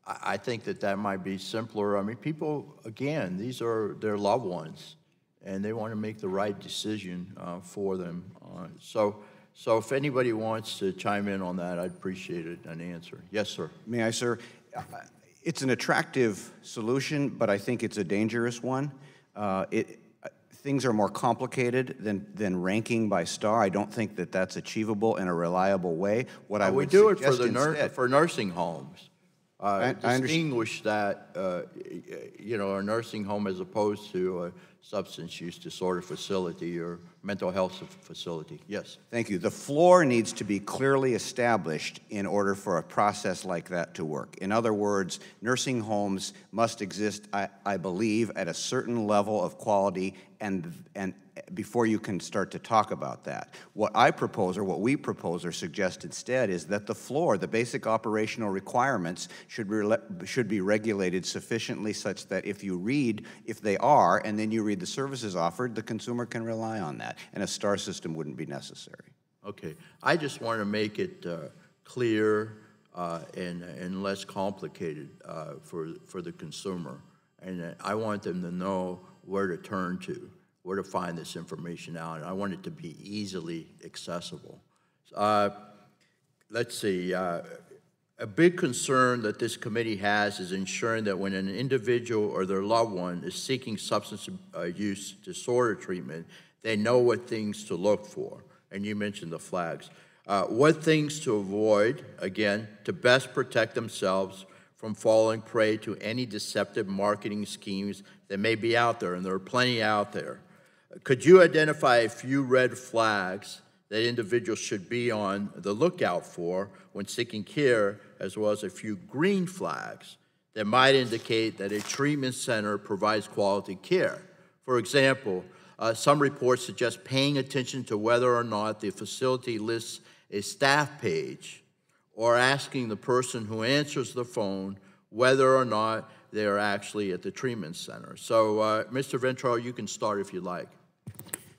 I think that might be simpler. I mean, people, again, these are their loved ones, and they want to make the right decision for them. So if anybody wants to chime in on that, I'd appreciate an answer. Yes, sir. May I, sir? It's an attractive solution, but I think it's a dangerous one. Things are more complicated than ranking by star. I don't think that's achievable in a reliable way. What I would do it suggest for nursing homes. I distinguish that, a nursing home as opposed to a substance use disorder facility or mental health facility. Yes. Thank you. The floor needs to be clearly established in order for a process like that to work. In other words, nursing homes must exist, I believe, at a certain level of quality and before you can start to talk about that. What I propose, or what we propose or suggest instead, is that the floor, the basic operational requirements, should be regulated sufficiently such that if they are, and then you read the services offered, the consumer can rely on that, and a star system wouldn't be necessary. Okay. I just want to make it clear and less complicated for the consumer. And I want them to know where to turn to, where to find this information out, and I want it to be easily accessible. Let's see. A big concern that this committee has is ensuring that when an individual or their loved one is seeking substance use disorder treatment, they know what things to look for. And you mentioned the flags. What things to avoid, again, to best protect themselves from falling prey to any deceptive marketing schemes that may be out there, and there are plenty out there. Could you identify a few red flags that individuals should be on the lookout for when seeking care, as well as a few green flags that might indicate that a treatment center provides quality care? For example, some reports suggest paying attention to whether or not the facility lists a staff page, or asking the person who answers the phone whether or not they are actually at the treatment center. So, Mr. Ventrell, you can start if you like.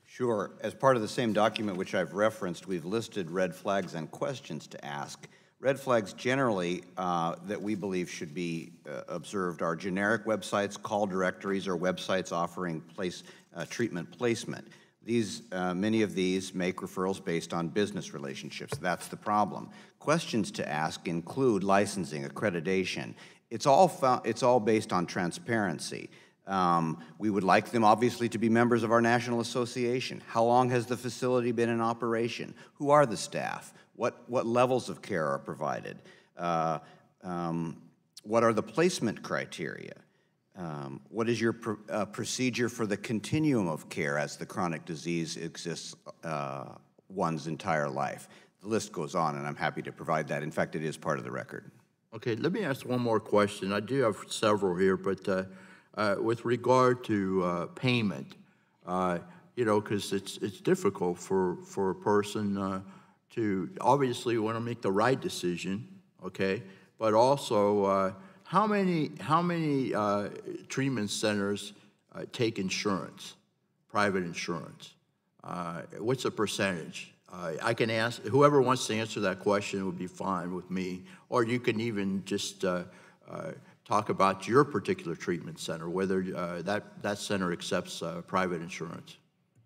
Sure. As part of the same document which I've referenced, we've listed red flags and questions to ask. Red flags generally that we believe should be observed are generic websites, call directories, or websites offering treatment placement. Many of these make referrals based on business relationships. That's the problem. Questions to ask include licensing, accreditation. It's all based on transparency. We would like them, obviously, to be members of our national association. How long has the facility been in operation? Who are the staff? What levels of care are provided? What are the placement criteria? What is your procedure for the continuum of care as the chronic disease exists one's entire life? The list goes on, and I'm happy to provide that. In fact, it is part of the record. Okay, let me ask one more question. I do have several here, but with regard to payment, you know, because it's difficult for a person to obviously want to make the right decision, okay, but also how many treatment centers take insurance, private insurance? What's the percentage? I can ask, whoever wants to answer that question would be fine with me, or you can even just talk about your particular treatment center, whether that center accepts private insurance.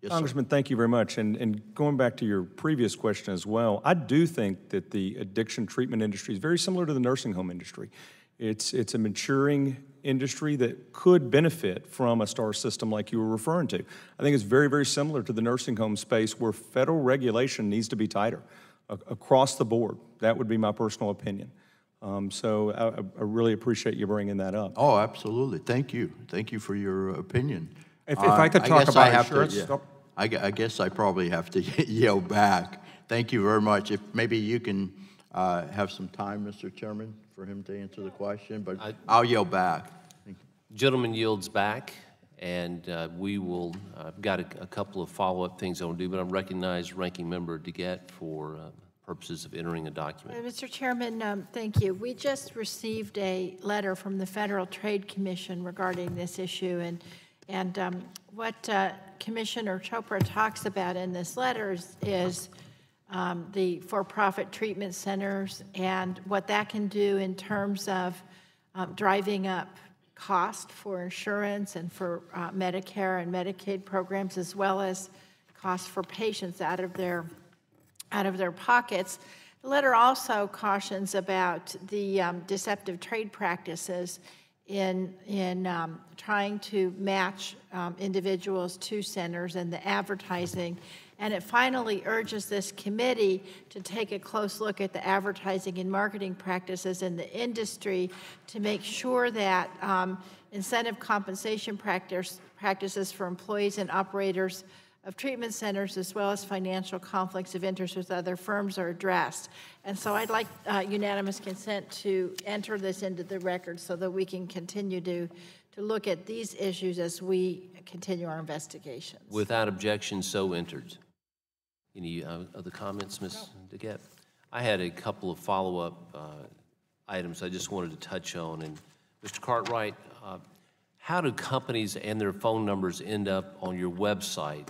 Yes, Congressman, thank you very much. And going back to your previous question as well, I do think that the addiction treatment industry is very similar to the nursing home industry. It's a maturing industry that could benefit from a STAR system like you were referring to. I think it's very, very similar to the nursing home space where federal regulation needs to be tighter across the board. That would be my personal opinion. So I really appreciate you bringing that up. Oh, absolutely. Thank you. Thank you for your opinion. If I could talk about insurance. I guess I probably have to yell back. Thank you very much. If maybe you can have some time, Mr. Chairman, for him to answer the question, but I'll yell back. Gentleman yields back, and we will, I've got a couple of follow-up things I want to do, but I recognize Ranking Member DeGette for purposes of entering a document. Mr. Chairman, thank you. We just received a letter from the Federal Trade Commission regarding this issue, and what Commissioner Chopra talks about in this letter is the for-profit treatment centers and what that can do in terms of driving up cost for insurance and for Medicare and Medicaid programs, as well as cost for patients out of their pockets. The letter also cautions about the deceptive trade practices in trying to match individuals to centers and the advertising. And it finally urges this committee to take a close look at the advertising and marketing practices in the industry to make sure that incentive compensation practices for employees and operators of treatment centers, as well as financial conflicts of interest with other firms, are addressed. And so I'd like unanimous consent to enter this into the record so that we can continue to look at these issues as we continue our investigations. Without objection, so entered. Any other comments, Ms. DeGette? I had a couple of follow-up items I just wanted to touch on. And Mr. Cartwright, how do companies and their phone numbers end up on your website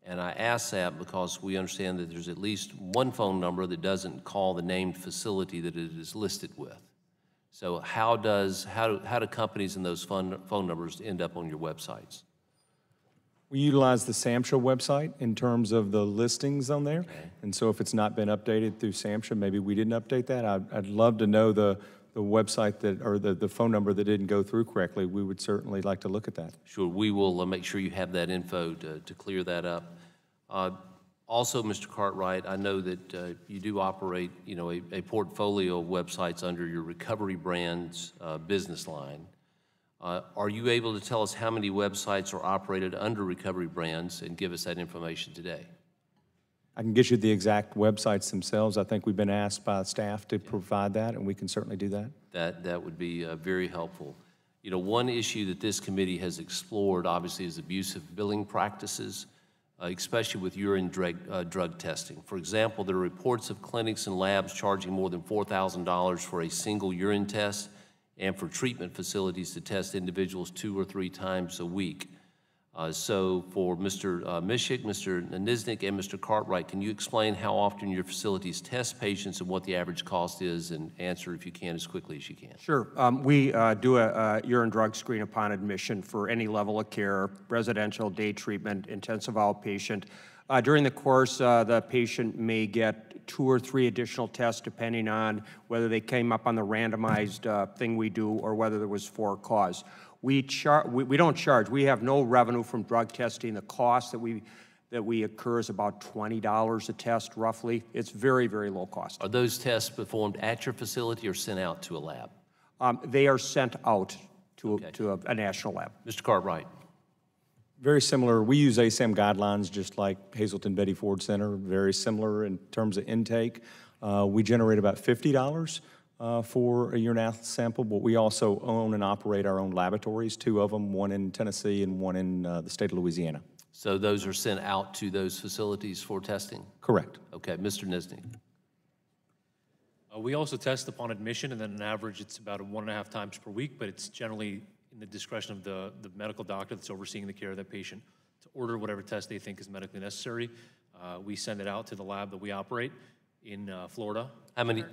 And I ask that because we understand that there's at least one phone number that doesn't call the named facility that it is listed with. So how do companies and those phone numbers end up on your websites? We utilize the SAMHSA website in terms of the listings on there. Okay. And so if it's not been updated through SAMHSA, maybe we didn't update that. I'd love to know the website that, or the phone number that didn't go through correctly. We would certainly like to look at that. Sure, we will make sure you have that info to clear that up. Also, Mr. Cartwright, I know that you do operate, a portfolio of websites under your Recovery Brands business line. Are you able to tell us how many websites are operated under Recovery Brands and give us that information today? I can get you the exact websites themselves. I think we've been asked by staff to provide that, and we can certainly do that. That would be very helpful. One issue that this committee has explored, obviously, is abusive billing practices, especially with urine drug testing. For example, there are reports of clinics and labs charging more than $4,000 for a single urine test and for treatment facilities to test individuals 2 or 3 times a week. So for Mr. Mishik, Mr. Niznik, and Mr. Cartwright, can you explain how often your facilities test patients and what the average cost is, and answer, if you can, as quickly as you can? Sure. We do a urine drug screen upon admission for any level of care, residential, day treatment, intensive outpatient. During the course, the patient may get 2 or 3 additional tests depending on whether they came up on the randomized thing we do or whether there was for cause. We don't charge. We have no revenue from drug testing. The cost that we incur is about $20 a test, roughly. It's very, very low cost. Are those tests performed at your facility or sent out to a lab? They are sent out to a national lab. Mr. Cartwright. Very similar. We use ASAM guidelines just like Hazleton Betty Ford Center, very similar in terms of intake. We generate about $50 for a urinalysis sample, but we also own and operate our own laboratories, 2 of them, one in Tennessee and one in the state of Louisiana. So those are sent out to those facilities for testing? Correct. Okay, Mr. Niznik. We also test upon admission, and then on average, it's about 1.5 times per week, but it's generally in the discretion of the medical doctor that's overseeing the care of that patient to order whatever test they think is medically necessary. We send it out to the lab that we operate in Florida. How many,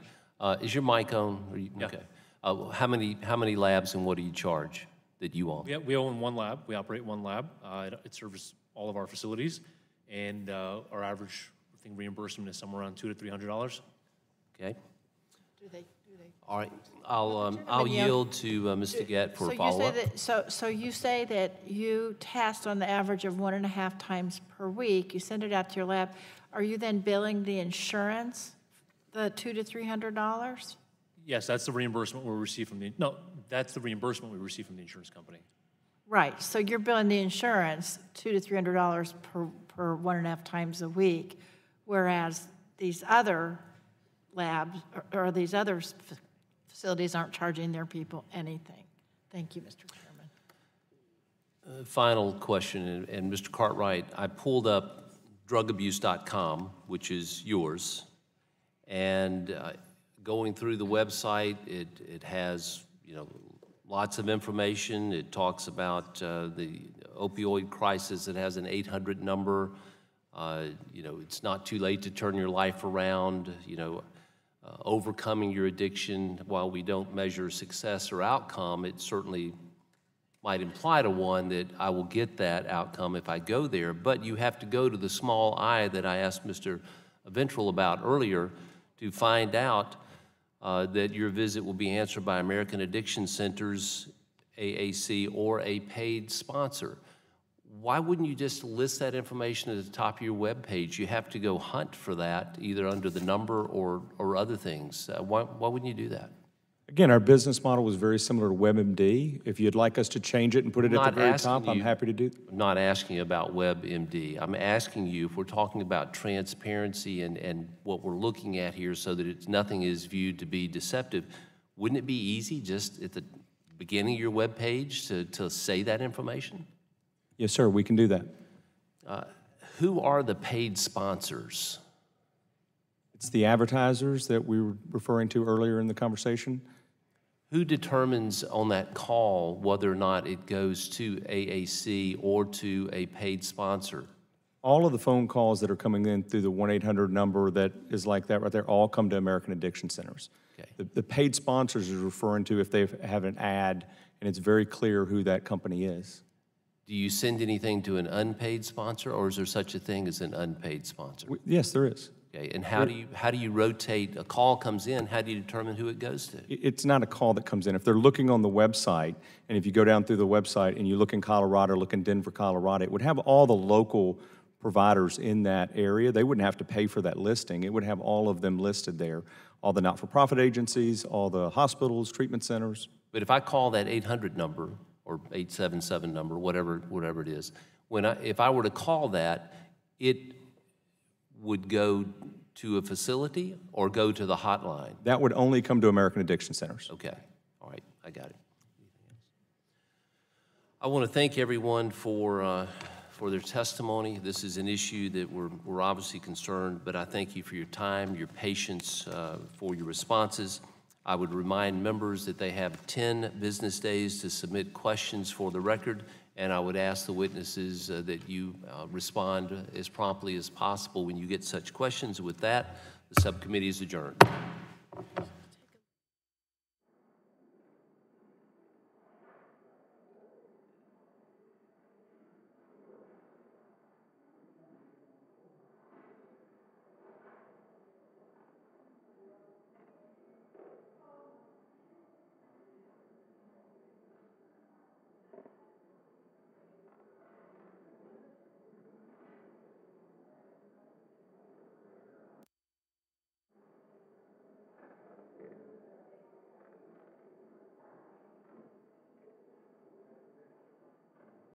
is your mic on? Yeah. Okay. How many labs and what do you charge that you own? Yeah, we own 1 lab. We operate 1 lab. It serves all of our facilities, and our average reimbursement is somewhere around $200 to $300. Okay. Do they? All right. I'll yield to Ms. DeGette for a follow-up. So you say that you test on the average of 1.5 times per week. You send it out to your lab. Are you then billing the insurance, the $200 to $300? Yes, that's the reimbursement we receive from the, no, that's the reimbursement we receive from the insurance company. Right, so you're billing the insurance $200 to $300 per 1.5 times a week, whereas these other labs or these other facilities aren't charging their people anything. Thank you, Mr. Chairman. Final question, and Mr. Cartwright, I pulled up drugabuse.com, which is yours, and going through the website, it has, lots of information. It talks about the opioid crisis. It has an 800 number. It's not too late to turn your life around. Overcoming your addiction, while we don't measure success or outcome, it certainly might imply to one that I will get that outcome if I go there. But you have to go to the small I that I asked Mr. Ventral about earlier to find out that your visit will be answered by American Addiction Centers, AAC, or a paid sponsor. Why wouldn't you just list that information at the top of your web page? You have to go hunt for that, either under the number or other things. Why wouldn't you do that? Again, our business model was very similar to WebMD. If you'd like us to change it and put it at the very top, I'm happy to do that. I'm not asking you about WebMD. I'm asking you if we're talking about transparency and what we're looking at here so that nothing is viewed to be deceptive, wouldn't it be easy just at the beginning of your web page to say that information? Yes, sir, we can do that. Who are the paid sponsors? It's the advertisers that we were referring to earlier in the conversation. Who determines on that call whether or not it goes to AAC or to a paid sponsor? All of the phone calls that are coming in through the 1-800 number that is like that right there all come to American Addiction Centers. Okay. The paid sponsors is referring to if they have an ad, and it's very clear who that company is. Do you send anything to an unpaid sponsor, or is there such a thing as an unpaid sponsor? Yes, there is. Okay, and how do you rotate? A call comes in, how do you determine who it goes to? It's not a call that comes in. If they're looking on the website, and if you go down through the website and you look in Colorado, look in Denver, Colorado, it would have all the local providers in that area. They wouldn't have to pay for that listing. It would have all of them listed there, all the not-for-profit agencies, all the hospitals, treatment centers. But if I call that 800 number, or 877 number, whatever it is, if I were to call that, it would go to a facility or go to the hotline? That would only come to American Addiction Centers. Okay, all right, I got it. I want to thank everyone for their testimony. This is an issue that we're obviously concerned, but I thank you for your time, your patience, for your responses. I would remind members that they have 10 business days to submit questions for the record, and I would ask the witnesses that you respond as promptly as possible when you get such questions. With that, the subcommittee is adjourned.